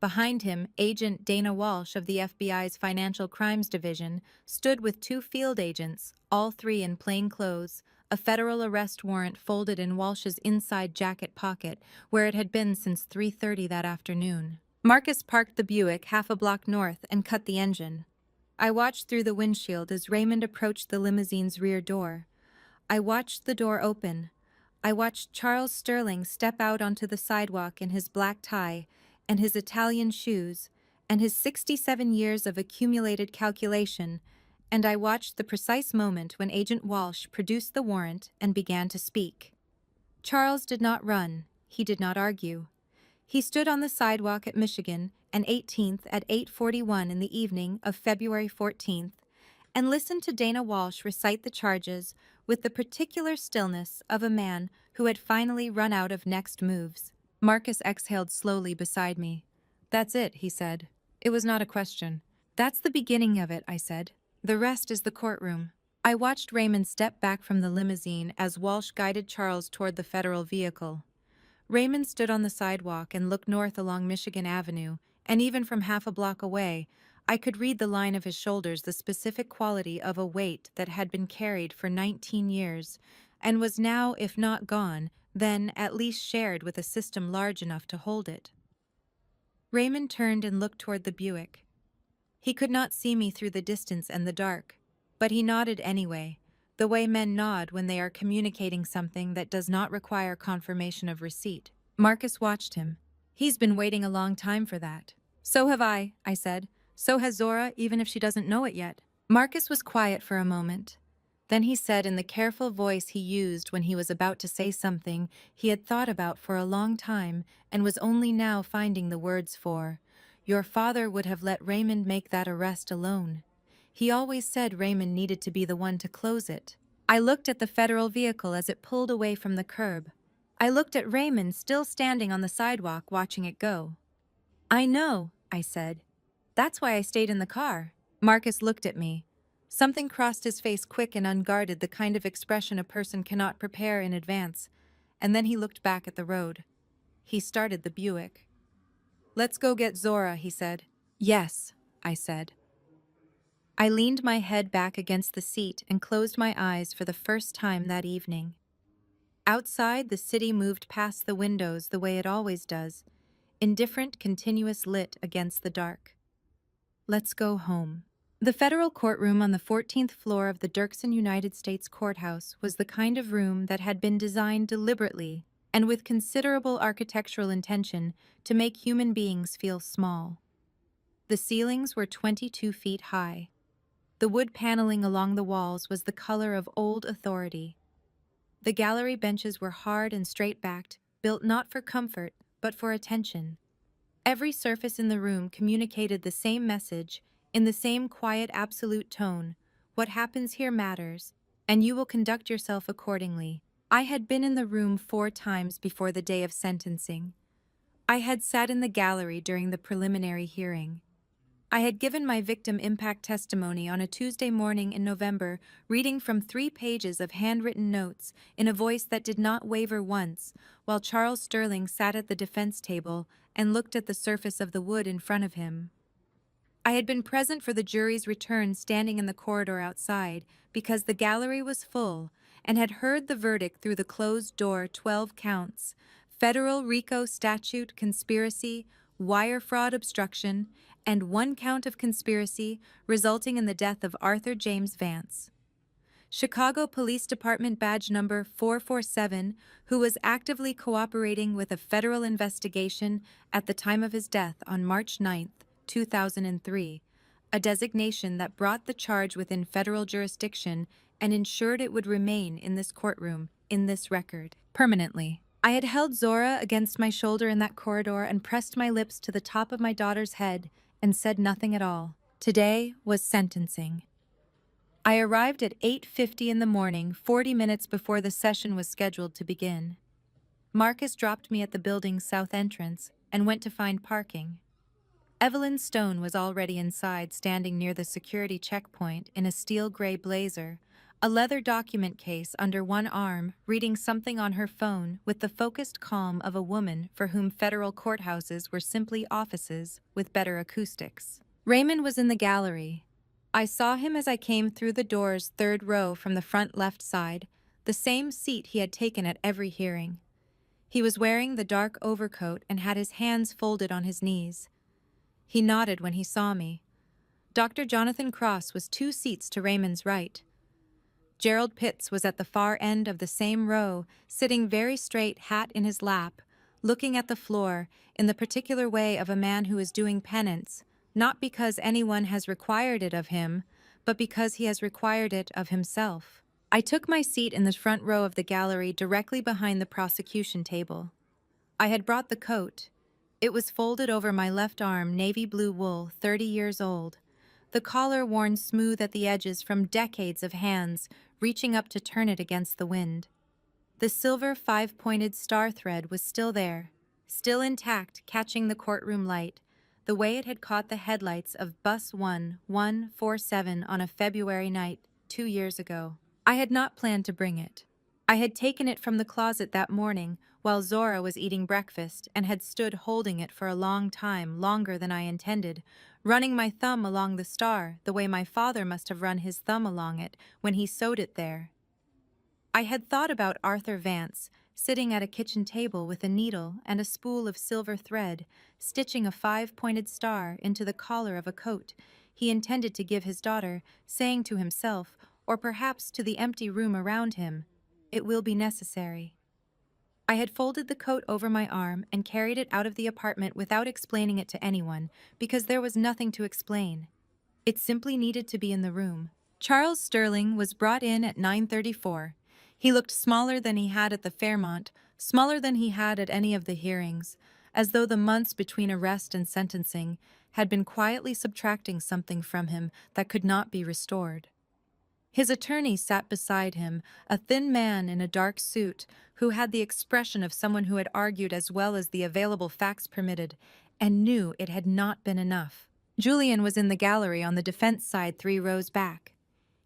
Behind him, Agent Dana Walsh of the FBI's Financial Crimes Division stood with 2 field agents, all 3 in plain clothes, a federal arrest warrant folded in Walsh's inside jacket pocket, where it had been since 3:30 that afternoon. Marcus parked the Buick half a block north and cut the engine. I watched through the windshield as Raymond approached the limousine's rear door. I watched the door open. I watched Charles Sterling step out onto the sidewalk in his black tie and his Italian shoes, and his 67 years of accumulated calculation, and I watched the precise moment when Agent Walsh produced the warrant and began to speak. Charles did not run. He did not argue. He stood on the sidewalk at Michigan and 18th at 8:41 in the evening of February 14th, and listened to Dana Walsh recite the charges with the particular stillness of a man who had finally run out of next moves. Marcus exhaled slowly beside me. "That's it," he said. It was not a question. "That's the beginning of it," I said. "The rest is the courtroom." I watched Raymond step back from the limousine as Walsh guided Charles toward the federal vehicle. Raymond stood on the sidewalk and looked north along Michigan Avenue, and even from half a block away, I could read the line of his shoulders, the specific quality of a weight that had been carried for 19 years, and was now, if not gone, then at least shared with a system large enough to hold it. Raymond turned and looked toward the Buick. He could not see me through the distance and the dark, but he nodded anyway, the way men nod when they are communicating something that does not require confirmation of receipt. Marcus watched him. "He's been waiting a long time for that." "So have I said. "So has Zora, even if she doesn't know it yet." Marcus was quiet for a moment. Then he said in the careful voice he used when he was about to say something he had thought about for a long time and was only now finding the words for, "Your father would have let Raymond make that arrest alone. He always said Raymond needed to be the one to close it." I looked at the federal vehicle as it pulled away from the curb. I looked at Raymond still standing on the sidewalk watching it go. "I know," I said. "That's why I stayed in the car." Marcus looked at me. Something crossed his face quick and unguarded, the kind of expression a person cannot prepare in advance, and then he looked back at the road. He started the Buick. "Let's go get Zora," he said. "Yes," I said. I leaned my head back against the seat and closed my eyes for the first time that evening. Outside, the city moved past the windows the way it always does, indifferent, continuous lit against the dark. Let's go home. The federal courtroom on the 14th floor of the Dirksen United States Courthouse was the kind of room that had been designed deliberately and with considerable architectural intention to make human beings feel small. The ceilings were 22 feet high. The wood paneling along the walls was the color of old authority. The gallery benches were hard and straight-backed, built not for comfort, but for attention. Every surface in the room communicated the same message, in the same quiet, absolute tone: what happens here matters, and you will conduct yourself accordingly. I had been in the room 4 times before the day of sentencing. I had sat in the gallery during the preliminary hearing. I had given my victim impact testimony on a Tuesday morning in November, reading from 3 pages of handwritten notes in a voice that did not waver once, while Charles Sterling sat at the defense table and looked at the surface of the wood in front of him. I had been present for the jury's return, standing in the corridor outside because the gallery was full, and had heard the verdict through the closed door: 12 counts, federal RICO statute, conspiracy, wire fraud, obstruction, and 1 count of conspiracy resulting in the death of Arthur James Vance. Chicago Police Department badge number 447, who was actively cooperating with a federal investigation at the time of his death on March 9, 2003, a designation that brought the charge within federal jurisdiction and ensured it would remain in this courtroom, in this record, permanently. I had held Zora against my shoulder in that corridor and pressed my lips to the top of my daughter's head and said nothing at all. Today was sentencing. I arrived at 8:50 in the morning, 40 minutes before the session was scheduled to begin. Marcus dropped me at the building's south entrance and went to find parking. Evelyn Stone was already inside, standing near the security checkpoint in a steel gray blazer, a leather document case under one arm, reading something on her phone with the focused calm of a woman for whom federal courthouses were simply offices with better acoustics. Raymond was in the gallery. I saw him as I came through the door's 3rd row from the front left side, the same seat he had taken at every hearing. He was wearing the dark overcoat and had his hands folded on his knees. He nodded when he saw me. Dr. Jonathan Cross was 2 seats to Raymond's right. Gerald Pitts was at the far end of the same row, sitting very straight, hat in his lap, looking at the floor in the particular way of a man who is doing penance, not because anyone has required it of him, but because he has required it of himself. I took my seat in the front row of the gallery, directly behind the prosecution table. I had brought the coat. It was folded over my left arm, navy blue wool, 30 years old. The collar worn smooth at the edges from decades of hands reaching up to turn it against the wind. The silver 5-pointed star thread was still there, still intact, catching the courtroom light, the way it had caught the headlights of Bus 1147 on a February night 2 years ago. I had not planned to bring it. I had taken it from the closet that morning while Zora was eating breakfast and had stood holding it for a long time, longer than I intended, running my thumb along the star the way my father must have run his thumb along it when he sewed it there. I had thought about Arthur Vance, sitting at a kitchen table with a needle and a spool of silver thread, stitching a 5-pointed star into the collar of a coat he intended to give his daughter, saying to himself, or perhaps to the empty room around him, "It will be necessary." I had folded the coat over my arm and carried it out of the apartment without explaining it to anyone, because there was nothing to explain. It simply needed to be in the room, Charles Sterling was brought in at 9:34. He looked smaller than he had at the Fairmont, smaller than he had at any of the hearings, as though the months between arrest and sentencing had been quietly subtracting something from him that could not be restored. His attorney sat beside him, a thin man in a dark suit who had the expression of someone who had argued as well as the available facts permitted and knew it had not been enough. Julian was in the gallery on the defense side 3 rows back.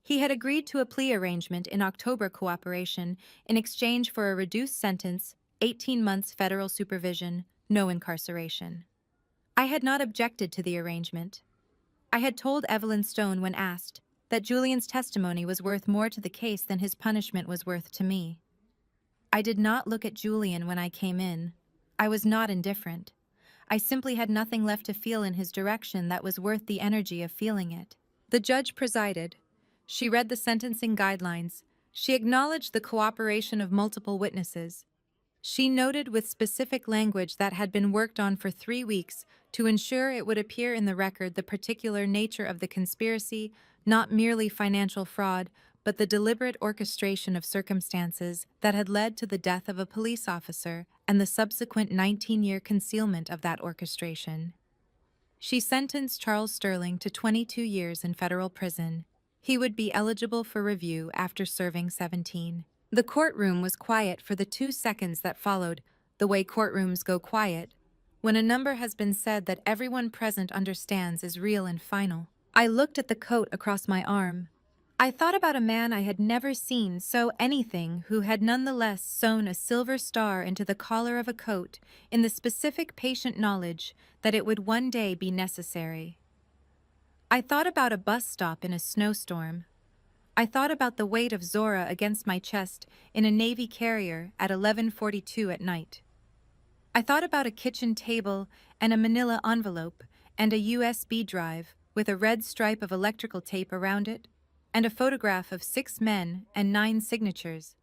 He had agreed to a plea arrangement in October cooperation in exchange for a reduced sentence, 18 months federal supervision, no incarceration. I had not objected to the arrangement. I had told Evelyn Stone when asked that Julian's testimony was worth more to the case than his punishment was worth to me. I did not look at Julian when I came in. I was not indifferent. I simply had nothing left to feel in his direction that was worth the energy of feeling it. The judge presided. She read the sentencing guidelines. She acknowledged the cooperation of multiple witnesses. She noted with specific language that had been worked on for 3 weeks to ensure it would appear in the record the particular nature of the conspiracy, not merely financial fraud, but the deliberate orchestration of circumstances that had led to the death of a police officer and the subsequent 19-year concealment of that orchestration. She sentenced Charles Sterling to 22 years in federal prison. He would be eligible for review after serving 17. The courtroom was quiet for the 2 seconds that followed, the way courtrooms go quiet, when a number has been said that everyone present understands is real and final. I looked at the coat across my arm. I thought about a man I had never seen sew anything who had nonetheless sewn a silver star into the collar of a coat in the specific patient knowledge that it would one day be necessary. I thought about a bus stop in a snowstorm. I thought about the weight of Zora against my chest in a Navy carrier at 11:42 at night. I thought about a kitchen table and a manila envelope and a USB drive with a red stripe of electrical tape around it, and a photograph of 6 men and 9 signatures,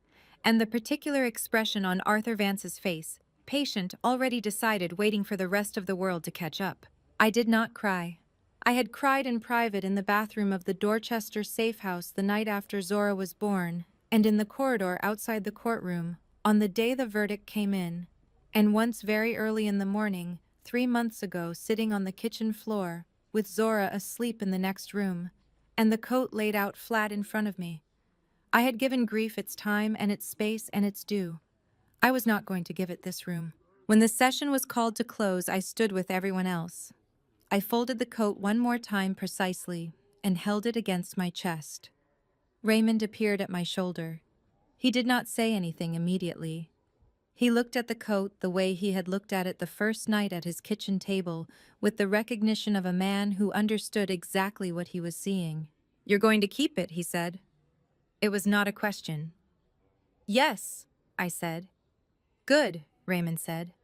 and the particular expression on Arthur Vance's face, patient, already decided, waiting for the rest of the world to catch up. I did not cry. I had cried in private in the bathroom of the Dorchester safe house the night after Zora was born, and in the corridor outside the courtroom on the day the verdict came in, and once very early in the morning, 3 months ago, sitting on the kitchen floor, with Zora asleep in the next room, and the coat laid out flat in front of me. I had given grief its time and its space and its due. I was not going to give it this room. When the session was called to close, I stood with everyone else. I folded the coat one more time precisely and held it against my chest. Raymond appeared at my shoulder. He did not say anything immediately. He looked at the coat the way he had looked at it the first night at his kitchen table, with the recognition of a man who understood exactly what he was seeing. "You're going to keep it," he said. It was not a question. "Yes," I said. "Good," Raymond said.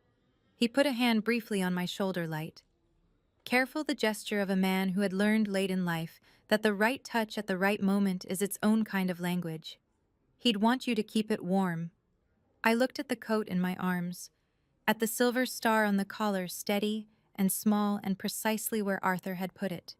He put a hand briefly on my shoulder light. Careful, the gesture of a man who had learned late in life that the right touch at the right moment is its own kind of language. He'd want you to keep it warm. I looked at the coat in my arms, at the silver star on the collar, steady and small and precisely where Arthur had put it.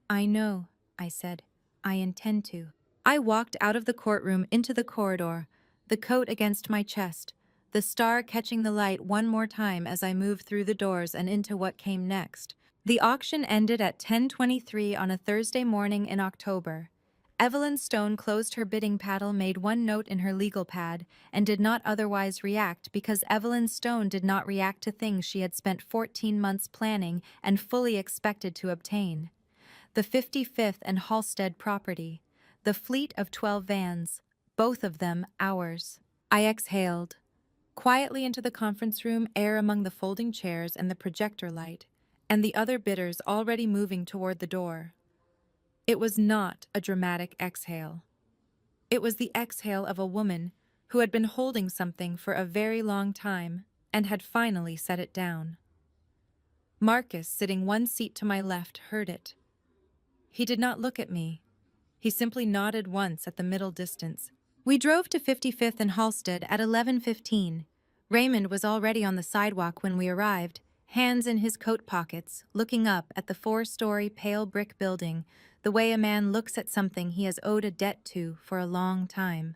"I know," I said. "I intend to." I walked out of the courtroom into the corridor, the coat against my chest, the star catching the light one more time as I moved through the doors and into what came next. The auction ended at 10:23 on a Thursday morning in October. Evelyn Stone closed her bidding paddle, made one note in her legal pad, and did not otherwise react because Evelyn Stone did not react to things she had spent 14 months planning and fully expected to obtain. The 55th and Halstead property, the fleet of 12 vans, both of them ours. I exhaled. Quietly into the conference room, air among the folding chairs and the projector light, and the other bidders already moving toward the door. It was not a dramatic exhale. It was the exhale of a woman who had been holding something for a very long time and had finally set it down. Marcus, sitting one seat to my left, heard it. He did not look at me. He simply nodded once at the middle distance. We drove to 55th and Halstead at 11:15. Raymond was already on the sidewalk when we arrived, hands in his coat pockets, looking up at the four-story pale brick building, the way a man looks at something he has owed a debt to for a long time.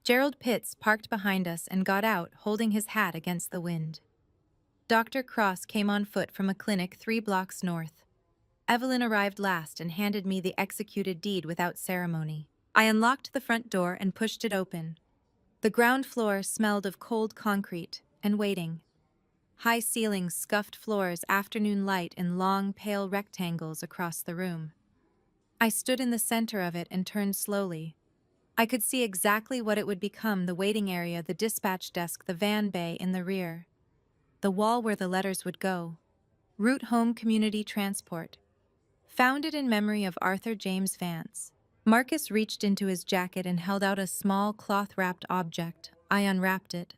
Gerald Pitts parked behind us and got out, holding his hat against the wind. Dr. Cross came on foot from a clinic 3 blocks north. Evelyn arrived last and handed me the executed deed without ceremony. I unlocked the front door and pushed it open. The ground floor smelled of cold concrete and waiting. High ceilings, scuffed floors, afternoon light in long, pale rectangles across the room. I stood in the center of it and turned slowly. I could see exactly what it would become: the waiting area, the dispatch desk, the van bay in the rear. The wall where the letters would go. Route Home Community Transport. Founded in memory of Arthur James Vance. Marcus reached into his jacket and held out a small cloth-wrapped object. I unwrapped it.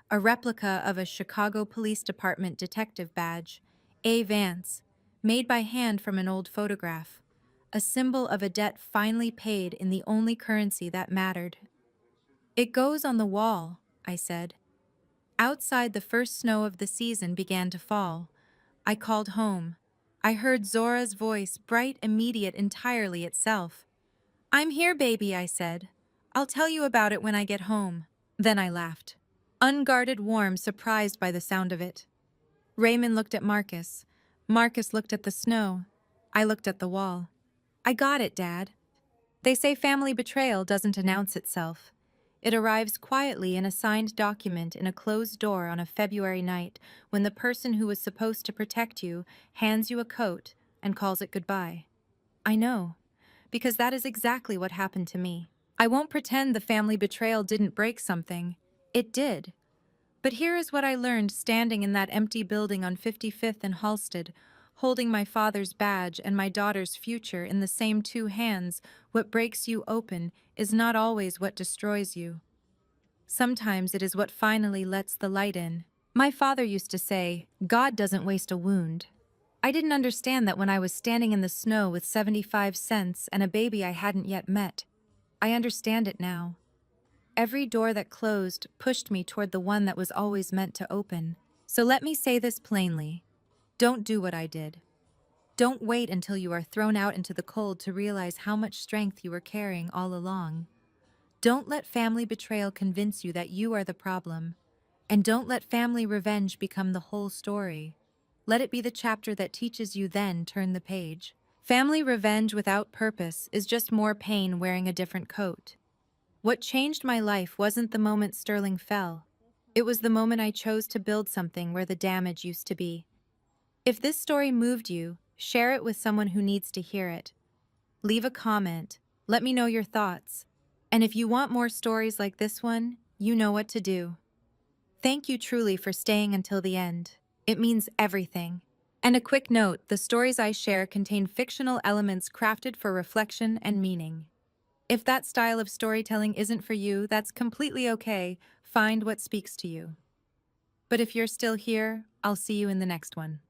A replica of a Chicago Police Department detective badge. A. Vance. Made by hand from an old photograph. A symbol of a debt finally paid in the only currency that mattered. "It goes on the wall," I said. Outside, the first snow of the season began to fall. I called home. I heard Zora's voice, bright, immediate, entirely itself. "I'm here, baby," I said. "I'll tell you about it when I get home." Then I laughed. Unguarded, warm, surprised by the sound of it. Raymond looked at Marcus. Marcus looked at the snow. I looked at the wall. "I got it, Dad." They say family betrayal doesn't announce itself. It arrives quietly in a signed document in a closed door on a February night when the person who was supposed to protect you hands you a coat and calls it goodbye. I know, because that is exactly what happened to me. I won't pretend the family betrayal didn't break something. It did. But here is what I learned standing in that empty building on 55th and Halsted, holding my father's badge and my daughter's future in the same two hands. What breaks you open is not always what destroys you. Sometimes it is what finally lets the light in. My father used to say, "God doesn't waste a wound." I didn't understand that when I was standing in the snow with 75 cents and a baby I hadn't yet met. I understand it now. Every door that closed pushed me toward the one that was always meant to open. So let me say this plainly. Don't do what I did. Don't wait until you are thrown out into the cold to realize how much strength you were carrying all along. Don't let family betrayal convince you that you are the problem. And don't let family revenge become the whole story. Let it be the chapter that teaches you, then turn the page. Family revenge without purpose is just more pain wearing a different coat. What changed my life wasn't the moment Sterling fell. It was the moment I chose to build something where the damage used to be. If this story moved you, share it with someone who needs to hear it. Leave a comment. Let me know your thoughts. And if you want more stories like this one, you know what to do. Thank you truly for staying until the end. It means everything. And a quick note, the stories I share contain fictional elements crafted for reflection and meaning. If that style of storytelling isn't for you, that's completely okay. Find what speaks to you. But if you're still here, I'll see you in the next one.